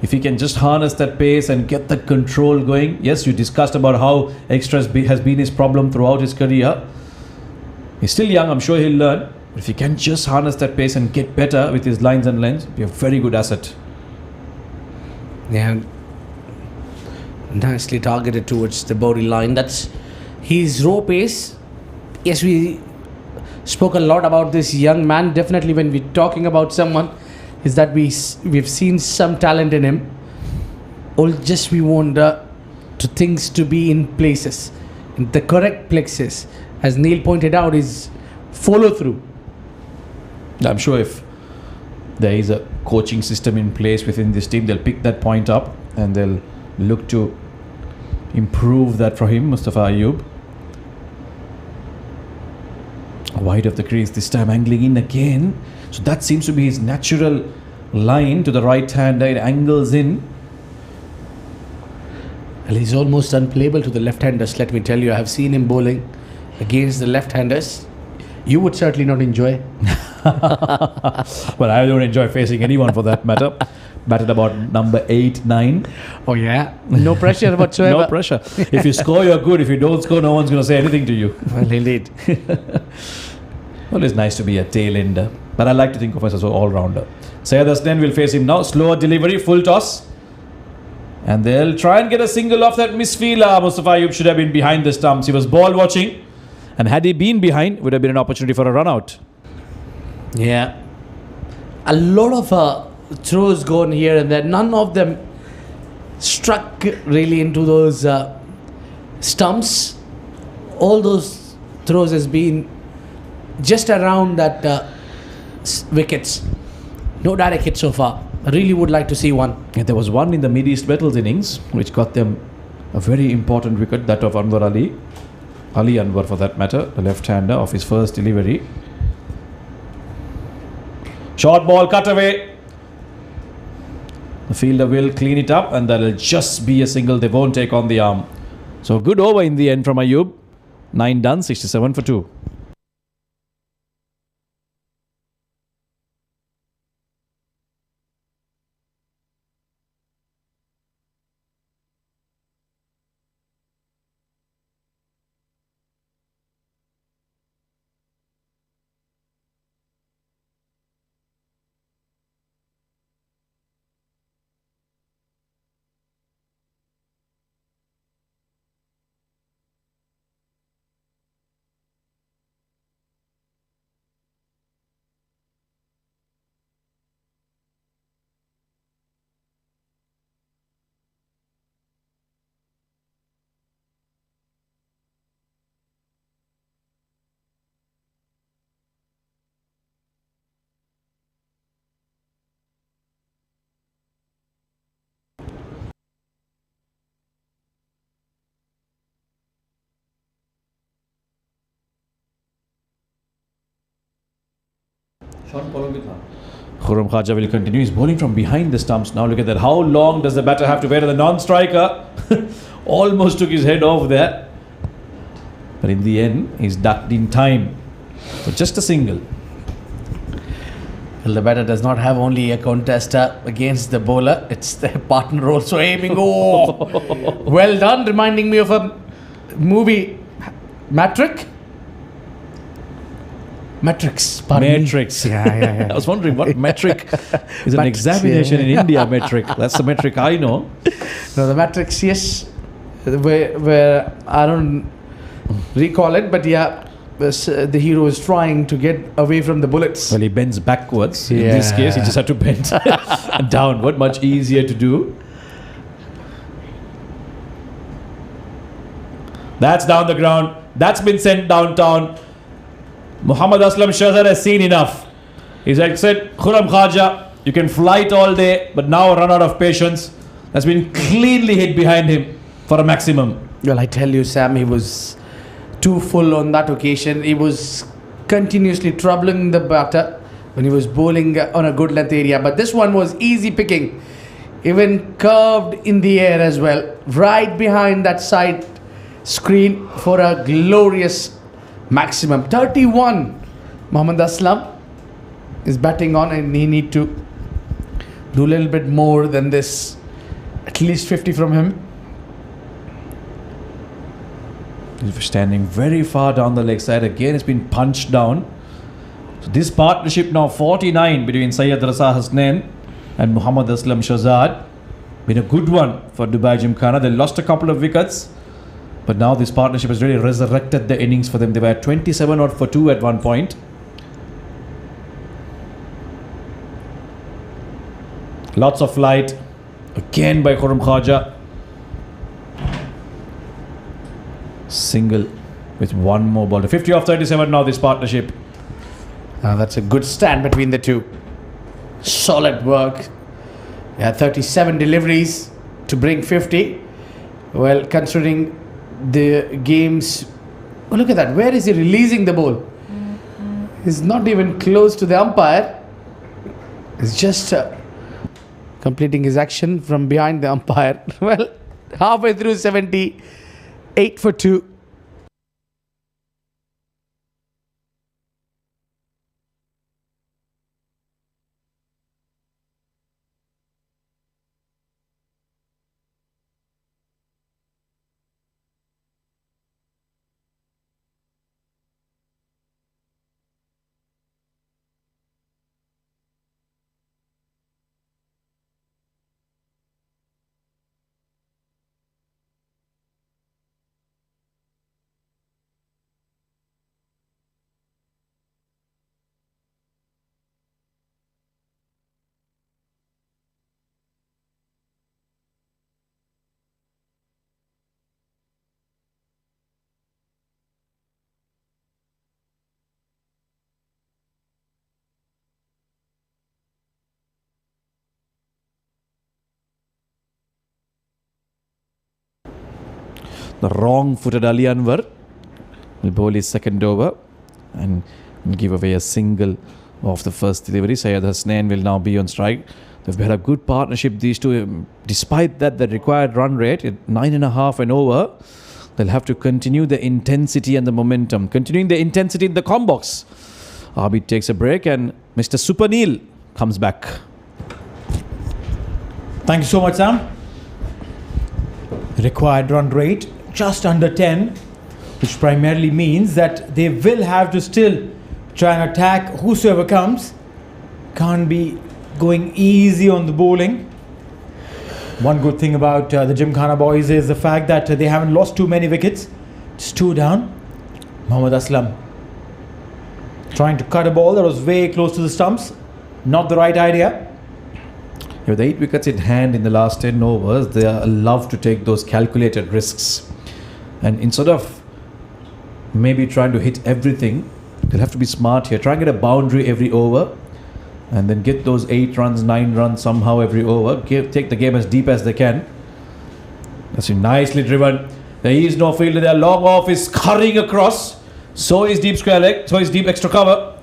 If he can just harness that pace and get that control going. Yes, you discussed about how extra has been his problem throughout his career. He's still young, I'm sure he'll learn. But if he can just harness that pace and get better with his lines and lengths, be a very good asset. Yeah, nicely targeted towards the body line. That's his raw pace. Yes, we spoke a lot about this young man. Definitely when we're talking about someone, is that we've seen some talent in him. Or just we want to things to be in places, in the correct places. As Neil pointed out, is follow through. I'm sure if there is a coaching system in place within this team, they'll pick that point up and they'll look to improve that for him, Mustafa Ayub. Wide of the crease this time, angling in again. So that seems to be his natural line to the right hand. It angles in. Well, he's almost unplayable to the left-handers, let me tell you. I have seen him bowling against the left-handers. You would certainly not enjoy. Well, I don't enjoy facing anyone for that matter. Batted about number 8, 9. Oh yeah, no pressure whatsoever. No pressure. If you score, you're good. If you don't score, no one's going to say anything to you. Well, indeed. Well, it's nice to be a tail-ender, but I like to think of us as an all-rounder. Syed Hasnain will face him now. Slower delivery, full toss. And they'll try and get a single off that misfielder. Mustafa Ayub should have been behind the stumps. He was ball watching. And had he been behind, would have been an opportunity for a run-out. Yeah. A lot of throws gone here and there. None of them struck really into those stumps. All those throws has been just around that wickets. No direct hit so far. I really would like to see one. Yeah, there was one in the Mid East Battles innings which got them a very important wicket, that of Anwar Ali. Ali Anwar for that matter, the left-hander of his first delivery. Short ball cut away. The fielder will clean it up and that'll just be a single. They won't take on the arm. So good over in the end from Ayub. 9 done, 67 for 2. Khurram Khaja will continue. He's bowling from behind the stumps. Now look at that. How long does the batter have to wait? The non-striker almost took his head off there. But in the end, he's ducked in time for just a single. Well, the batter does not have only a contester against the bowler. It's their partner also aiming. Oh, well done. Reminding me of a movie, Matrix. Pardon me. Matrix. Yeah. I was wondering what metric is an Matrix, examination yeah. in India. Metric. That's the metric I know. No, the Matrix, yes. Where I don't recall it, but yeah, the hero is trying to get away from the bullets. Well, he bends backwards. In this case, he just had to bend downward. Much easier to do. That's down the ground. That's been sent downtown. Muhammad Aslam Shahzad has seen enough. He's like said, Khurram Khaja, you can flight all day, but now run out of patience. That's been cleanly hit behind him for a maximum. Well, I tell you, Sam, he was too full on that occasion. He was continuously troubling the batter when he was bowling on a good length area. But this one was easy picking, even curved in the air as well, right behind that side screen for a glorious maximum. 31. Mohammad Aslam is batting on, and he need to do a little bit more than this. At least 50 from him. He's standing very far down the leg side. Again, it's been punched down. So this partnership now 49 between Syed Rasa Hasnain and Muhammad Aslam Shahzad. Been a good one for Dubai Gymkhana. They lost a couple of wickets, but now this partnership has really resurrected the innings for them. They were at 27 odd for 2 at one point. Lots of flight. Again by Khurram Khaja. Single with one more ball. 50 off 37 now, this partnership. That's a good stand between the two. Solid work. Yeah, 37 deliveries to bring 50. Well, considering the games. Oh, look at that. Where is he releasing the ball? He's not even close to the umpire. He's just completing his action from behind the umpire. Well, halfway through 70. 8 for 2. The wrong-footed Ali Anwar will bowl his second over and give away a single off the first delivery. Syed Hasnain will now be on strike. They've had a good partnership, these two. Despite that, the required run rate at 9.5 and over, they'll have to continue the intensity and the momentum. Continuing the intensity in the combox. Abid takes a break and Mr. Supanil comes back. Thank you so much, Sam. Required run rate just under 10, which primarily means that they will have to still try and attack whosoever comes. Can't be going easy on the bowling. One good thing about the Gymkhana boys is the fact that they haven't lost too many wickets. Just 2 down. Mohammad Aslam trying to cut a ball that was way close to the stumps. Not the right idea. With 8 wickets in hand in the last 10 overs, they love to take those calculated risks. And instead of maybe trying to hit everything, they'll have to be smart here. Try and get a boundary every over and then get those 8 runs, 9 runs somehow every over. Take the game as deep as they can. That's nicely driven. There is no fielder there. Long off is scurrying across. So is deep square leg. So is deep extra cover.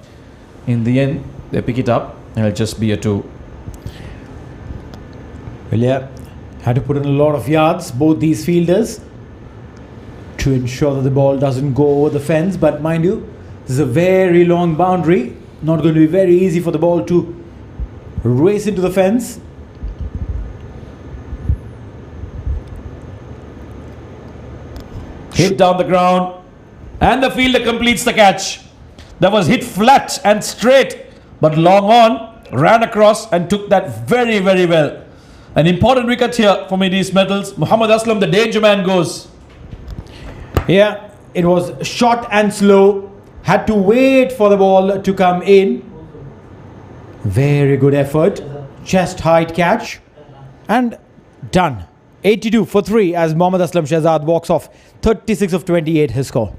In the end, They pick it up and it'll just be a 2. Well, yeah, had to put in a lot of yards, both these fielders, to ensure that the ball doesn't go over the fence. But mind you, this is a very long boundary. Not going to be very easy for the ball to race into the fence. Hit down the ground, and the fielder completes the catch. That was hit flat and straight, but long on, ran across and took that very, very well. An important wicket here for Middle East Metals. Muhammad Aslam, the danger man, goes. Yeah, it was short and slow. Had to wait for the ball to come in. Very good effort. Chest height catch. And done. 82 for 3 as Mohammad Aslam Shehzad walks off. 36 of 28 his score.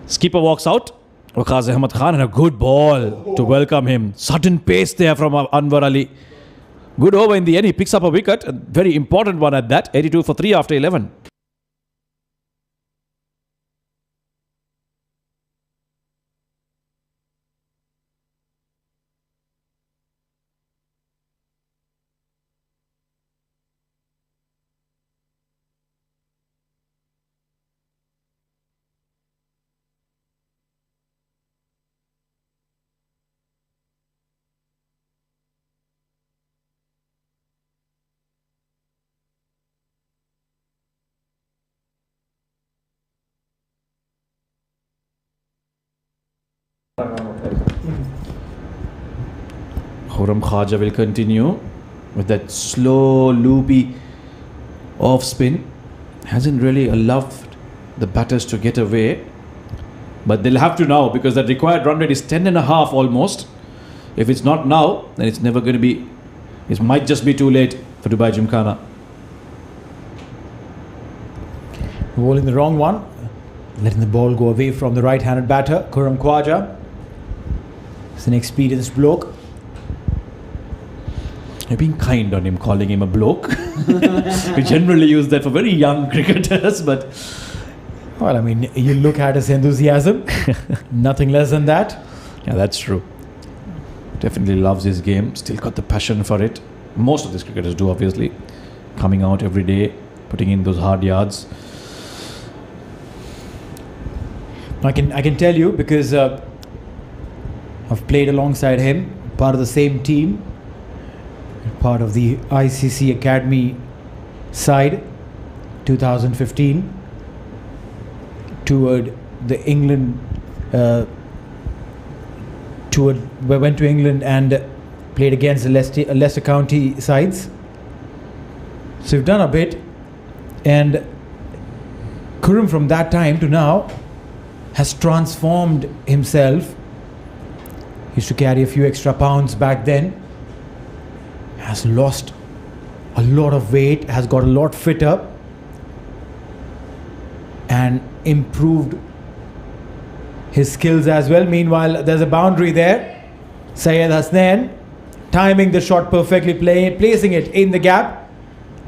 Skipper walks out. Waqas Ahmad Khan, and a good ball to welcome him. Sudden pace there from Anwar Ali. Good over in the end. He picks up a wicket. A very important one at that. 82 for 3 after 11. Khurram Khaja will continue with that slow, loopy off spin. Hasn't really allowed the batters to get away. But they'll have to now, because that required run rate is 10.5 almost. If it's not now, then it's never going to be. It might just be too late for Dubai Gymkhana. Bowling the wrong one. Letting the ball go away from the right-handed batter, Khurram Khwaja. He's an experienced bloke. You're being kind on him, calling him a bloke. We generally use that for very young cricketers, but... Well, I mean, you look at his enthusiasm. Nothing less than that. Yeah, that's true. Definitely loves his game. Still got the passion for it. Most of these cricketers do, obviously. Coming out every day, putting in those hard yards. I can tell you, because I've played alongside him, part of the same team, part of the ICCA Academy side, 2015, toward the England, we went to England and played against the Leicester County sides. So we've done a bit, and Khurram from that time to now has transformed himself. He used to carry a few extra pounds back then. Has lost a lot of weight, has got a lot fitter, and improved his skills as well. Meanwhile, there's a boundary there. Syed Hasnain timing the shot perfectly, placing it in the gap.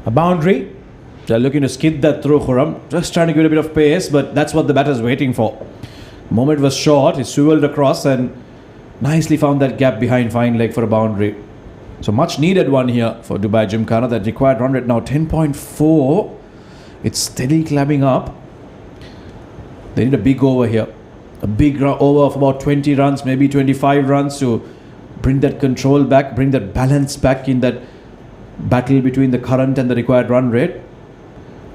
A boundary. They're looking to skid that through Khurram. Just trying to give it a bit of pace, but that's what the batter's waiting for. Moment was short. He swiveled across and nicely found that gap behind fine leg for a boundary. So much needed one here for Dubai Gymkhana. That required run rate now 10.4. It's steadily climbing up. They need a big over here. A big over of about 20 runs, maybe 25 runs to bring that control back, bring that balance back in that battle between the current and the required run rate.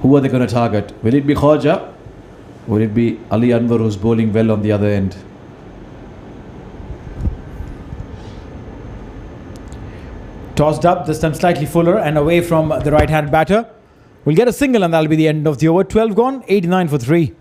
Who are they going to target? Will it be Khawaja? Will it be Ali Anwar, who's bowling well on the other end? Tossed up, this time slightly fuller and away from the right-hand batter. We'll get a single and that'll be the end of the over. 12 gone, 89 for 3.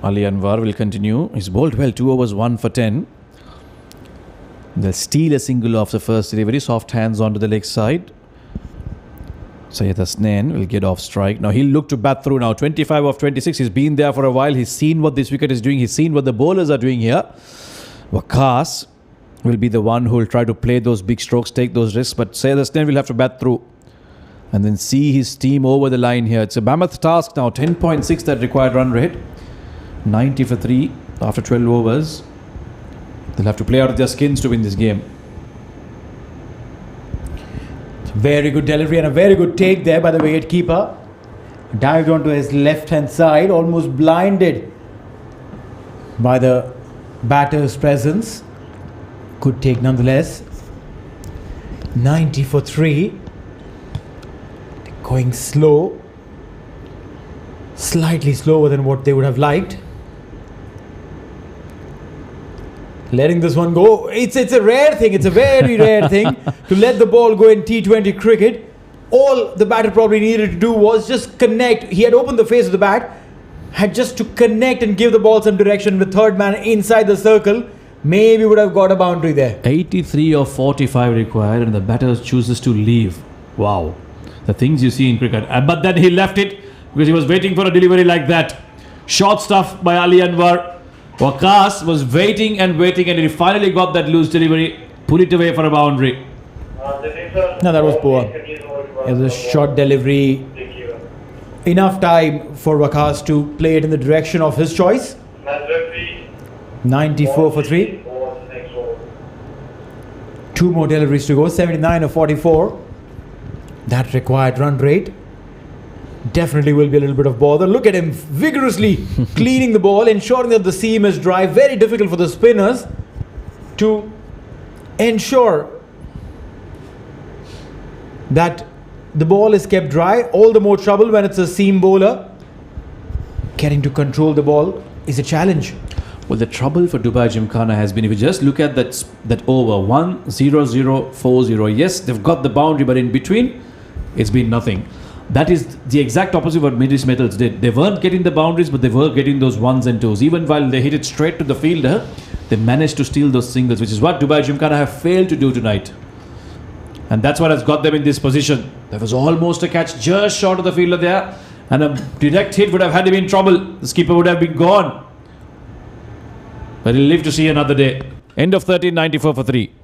Ali Anwar will continue. He's bowled well, 2 overs, 1 for 10. They'll steal a single off the first delivery. Soft hands onto the leg side. Syed Hasnain will get off strike. Now he'll look to bat through now. 25 of 26. He's been there for a while. He's seen what this wicket is doing. He's seen what the bowlers are doing here. Waqas will be the one who will try to play those big strokes, take those risks. But Syed Hasnain will have to bat through and then see his team over the line here. It's a mammoth task now. 10.6 that required run rate. 90 for 3 after 12 overs. They'll have to play out of their skins to win this game. Very good delivery and a very good take there by the wicketkeeper. Dived onto his left-hand side, almost blinded by the batter's presence. Good take nonetheless. 90 for 3. Going slow. Slightly slower than what they would have liked. Letting this one go. It's a rare thing. It's a very rare thing to let the ball go in T20 cricket. All the batter probably needed to do was just connect. He had opened the face of the bat, had just to connect and give the ball some direction. The third man inside the circle maybe would have got a boundary there. 83 of 45 required and the batter chooses to leave. Wow. The things you see in cricket. But then he left it because he was waiting for a delivery like that. Short stuff by Ali Anwar. Waqas was waiting and he finally got that loose delivery, put it away for a boundary. No, that was poor. It was a short delivery. Enough time for Waqas to play it in the direction of his choice. 94 for 3. 2 more deliveries to go. 79 of 44. That required run rate. Definitely will be a little bit of bother. Look at him vigorously cleaning the ball, ensuring that the seam is dry. Very difficult for the spinners to ensure that the ball is kept dry. All the more trouble when it's a seam bowler. Getting to control the ball is a challenge. Well, the trouble for Dubai Gymkhana has been, if you just look at that over 1-0-0-4-0. Yes, they've got the boundary, but in between, it's been nothing. That is the exact opposite of what Midis Metals did. They weren't getting the boundaries, but they were getting those 1s and 2s. Even while they hit it straight to the fielder, they managed to steal those singles, which is what Dubai Gymkhana have failed to do tonight. And that's what has got them in this position. There was almost a catch just short of the fielder there, and a direct hit would have had him in trouble. The skipper would have been gone. But he'll live to see another day. End of 13, 94 for 3.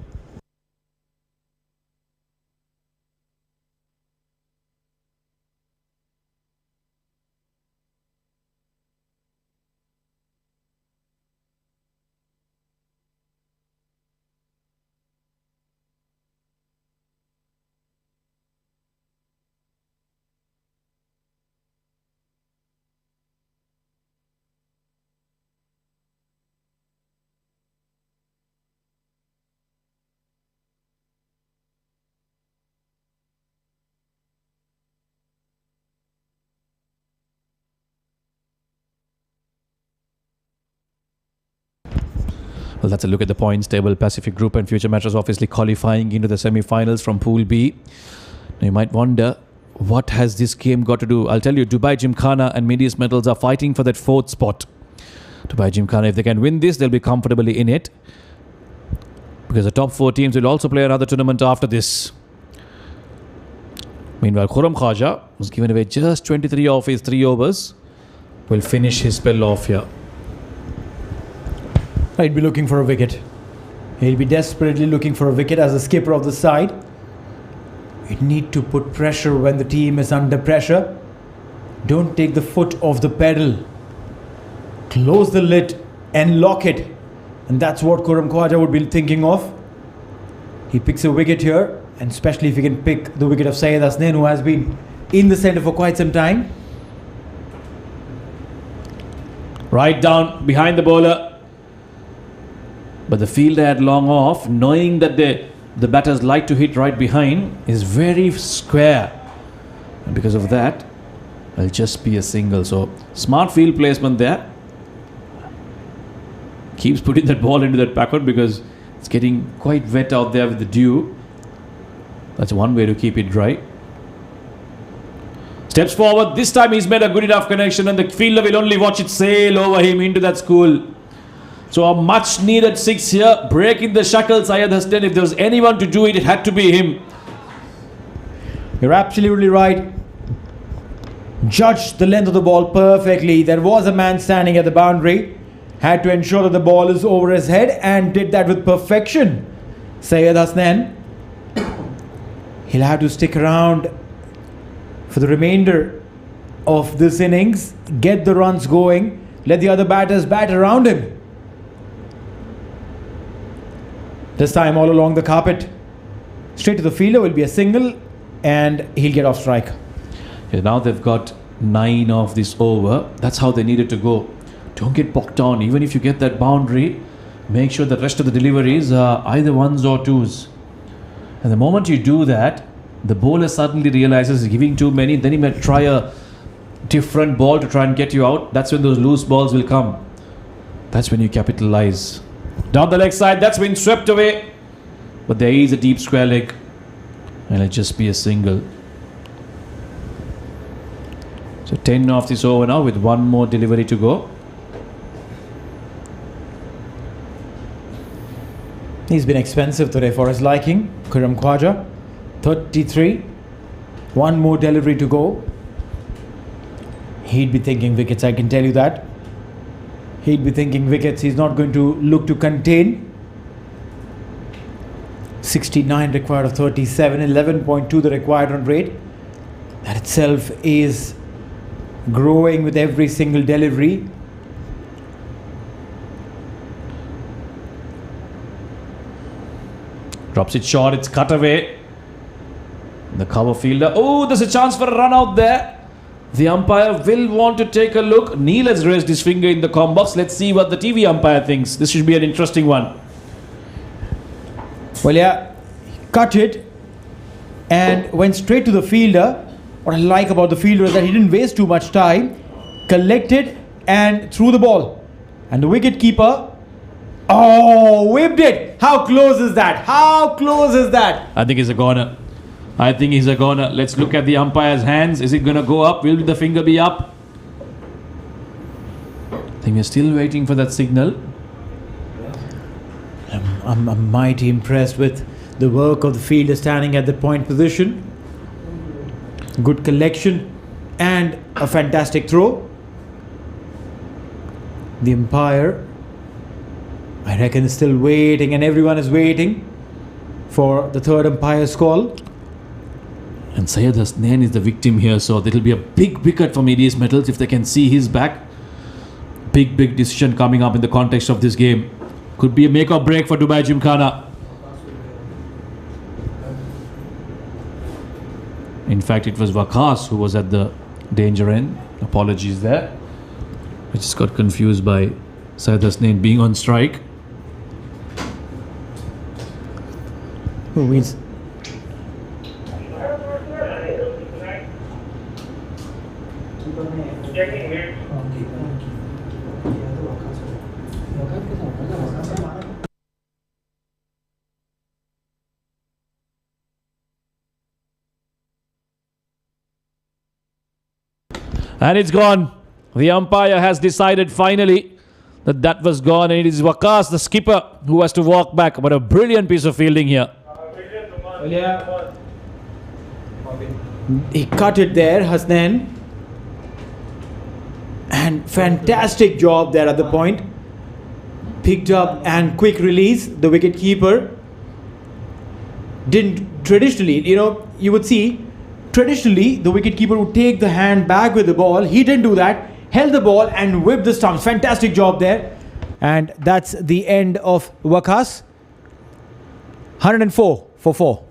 Well, that's a look at the points table. Pacific Group and Future Metros obviously qualifying into the semi-finals from Pool B. Now you might wonder, what has this game got to do? I'll tell you, Dubai Gymkhana and Medius Metals are fighting for that 4th spot. Dubai Gymkhana, if they can win this, they'll be comfortably in it, because the top 4 teams will also play another tournament after this. Meanwhile, Khurram Khaja was given away just 23 off his 3 overs. Will finish his spell off here. He'll be looking for a wicket. He'll be desperately looking for a wicket as a skipper of the side. You need to put pressure when the team is under pressure. Don't take the foot off the pedal. Close the lid and lock it. And that's what Khurram Khaja would be thinking of. He picks a wicket here, and especially if he can pick the wicket of Syed Hasnain, who has been in the centre for quite some time. Right down behind the bowler. But the fielder had long off, knowing that the batters like to hit right behind, is very square. And because of that, it'll just be a single. So, smart field placement there. Keeps putting that ball into that backward because it's getting quite wet out there with the dew. That's one way to keep it dry. Steps forward. This time he's made a good enough connection, and the fielder will only watch it sail over him into that school. So a much needed 6 here, breaking the shackles. Syed Hasnain, if there was anyone to do it, it had to be him. You're absolutely right. Judged the length of the ball perfectly. There was a man standing at the boundary. Had to ensure that the ball is over his head, and did that with perfection. Syed Hasnain. He'll have to stick around for the remainder of this innings. Get the runs going. Let the other batters bat around him. This time all along the carpet. Straight to the fielder will be a single, and he'll get off strike. Yeah, now they've got 9 of this over. That's how they needed to go. Don't get bogged down. Even if you get that boundary, make sure the rest of the deliveries are either 1s or 2s. And the moment you do that, the bowler suddenly realizes he's giving too many. Then he might try a different ball to try and get you out. That's when those loose balls will come. That's when you capitalize. Down the leg side, that's been swept away. But there is a deep square leg, and it'll just be a single. So 10 off this over now with 1 more delivery to go. He's been expensive today for his liking. Khurram Khaja, 33. 1 more delivery to go. He'd be thinking wickets, I can tell you that. He'd be thinking wickets. He's not going to look to contain. 69 required of 37. 11.2 the required run rate. That itself is growing with every single delivery. Drops it short, it's cut away. The cover fielder. Oh, there's a chance for a run out there. The umpire will want to take a look. Neil has raised his finger in the comm box. Let's see what the TV umpire thinks. This should be an interesting one. Well, yeah, he cut it and went straight to the fielder. What I like about the fielder is that he didn't waste too much time. Collected and threw the ball. And the wicket keeper, oh, whipped it. How close is that? How close is that? I think he's a goner. I think he's a goner. Let's look at the umpire's hands. Is it going to go up? Will the finger be up? I think we're still waiting for that signal. I'm mighty impressed with the work of the fielder standing at the point position. Good collection and a fantastic throw. The umpire, I reckon, is still waiting, and everyone is waiting for the third umpire's call. And Syed Hasnain is the victim here, so it'll be a big wicket for Medius Metals if they can see his back. Big decision coming up in the context of this game. Could be a make or break for Dubai Gymkhana. In fact, it was Waqas who was at the danger end. Apologies there. I just got confused by Syed Hasnain being on strike. Who wins? And it's gone. The umpire has decided finally that was gone, and it is Waqas, the skipper, who has to walk back. But a brilliant piece of fielding here. Well, yeah. He cut it there, Hasnan. And fantastic job there at the point. Picked up and quick release. The wicket keeper didn't traditionally, you would see traditionally the wicket keeper would take the hand back with the ball. He didn't do that. Held the ball and whipped the stumps. Fantastic job there. And that's the end of Waqas. 104 for 4.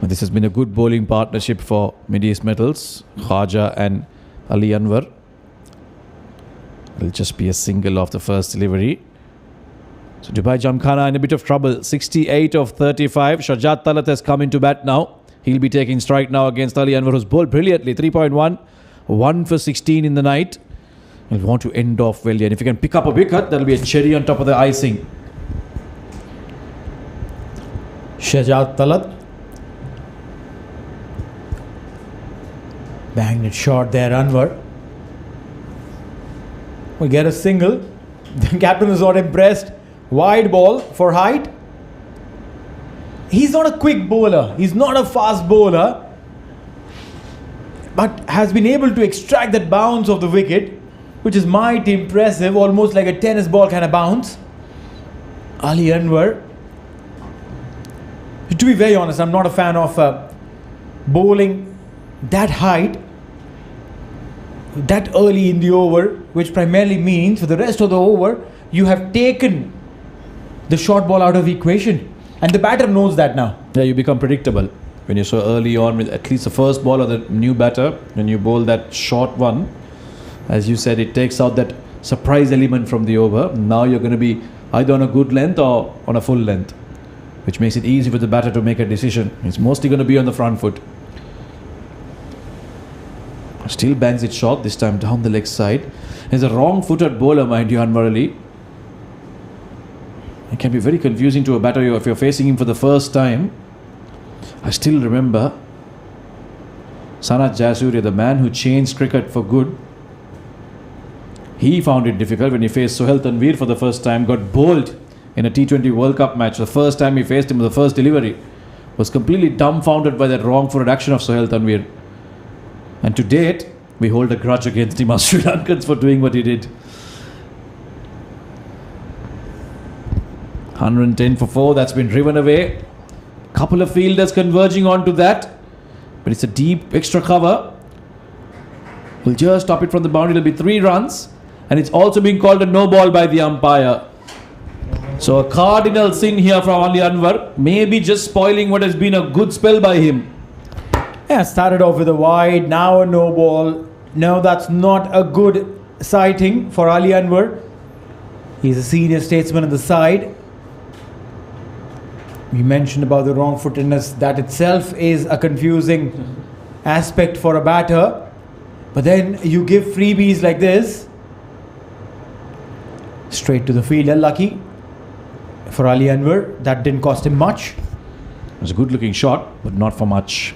This has been a good bowling partnership for Mid East Metals, Khaja and Ali Anwar. It'll just be a single of the first delivery. So Dubai Gymkhana in a bit of trouble. 68 of 35. Shajat Talat has come into bat now. He'll be taking strike now against Ali Anwar, who's bowled brilliantly. 3.1. 1 for 16 in the night. He'll want to end off well. And if he can pick up a wicket, that'll be a cherry on top of the icing. Shajat Talat. Banged it short there, Anwar. We get a single. The captain is not impressed. Wide ball for height. He's not a quick bowler. He's not a fast bowler. But has been able to extract that bounce of the wicket, which is mighty impressive. Almost like a tennis ball kind of bounce. Ali Anwar. To be very honest, I'm not a fan of bowling that height that early in the over, which primarily means for the rest of the over you have taken the short ball out of the equation, and the batter knows that now. Yeah, you become predictable when you're so early on with at least the first ball of the new batter. When you bowl that short one, as you said, it takes out that surprise element from the over. Now you're going to be either on a good length or on a full length, which makes it easy for the batter to make a decision. It's mostly going to be on the front foot. Still bangs it short, this time down the leg side. He's a wrong-footed bowler, mind you, Anwar Ali. It can be very confusing to a batter if you're facing him for the first time. I still remember Sanat Jayasuriya, the man who changed cricket for good. He found it difficult when he faced Sohail Tanveer for the first time. Got bowled in a T20 World Cup match. The first time he faced him, the first delivery, was completely dumbfounded by that wrong-footed action of Sohail Tanveer. And to date, we hold a grudge against him as Sri Lankans for doing what he did. 110 for 4, that's been driven away. Couple of fielders converging onto that. But it's a deep extra cover. We'll just stop it from the boundary. It'll be 3 runs. And it's also being called a no ball by the umpire. So a cardinal sin here from Ali Anwar. Maybe just spoiling what has been a good spell by him. Yeah, started off with a wide, now a no ball. No, that's not a good sighting for Ali Anwar. He's a senior statesman on the side. We mentioned about the wrong-footedness. That itself is a confusing aspect for a batter. But then you give freebies like this. Straight to the field, unlucky for Ali Anwar. That didn't cost him much. It was a good-looking shot, but not for much.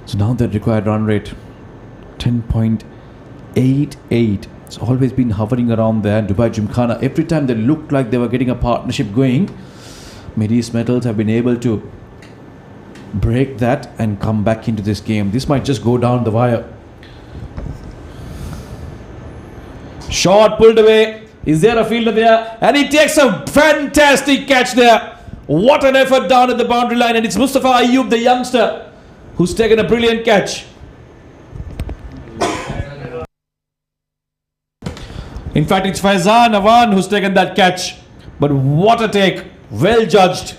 So now the required run rate, 10.88. It's always been hovering around there. Dubai Gymkhana, every time they looked like they were getting a partnership going, Mid East Metals have been able to break that and come back into this game. This might just go down the wire. Shot pulled away. Is there a fielder there? And he takes a fantastic catch there. What an effort down at the boundary line. And it's Mustafa Ayub, the youngster, who's taken a brilliant catch. In fact, it's Faizan Awan who's taken that catch. But what a take. Well judged.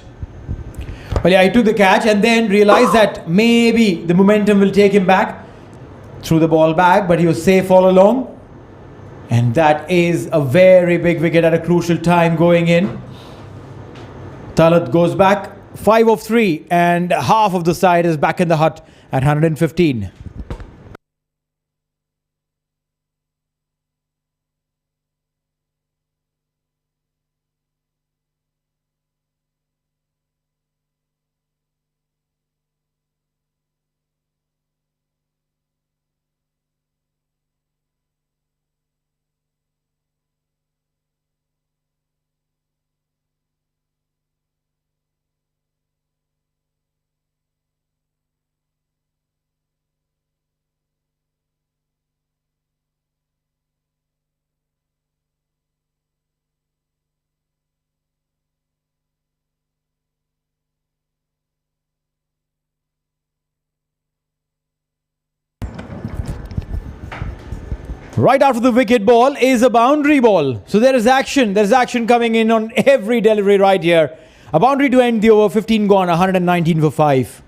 Well, yeah, he took the catch and then realized that maybe the momentum will take him back. Threw the ball back, but he was safe all along. And that is a very big wicket at a crucial time going in. Talat goes back 5 of 3 and half of the side is back in the hut at 115. Right after the wicket ball is a boundary ball. So there is action. There is action coming in on every delivery right here. A boundary to end the over. 15 gone, 119 for 5.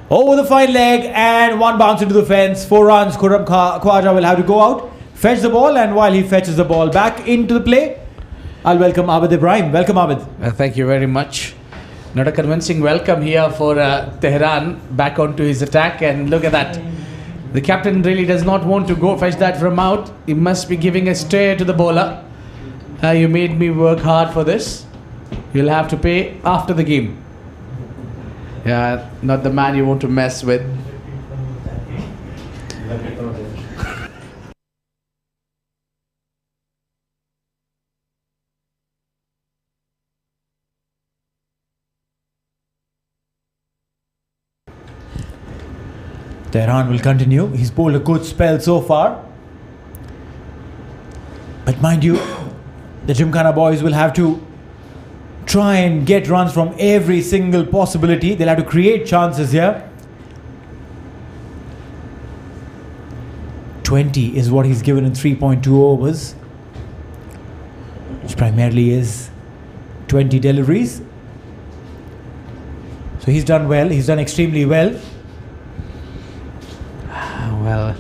Over the fine leg and one bounce into the fence. 4 runs. Khurram Khwaja will have to go out, fetch the ball, and while he fetches the ball back into the play, I'll welcome Abid Ibrahim. Welcome, Abid. Thank you very much. Not a convincing welcome here for Tehran back onto his attack, and look at that. The captain really does not want to go fetch that from out. He must be giving a stare to the bowler. You made me work hard for this. You'll have to pay after the game. Yeah, not the man you want to mess with. Tehran will continue. He's bowled a good spell so far. But mind you, the Gymkhana boys will have to try and get runs from every single possibility. They'll have to create chances here. 20 is what he's given in 3.2 overs, which primarily is 20 deliveries. So he's done well. He's done extremely well. Well,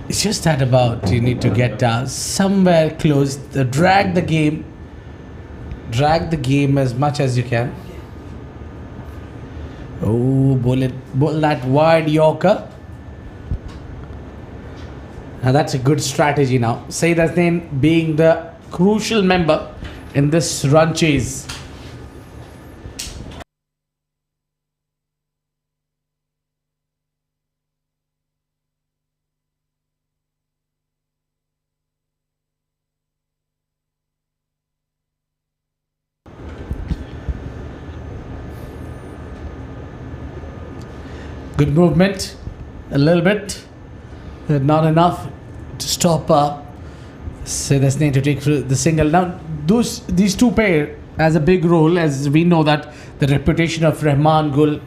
it's just that about you need to get somewhere close, drag the game as much as you can. Oh, bowl that wide Yorker. Now that's a good strategy now. Saeed Hasnain being the crucial member in this run chase. Good movement, a little bit, but not enough to stop Sayyid Hasnain to take the single. Now, these two pair has a big role, as we know that the reputation of Rahman Gul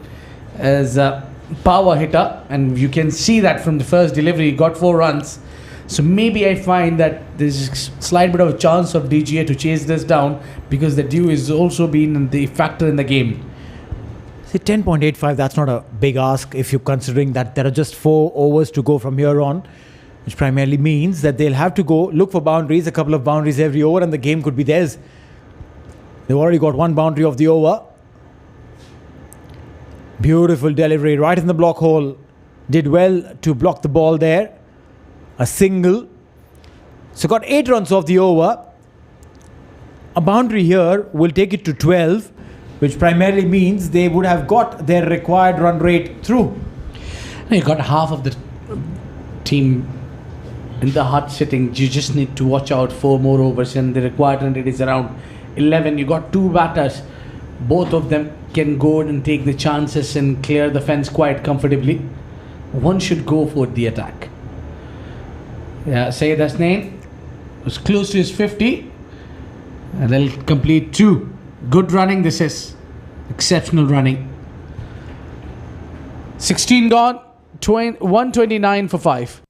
as a power hitter, and you can see that from the first delivery, he got 4 runs. So maybe I find that there's a slight bit of a chance of DGA to chase this down, because the dew is also been the factor in the game. See, 10.85, that's not a big ask if you're considering that there are just 4 overs to go from here on, which primarily means that they'll have to go look for boundaries, a couple of boundaries every over, and the game could be theirs. They've already got 1 boundary of the over. Beautiful delivery right in the block hole. Did well to block the ball there. A single. So got 8 runs off the over. A boundary here will take it to 12, which primarily means they would have got their required run rate through. Now you got half of the team in the hot sitting. You just need to watch out 4 more overs, and the required run rate is around 11. You got 2 batters. Both of them can go and take the chances and clear the fence quite comfortably. One should go for the attack. Yeah, Sayyid Hasnain was close to his 50, and they'll complete 2. Good running this is. Exceptional running. 16 gone, 129 for 5.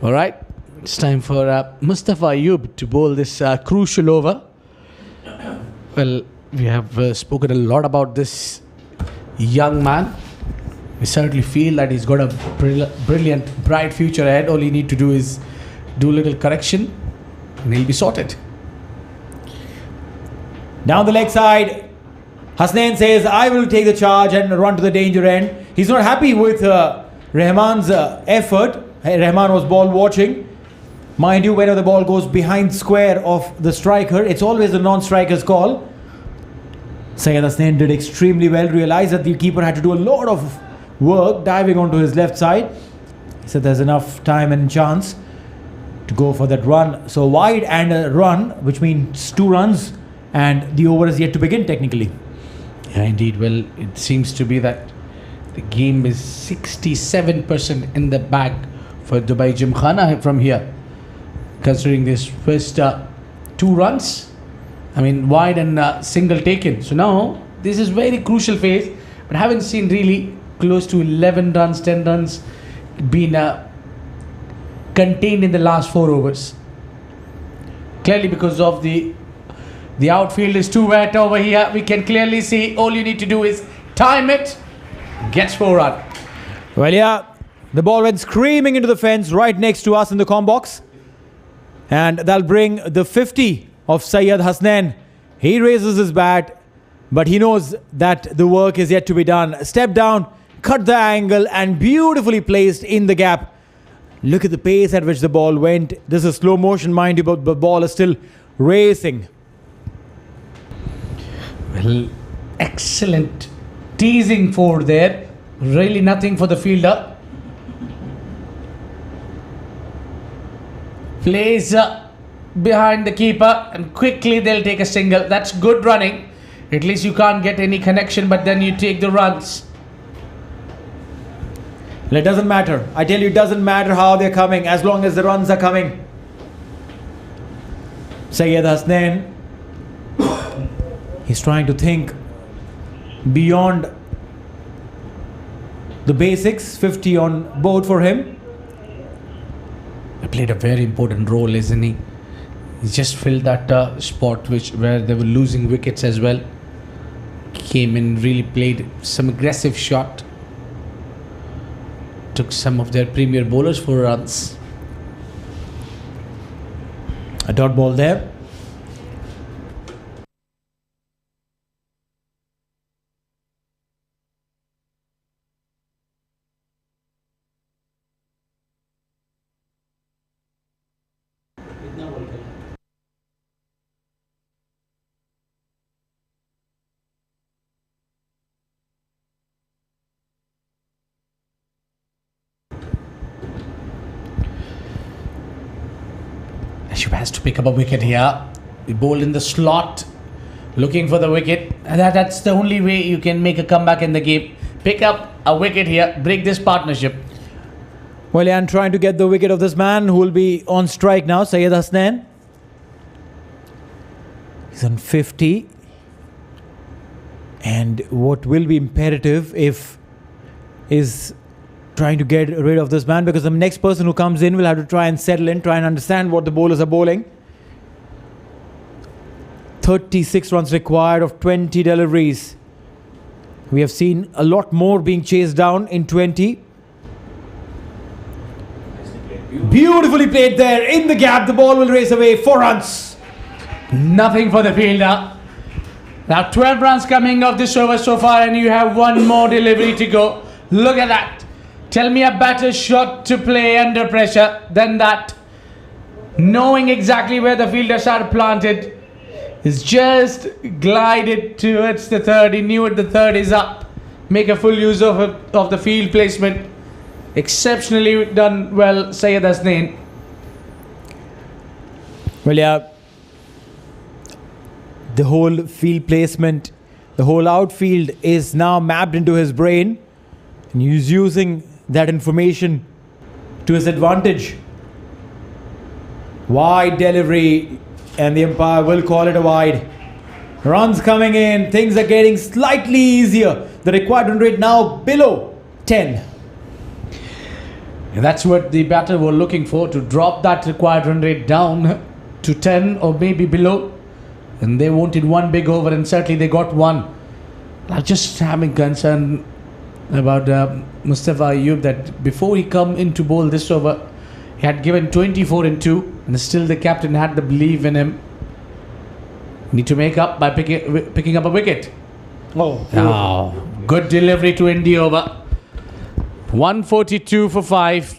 All right, it's time for Mustafa Ayub to bowl this crucial over. Well, we have spoken a lot about this young man. We certainly feel that he's got a brilliant, bright future ahead. All you need to do is do a little correction, and he'll be sorted. Down the leg side, Hasnain says, I will take the charge and run to the danger end. He's not happy with Rahman's effort. Rahman was ball watching. Mind you, whenever the ball goes behind square of the striker, it's always the non-striker's call. Sayyid Hasnain did extremely well. Realized that the keeper had to do a lot of work diving onto his left side. He said there's enough time and chance to go for that run. So wide and a run, which means 2 runs, and the over is yet to begin technically. Yeah, indeed. Well, it seems to be that the game is 67% in the bag for Dubai Gymkhana from here, considering this first 2 runs. I mean, wide and single taken. So now this is very crucial phase, but haven't seen really close to 11 runs, 10 runs being contained in the last 4 overs. Clearly because of the outfield is too wet over here. We can clearly see all you need to do is time it, gets 4 runs. Well, yeah, the ball went screaming into the fence right next to us in the comm box. And that'll bring the 50 of Sayyid Hasnain. He raises his bat, but he knows that the work is yet to be done. Step down, cut the angle, and beautifully placed in the gap. Look at the pace at which the ball went. This is slow motion, mind you, but the ball is still racing. Well, excellent teasing for there. Really nothing for the fielder. Plays behind the keeper, and quickly they'll take a single. That's good running. At least you can't get any connection, but then you take the runs. Well, it doesn't matter. I tell you, it doesn't matter how they're coming, as long as the runs are coming. Sayyid Hasnain, he's trying to think beyond the basics. 50 on board for him. He played a very important role, isn't he? He just filled that spot where they were losing wickets as well. Came in, really played some aggressive shot. Took some of their premier bowlers for runs. A dot ball there. Ashub has to pick up a wicket here. He bowled in the slot, looking for the wicket. And that's the only way you can make a comeback in the game. Pick up a wicket here, break this partnership. Well, yeah, and trying to get the wicket of this man who will be on strike now, Syed Hasnain. He's on 50. And what will be imperative is trying to get rid of this man, because the next person who comes in will have to try and settle in, try and understand what the bowlers are bowling. 36 runs required of 20 deliveries. We have seen a lot more being chased down in 20. Beautifully played there. In the gap, the ball will race away. 4 runs. Nothing for the fielder. Now 12 runs coming off this over so far, and you have one more delivery to go. Look at that. Tell me a better shot to play under pressure than that. Knowing exactly where the fielders are planted. He's just glided towards the third. He knew it, the third is up. Make a full use of the field placement. Exceptionally done well, Syed Hasnain. Well, yeah. The whole field placement, the whole outfield is now mapped into his brain. And he's using that information to his advantage. Wide delivery, and the umpire will call it a wide. Runs coming in, things are getting slightly easier. The required run rate now below 10. And that's what the batter were looking for, to drop that required run rate down to 10 or maybe below. And they wanted one big over, and certainly they got one. I'm just having concern about Mustafa Ayub, that before he come in to bowl this over, he had given 24 in 2, and still the captain had the belief in him. Need to make up by picking up a wicket. Oh, good delivery to end the over. 142 for 5.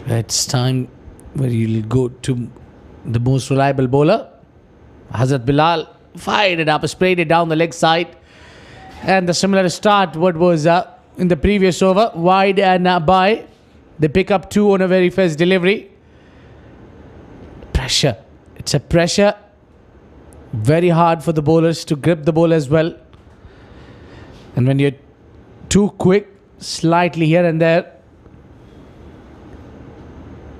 It's time where you'll go to the most reliable bowler. Hazrat Bilal fired it up, sprayed it down the leg side. And the similar start what was in the previous over. Wide and by. They pick up 2 on a very fast delivery. Pressure. It's a pressure. Very hard for the bowlers to grip the ball as well. And when you're too quick, slightly here and there,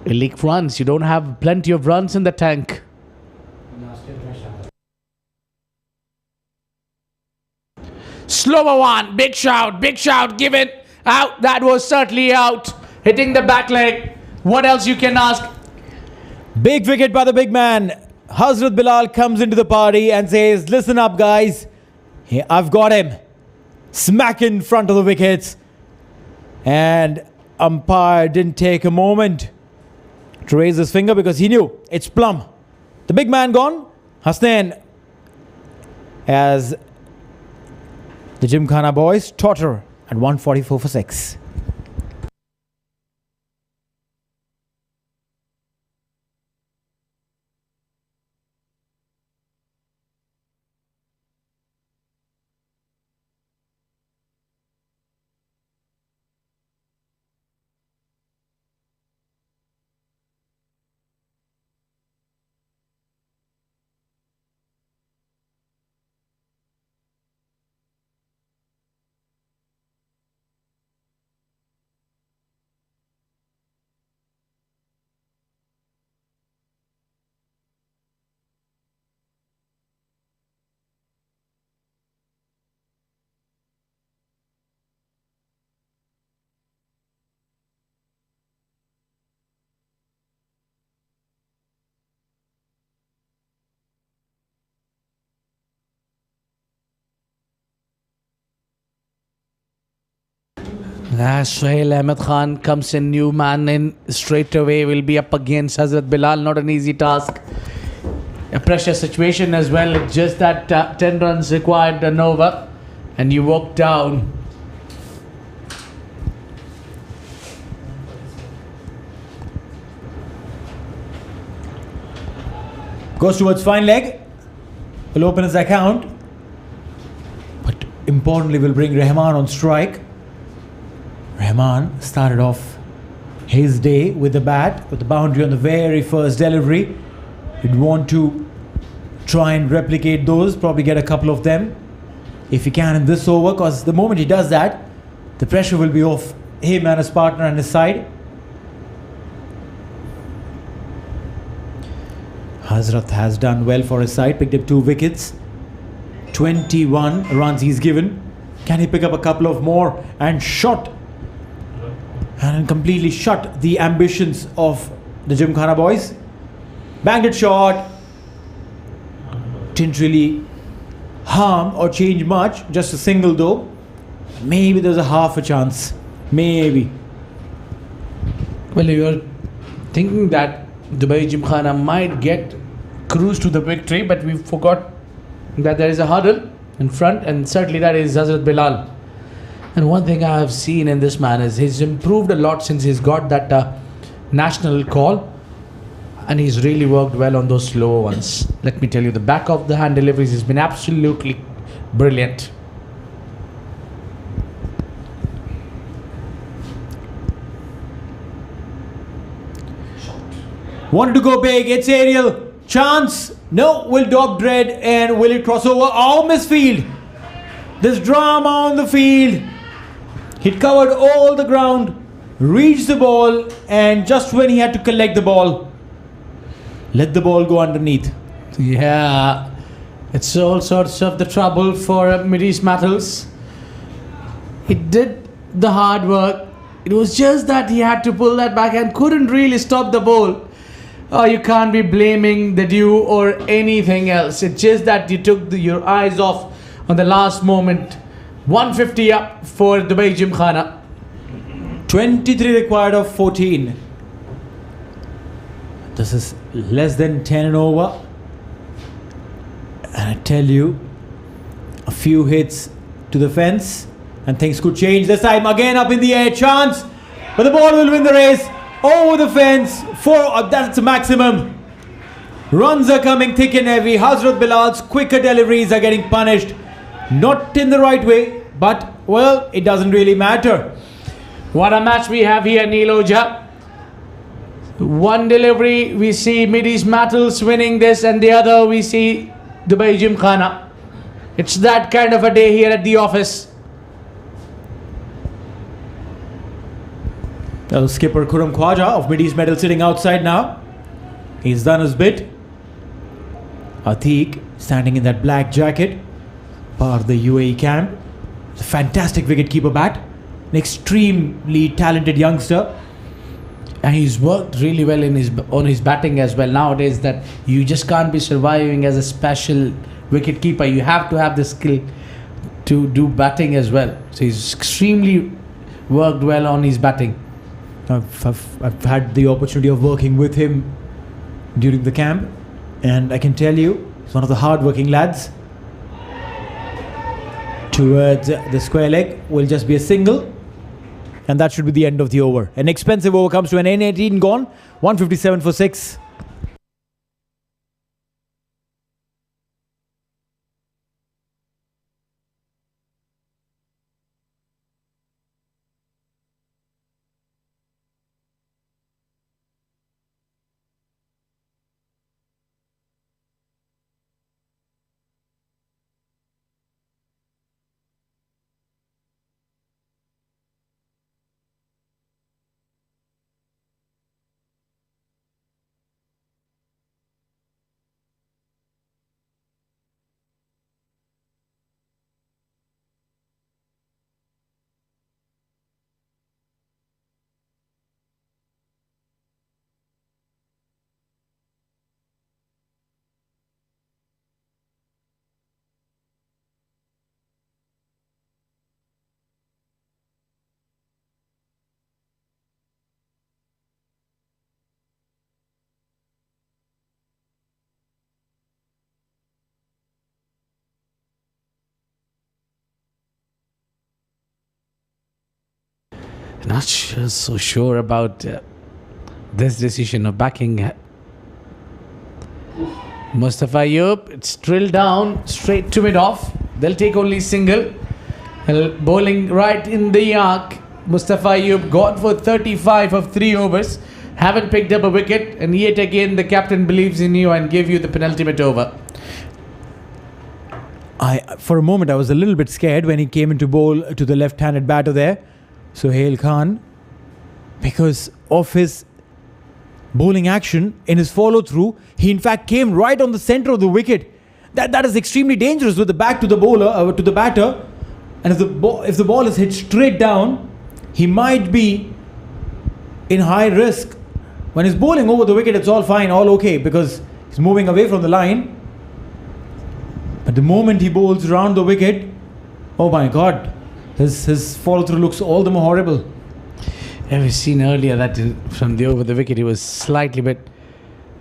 you leak runs. You don't have plenty of runs in the tank. Slow slower one. Big shout, given out. That was certainly out. Hitting the back leg. What else you can ask? Big wicket by the big man. Hazrat Bilal comes into the party and says, listen up guys, here, I've got him. Smack in front of the wickets. And umpire didn't take a moment to raise his finger because he knew it's plumb. The big man gone. Hasnain, as the Gymkhana boys totter at 144 for 6. Suhail Ahmed Khan comes in, new man in straight away, will be up against Hazrat Bilal. Not an easy task. A pressure situation as well. It's just that 10 runs required an over and you walk down. Goes towards fine leg. Will open his account. But importantly will bring Rahman on strike. Rahman started off his day with the bat, with the boundary on the very first delivery. He'd want to try and replicate those, probably get a couple of them if he can in this over, because the moment he does that, the pressure will be off him and his partner and his side. Hazrat has done well for his side, picked up 2 wickets, 21 runs he's given. Can he pick up a couple of more and shot and completely shut the ambitions of the Gymkhana boys? Banged it short. Didn't really harm or change much, just a single though. Maybe there's a half a chance. Maybe. Well, you're thinking that Dubai Gymkhana might get cruise to the victory, but we forgot that there is a hurdle in front, and certainly that is Hazrat Bilal. And one thing I have seen in this man is he's improved a lot since he's got that national call, and he's really worked well on those slower ones. Let me tell you, the back of the hand deliveries has been absolutely brilliant. Wanted to go big, it's aerial. Chance, no, will Dob Dread and will it cross over? Oh, misfield. There's drama on the field. He'd covered all the ground, reached the ball, and just when he had to collect the ball, let the ball go underneath. Yeah, it's all sorts of the trouble for Midis Mattles. He did the hard work. It was just that he had to pull that back and couldn't really stop the ball. Oh, you can't be blaming the dew or anything else. It's just that you took your eyes off on the last moment. 150 up for Dubai Gymkhana. 23 required of 14. This is less than 10 and over. And I tell you, a few hits to the fence and things could change. This time again up in the air, chance. But the ball will win the race. Over the fence, that's the maximum. Runs are coming thick and heavy. Hazrat Bilal's quicker deliveries are getting punished. Not in the right way, but well, it doesn't really matter. What a match we have here, Niloja. One delivery, we see Midis Mattles winning this, and the other we see Dubai Gymkhana. It's that kind of a day here at the office. Well, skipper Khurram Khwaja of Midis Medal sitting outside now. He's done his bit. Atiq standing in that black jacket, part of the UAE camp. It's a fantastic wicketkeeper bat. An extremely talented youngster. And he's worked really well on his batting as well. Nowadays, that you just can't be surviving as a special wicket keeper. You have to have the skill to do batting as well. So he's extremely worked well on his batting. I've had the opportunity of working with him during the camp, and I can tell you, he's one of the hard-working lads. Towards the square leg will just be a single, and that should be the end of the over. An expensive over comes to an N18 gone, 157 for 6. Not so sure about this decision of backing Mustafa Ayub. It's drilled down straight to mid-off. They'll take only single. Bowling right in the arc. Mustafa Ayub got for 35 of 3 overs. Haven't picked up a wicket, and yet again the captain believes in you and gave you the penultimate over. For a moment I was a little bit scared when he came into bowl to the left-handed batter there, Sohail Khan, because of his bowling action in his follow-through. He in fact came right on the center of the wicket. That is extremely dangerous with the back to the bowler, to the batter, and if the ball is hit straight down, he might be in high risk. When he's bowling over the wicket, it's all fine, all okay, because he's moving away from the line. But the moment he bowls around the wicket, oh my God, his follow-through looks all the more horrible. Yeah, we've seen earlier that from the over the wicket, he was slightly bit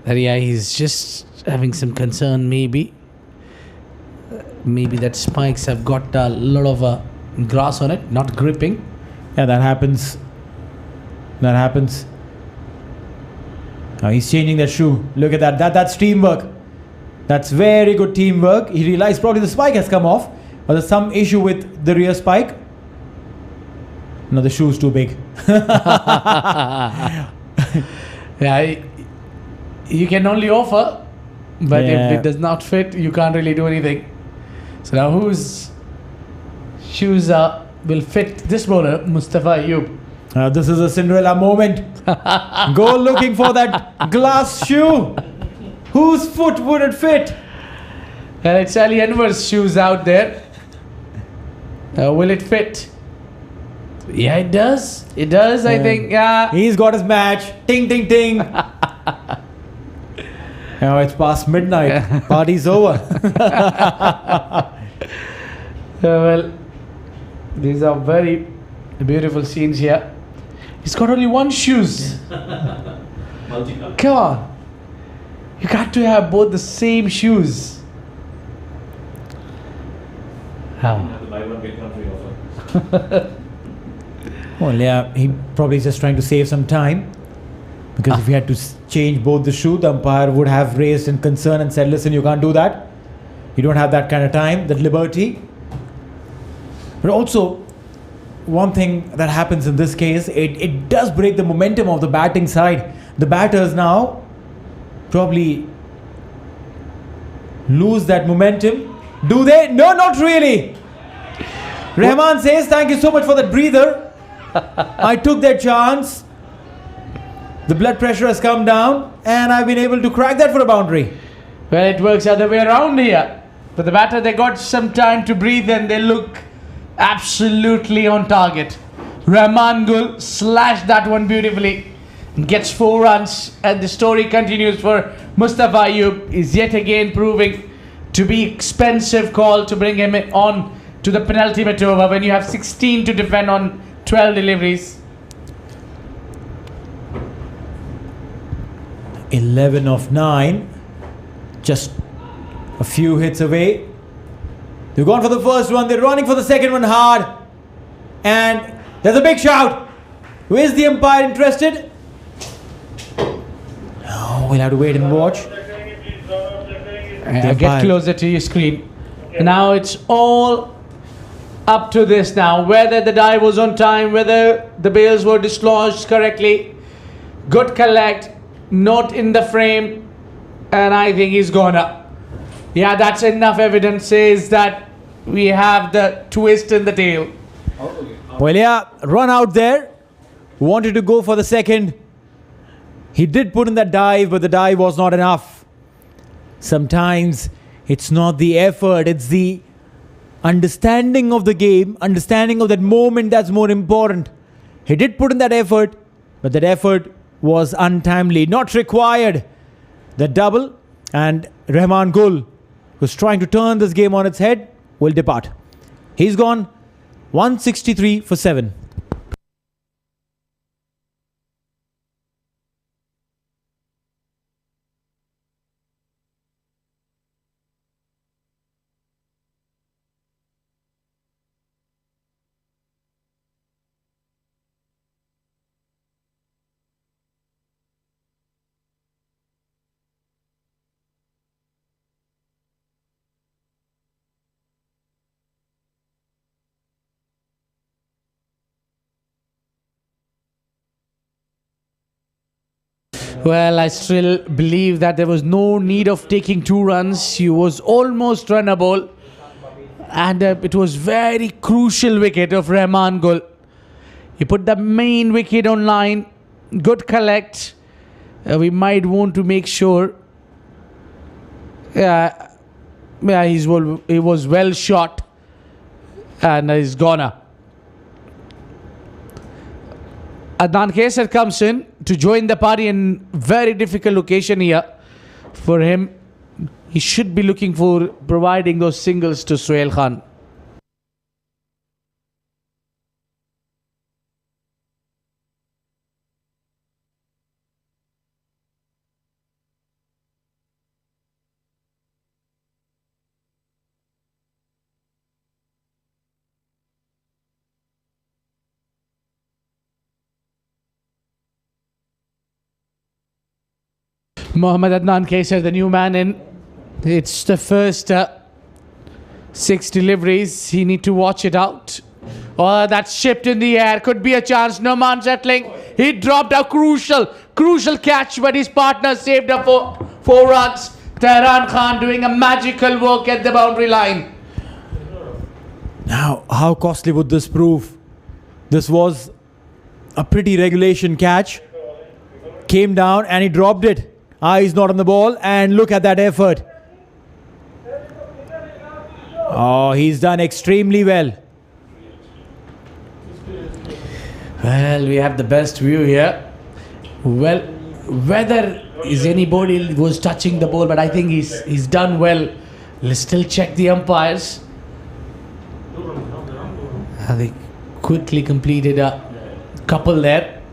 that he's just having some concern. Maybe that spikes have got a lot of grass on it, not gripping. Yeah, that happens. Now he's changing that shoe. Look at that. That's teamwork. That's very good teamwork. He realized probably the spike has come off, or there's some issue with the rear spike. No, the shoe's too big. Yeah, you can only offer, but if it does not fit, you can't really do anything. So now whose shoes will fit this bowler? Mustafa Ayub. This is a Cinderella moment. Go looking for that glass shoe. Whose foot would it fit? And it's Ali Anwar's shoes out there. Will it fit? Yeah, it does. It does, I think. Yeah. He's got his match. Ting, ting, ting. Now it's past midnight. Party's over. Well, these are very beautiful scenes here. He's got only one shoes. Come on. You got to have both the same shoes. How? Well, yeah, he probably is just trying to save some time. Because if he had to change both the shoe, the umpire would have raised in concern and said, listen, you can't do that. You don't have that kind of time, that liberty. But also, one thing that happens in this case, it does break the momentum of the batting side. The batters now probably lose that momentum. Do they? No, not really. Rahman says, thank you so much for that breather. I took that chance. The blood pressure has come down and I've been able to crack that for a boundary. Well, it works other way around here. For the batter, they got some time to breathe and they look absolutely on target. Rahman Gul slashed that one beautifully. Gets 4 runs, and the story continues for Mustafa Ayub. Is yet again proving to be expensive call to bring him on to the penultimate over when you have 16 to defend on 12 deliveries. 11 of 9. Just a few hits away. They've gone for the first one. They're running for the second one hard. And there's a big shout. Is the umpire interested? Oh, we'll have to wait and watch. Get closer to your screen. Now it's all up to this now. Whether the dive was on time, whether the bails were dislodged correctly. Good collect. Not in the frame. And I think he's gone up. Yeah, that's enough evidence says that we have the twist in the tail. Well, yeah, run out there. Wanted to go for the second. He did put in that dive, but the dive was not enough. Sometimes it's not the effort, it's the understanding of the game, understanding of that moment that's more important. He did put in that effort, but that effort was untimely, not required. The double, and Rahman Gul, who's trying to turn this game on its head, will depart. He's gone 163 for 7. Well, I still believe that there was no need of taking 2 runs. He was almost runnable. And it was very crucial wicket of Rahman Gul. He put the main wicket on line. Good collect. We might want to make sure. Yeah, he was well shot. And he's gone up. Adnan Kesar comes in to join the party in very difficult location here for him. He should be looking for providing those singles to Sohail Khan. Mohammad Adnan Kesar, the new man in. It's the first 6 deliveries. He need to watch it out. Oh, that's shipped in the air. Could be a chance. No man settling. He dropped a crucial catch, but his partner saved up for 4 runs. Tehran Khan doing a magical work at the boundary line. Now, how costly would this prove? This was a pretty regulation catch. Came down and he dropped it. Eyes not on the ball, and look at that effort. Oh, he's done extremely well. Well, we have the best view here. Well, whether is anybody was touching the ball, but I think he's done well. Let's still check the umpires. They quickly completed a couple there.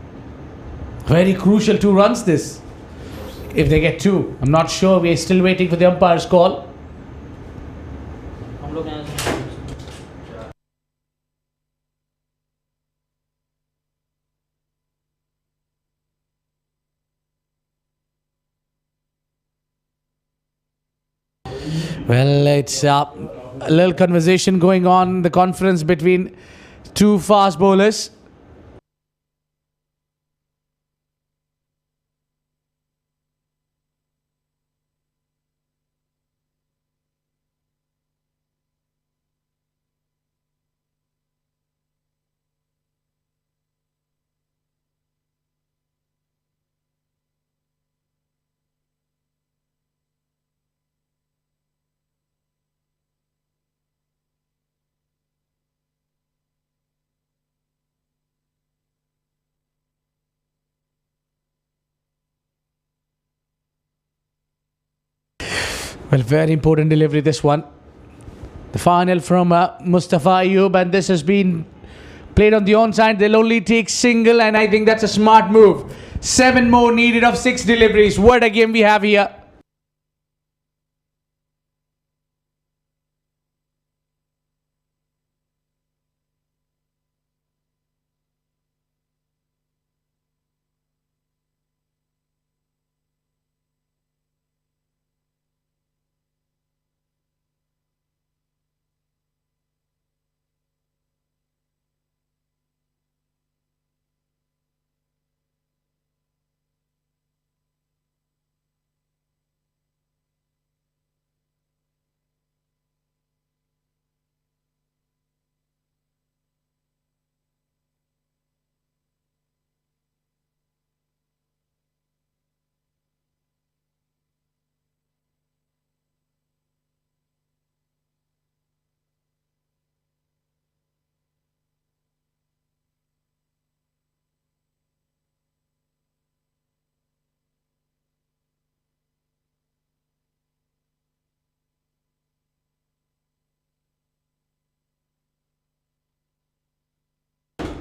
Very crucial 2 runs this. If they get 2, I'm not sure. We're still waiting for the umpire's call. Well, it's a little conversation going on in the conference between 2 fast bowlers. Well, very important delivery, this one. The final from Mustafa Ayub, and this has been played on the onside. They'll only take single, and I think that's a smart move. 7 more needed of 6 deliveries. What a game we have here.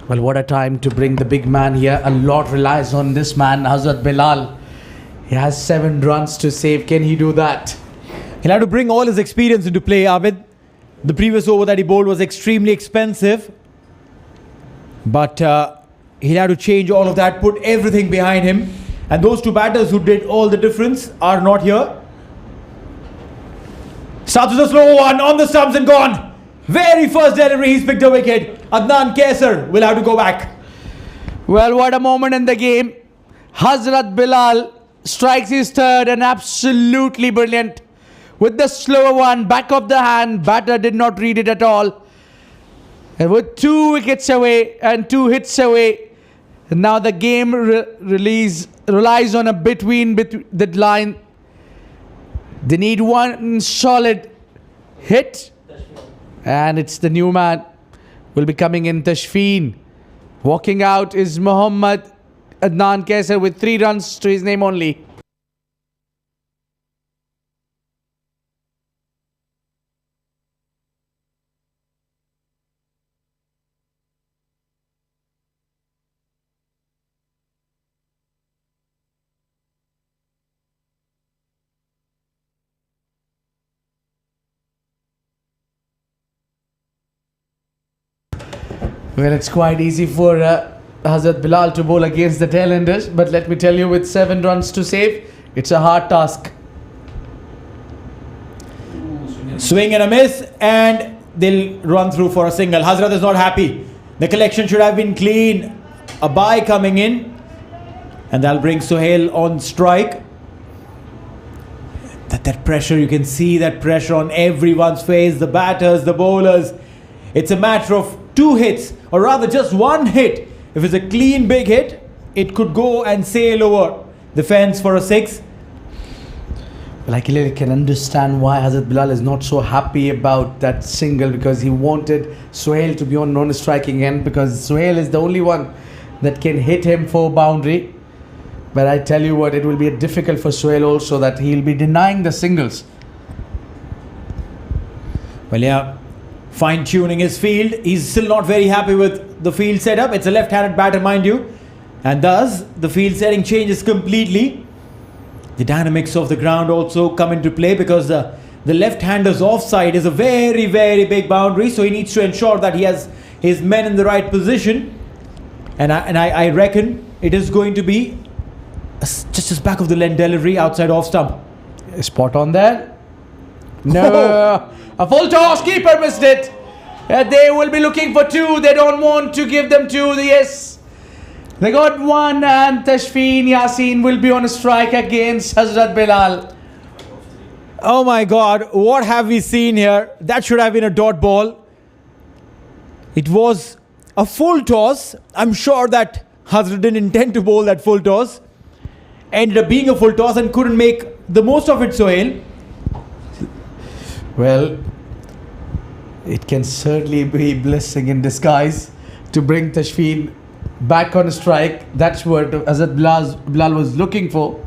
Well, what a time to bring the big man here. A lot relies on this man, Hazrat Bilal. He has 7 runs to save. Can he do that? He'll have to bring all his experience into play, Abid. The previous over that he bowled was extremely expensive. But he'll have to change all of that, put everything behind him. And those 2 batters who did all the difference are not here. Starts with a slow one, on the stumps and gone. Very first delivery, he's picked a wicket. Adnan Kaisar will have to go back. Well, what a moment in the game. Hazrat Bilal strikes his 3rd and absolutely brilliant. With the slower one, back of the hand, batter did not read it at all. And with 2 wickets away and 2 hits away, now the game relies on a between the line. They need one solid hit. And it's the new man will be coming in, Tashfeen. Walking out is Muhammad Adnan Kaisar with 3 runs to his name only. Well, it's quite easy for Hazrat Bilal to bowl against the tailenders, but let me tell you, with 7 runs to save, it's a hard task. Swing and a miss, and they'll run through for a single. Hazrat is not happy. The collection should have been clean. A bye coming in, and that'll bring Sohail on strike. That pressure, you can see that pressure on everyone's face, the batters, the bowlers. It's a matter of 2 hits, or rather just 1 hit. If it's a clean big hit, it could go and sail over the fence for a 6. Well, I clearly can understand why Hazrat Bilal is not so happy about that single, because he wanted Sohail to be on non-striking end, because Sohail is the only one that can hit him for boundary. But I tell you what, it will be difficult for Sohail also, that he'll be denying the singles. Well, yeah, fine-tuning his field. He's still not very happy with the field setup. It's a left-handed batter, mind you. And thus, the field setting changes completely. The dynamics of the ground also come into play, because the left-hander's offside is a very, very big boundary. So he needs to ensure that he has his men in the right position. And I reckon it is going to be just as back of the length delivery outside off stump. Spot on there. No. A full toss, keeper missed it. They will be looking for 2. They don't want to give them 2. Yes. They got 1, and Tashfeen Yassin will be on a strike against Hazrat Bilal. Oh my God, what have we seen here? That should have been a dot ball. It was a full toss. I'm sure that Hazrat didn't intend to bowl that full toss. Ended up being a full toss and couldn't make the most of it, Sohail. Well, it can certainly be a blessing in disguise to bring Tashfeen back on a strike. That's what Hazrat Bilal was looking for.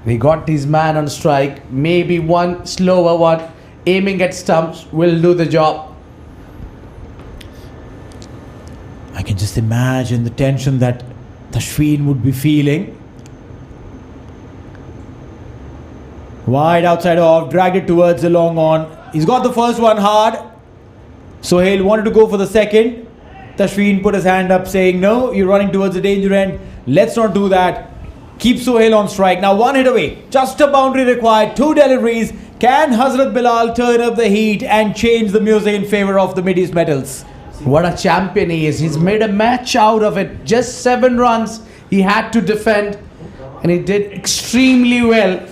We got these man on strike. Maybe one slower one aiming at stumps will do the job. I can just imagine the tension that Tashfeen would be feeling. Wide outside off, dragged it towards the long on. He's got the first one hard. Sohail wanted to go for the second. Tashfeen put his hand up saying, no, you're running towards the danger end. Let's not do that. Keep Sohail on strike. Now one hit away. Just a boundary required. 2 deliveries. Can Hazrat Bilal turn up the heat and change the music in favor of the Mid East Metals? What a champion he is. He's made a match out of it. Just 7 runs he had to defend, and he did extremely well.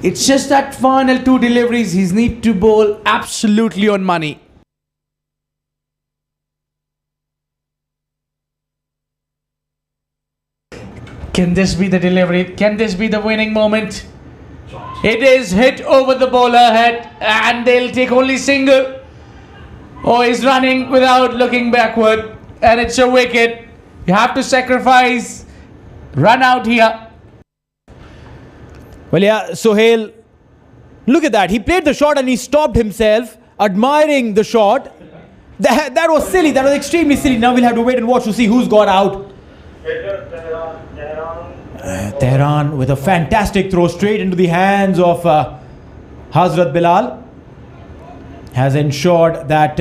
It's just that final 2 deliveries he's need to bowl absolutely on money. Can this be the delivery? Can this be the winning moment? It is hit over the bowler head, and they'll take only single. Oh, he's running without looking backward, and it's a wicket. You have to sacrifice run out here. Well, yeah, Sohail, look at that. He played the shot and he stopped himself, admiring the shot. That was silly. That was extremely silly. Now we'll have to wait and watch to see who's got out. Tehran with a fantastic throw straight into the hands of Hazrat Bilal has ensured that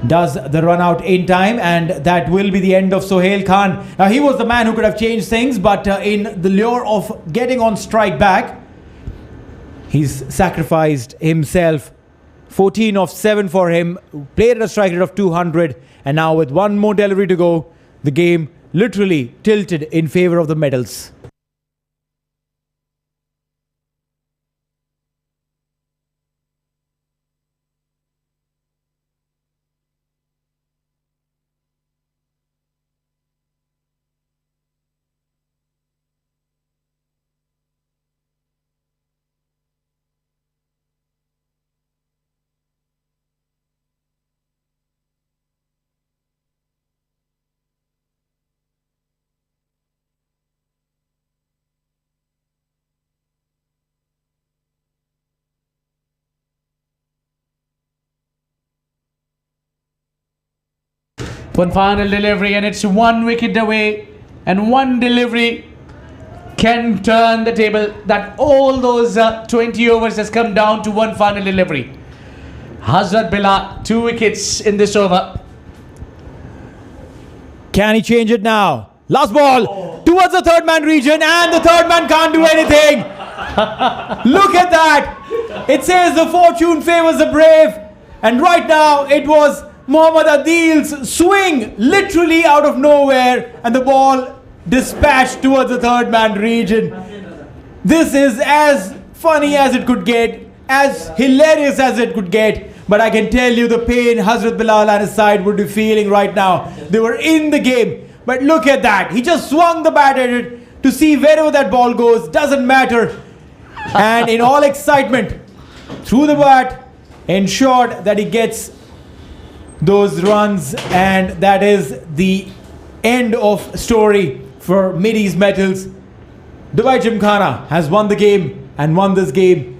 does the run out in time, and that will be the end of Sohail Khan. Now he was the man who could have changed things, but in the lure of getting on strike back, he's sacrificed himself. 14 of 7 for him, played at a strike rate of 200, and now with one more delivery to go, the game literally tilted in favor of the Metals. One final delivery, and it's 1 wicket away, and one delivery can turn the table. That all those 20 overs has come down to one final delivery. Hazrat Bilal, 2 wickets in this over. Can he change it now? Last ball towards the third man region, and the third man can't do anything. Look at that. It says the fortune favors the brave, and right now it was Mohammad Adil's swing literally out of nowhere, and the ball dispatched towards the third man region. This is as funny as it could get, as hilarious as it could get, but I can tell you the pain Hazrat Bilal and his side would be feeling right now. They were in the game, but look at that. He just swung the bat at it to see wherever that ball goes, doesn't matter. And in all excitement, threw the bat, ensured that he gets those runs, and that is the end of story for Mid East Metals. Dubai Gymkhana has won the game, and won this game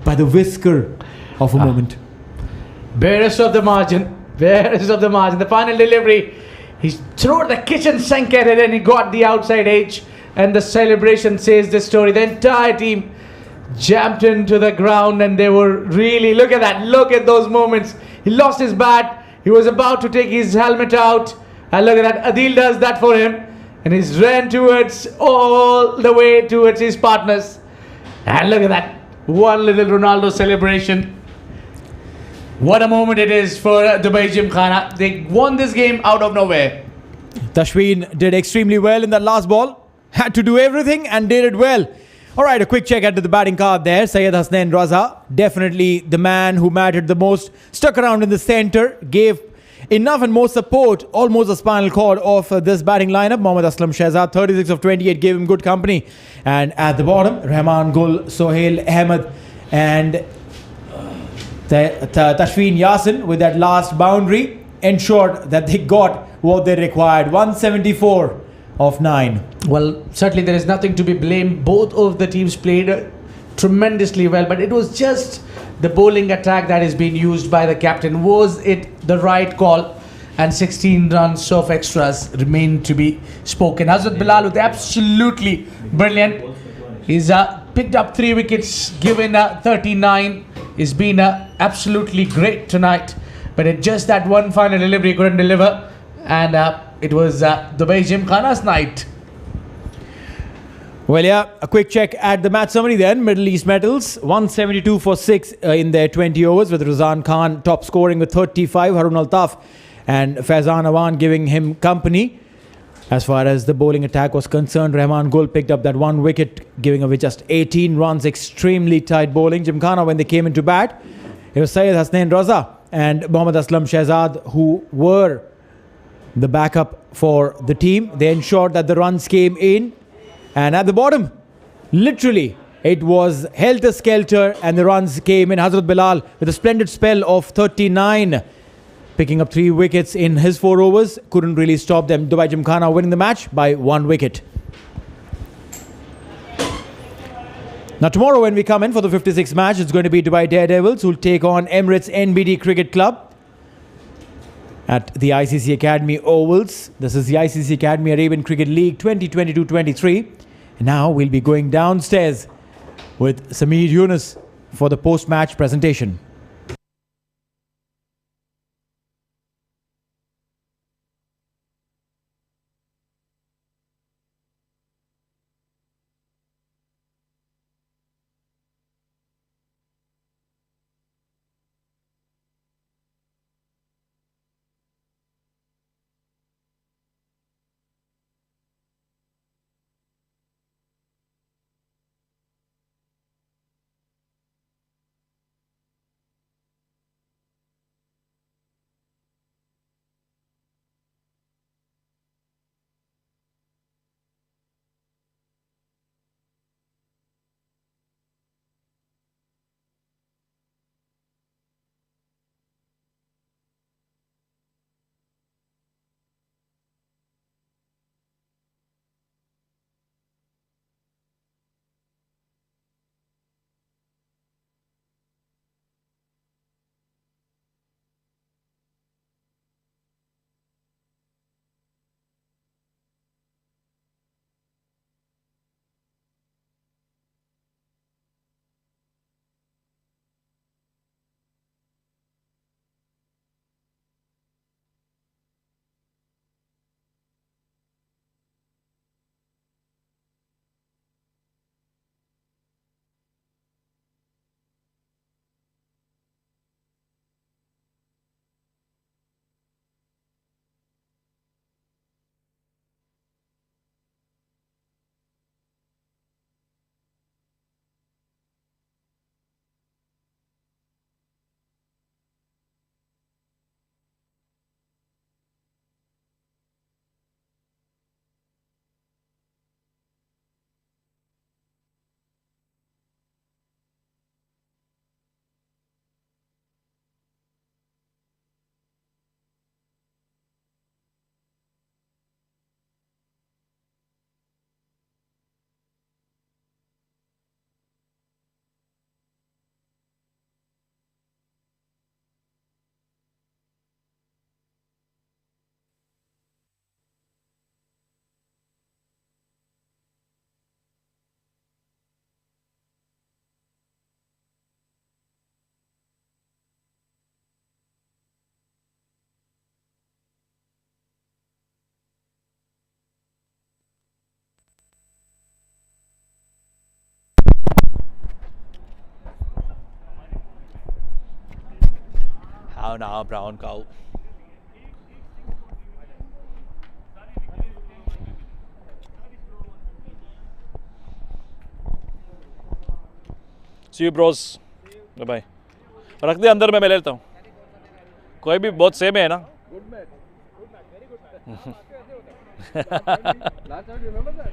by the whisker of a moment. Barest of the margin. Barest of the margin. The final delivery, he threw the kitchen sink at it, and he got the outside edge, and the celebration says the story. The entire team jumped into the ground, and they were really, look at that, look at those moments. He lost his bat, he was about to take his helmet out, and look at that, Adil does that for him, and he's ran towards, all the way towards his partners, and look at that, one little Ronaldo celebration. What a moment it is for Dubai Gymkhana. They won this game out of nowhere. Tashfeen did extremely well in that last ball, had to do everything and did it well. Alright, a quick check at the batting card there. Syed Hasnain Raza, definitely the man who mattered the most. Stuck around in the centre, gave enough and more support, almost the spinal cord of this batting lineup. Mohammad Aslam Shehzad, 36 of 28, gave him good company. And at the bottom, Rahman Gul, Sohail Ahmed, and Tashfeen Yasin with that last boundary ensured that they got what they required. 174 of 9. Well, certainly there is nothing to be blamed. Both of the teams played tremendously well, but it was just the bowling attack that is being used by the captain. Was it the right call? And 16 runs of extras remain to be spoken. Hazrat Bilal with absolutely brilliant. He's picked up 3 wickets, given 39. He's been absolutely great tonight. But it's just that one final delivery he couldn't deliver. And it was Dubai Gymkhana's night. Well, yeah, a quick check at the match summary then. Middle East Metals, 172 for 6 in their 20 overs, with Razan Khan top scoring with 35, Harun Altaf and Faizan Awan giving him company. As far as the bowling attack was concerned, Rahman Gul picked up that 1 wicket, giving away just 18 runs. Extremely tight bowling. Gymkhana, when they came into bat, it was Syed Hasnain Raza and Mohammad Aslam Shehzad who were the backup for the team. They ensured that the runs came in. And at the bottom, literally, it was helter-skelter and the runs came in. Hazrat Bilal with a splendid spell of 39, picking up 3 wickets in his 4 overs. Couldn't really stop them. Dubai Gymkhana winning the match by 1 wicket. Now tomorrow when we come in for the 56th match, it's going to be Dubai Daredevils who will take on Emirates NBD Cricket Club at the ICCA Academy Ovals. This is the ICCA Academy Arabian Cricket League 2022-23. And now we'll be going downstairs with Sameer Yunus for the post-match presentation. How now, brown cow. See you bros. Bye bye. रख दे अंदर में, मैं ले लेता हूँ. कोई भी बहुत सेम है ना. Good match. Good match. Very good match. Last time, remember that?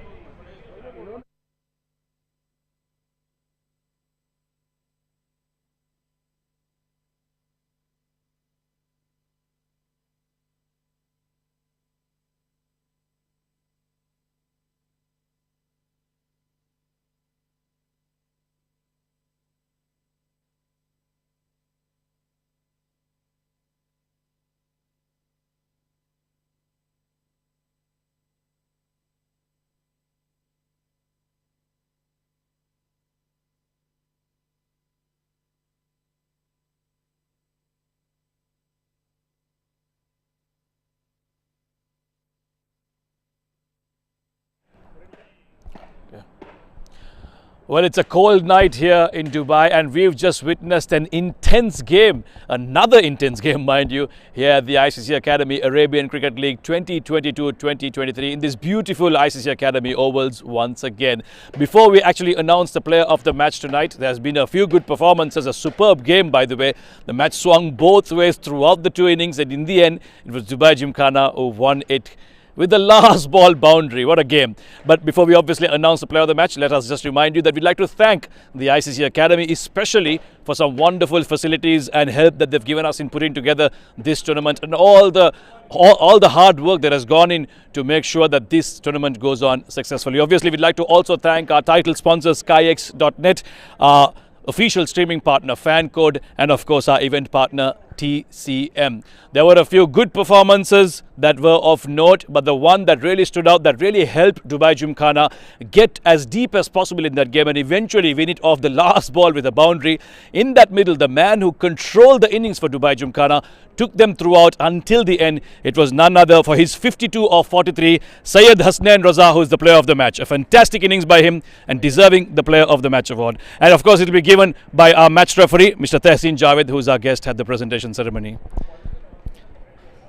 Well, it's a cold night here in Dubai, and we've just witnessed an intense game, another intense game, mind you, here at the ICCA Academy Arabian Cricket League 2022-2023 in this beautiful ICCA Academy ovals once again. Before we actually announce the player of the match tonight, there's been a few good performances, a superb game, by the way. The match swung both ways throughout the two innings, and in the end, it was Dubai Gymkhana who won it with the last ball boundary. What a game. But before we obviously announce the player of the match, let us just remind you that we'd like to thank the ICCA Academy especially for some wonderful facilities and help that they've given us in putting together this tournament, and all the hard work that has gone in to make sure that this tournament goes on successfully. Obviously, we'd like to also thank our title sponsor SkyX.net, our official streaming partner FanCode, and of course our event partner TCM. There were a few good performances that were of note, but the one that really stood out, that really helped Dubai Gymkhana get as deep as possible in that game and eventually win it off the last ball with a boundary. In that middle, the man who controlled the innings for Dubai Gymkhana took them throughout until the end. It was none other for his 52 of 43, Syed Hasnain Raza, who is the player of the match. A fantastic innings by him and deserving the player of the match award. And of course, it will be given by our match referee, Mr. Tehseen Javed, who is our guest at the presentation ceremony.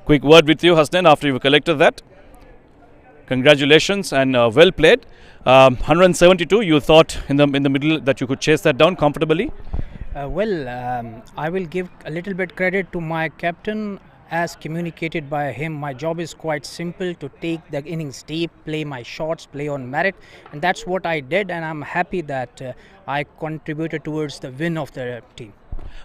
Quick word with you, Hasnain, after you've collected that. Congratulations and well played. 172, you thought in the middle that you could chase that down comfortably? I will give a little bit credit to my captain. As communicated by him, my job is quite simple: to take the innings deep, play my shots, play on merit, and that's what I did, and I'm happy that I contributed towards the win of the team.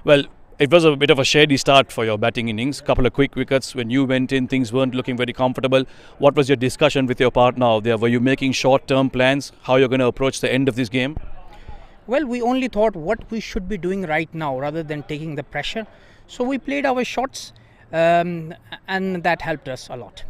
Well, it was a bit of a shady start for your batting innings. Couple of quick wickets. When you went in, things weren't looking very comfortable. What was your discussion with your partner out there? Were you making short-term plans, how you're going to approach the end of this game? Well, we only thought what we should be doing right now rather than taking the pressure. So we played our shots, and that helped us a lot.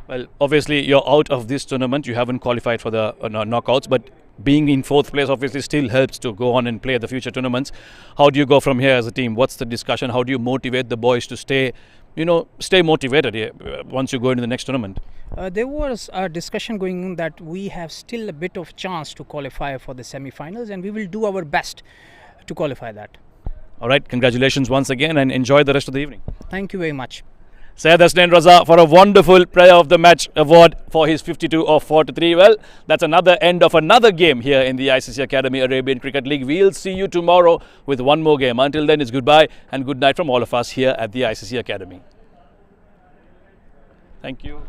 Well, obviously you're out of this tournament. You haven't qualified for the knockouts, but being in fourth place obviously still helps to go on and play the future tournaments. How do you go from here as a team? What's the discussion? How do you motivate the boys to stay motivated here once you go into the next tournament? There was a discussion going on that we have still a bit of chance to qualify for the semi-finals, and we will do our best to qualify that. All right, congratulations once again and enjoy the rest of the evening. Thank you very much. Syed Hasnain Raza for a wonderful Player of the Match award for his 52 of 43. Well, that's another end of another game here in the ICCA Academy Arabian Cricket League. We'll see you tomorrow with one more game. Until then, it's goodbye and good night from all of us here at the ICCA Academy. Thank you.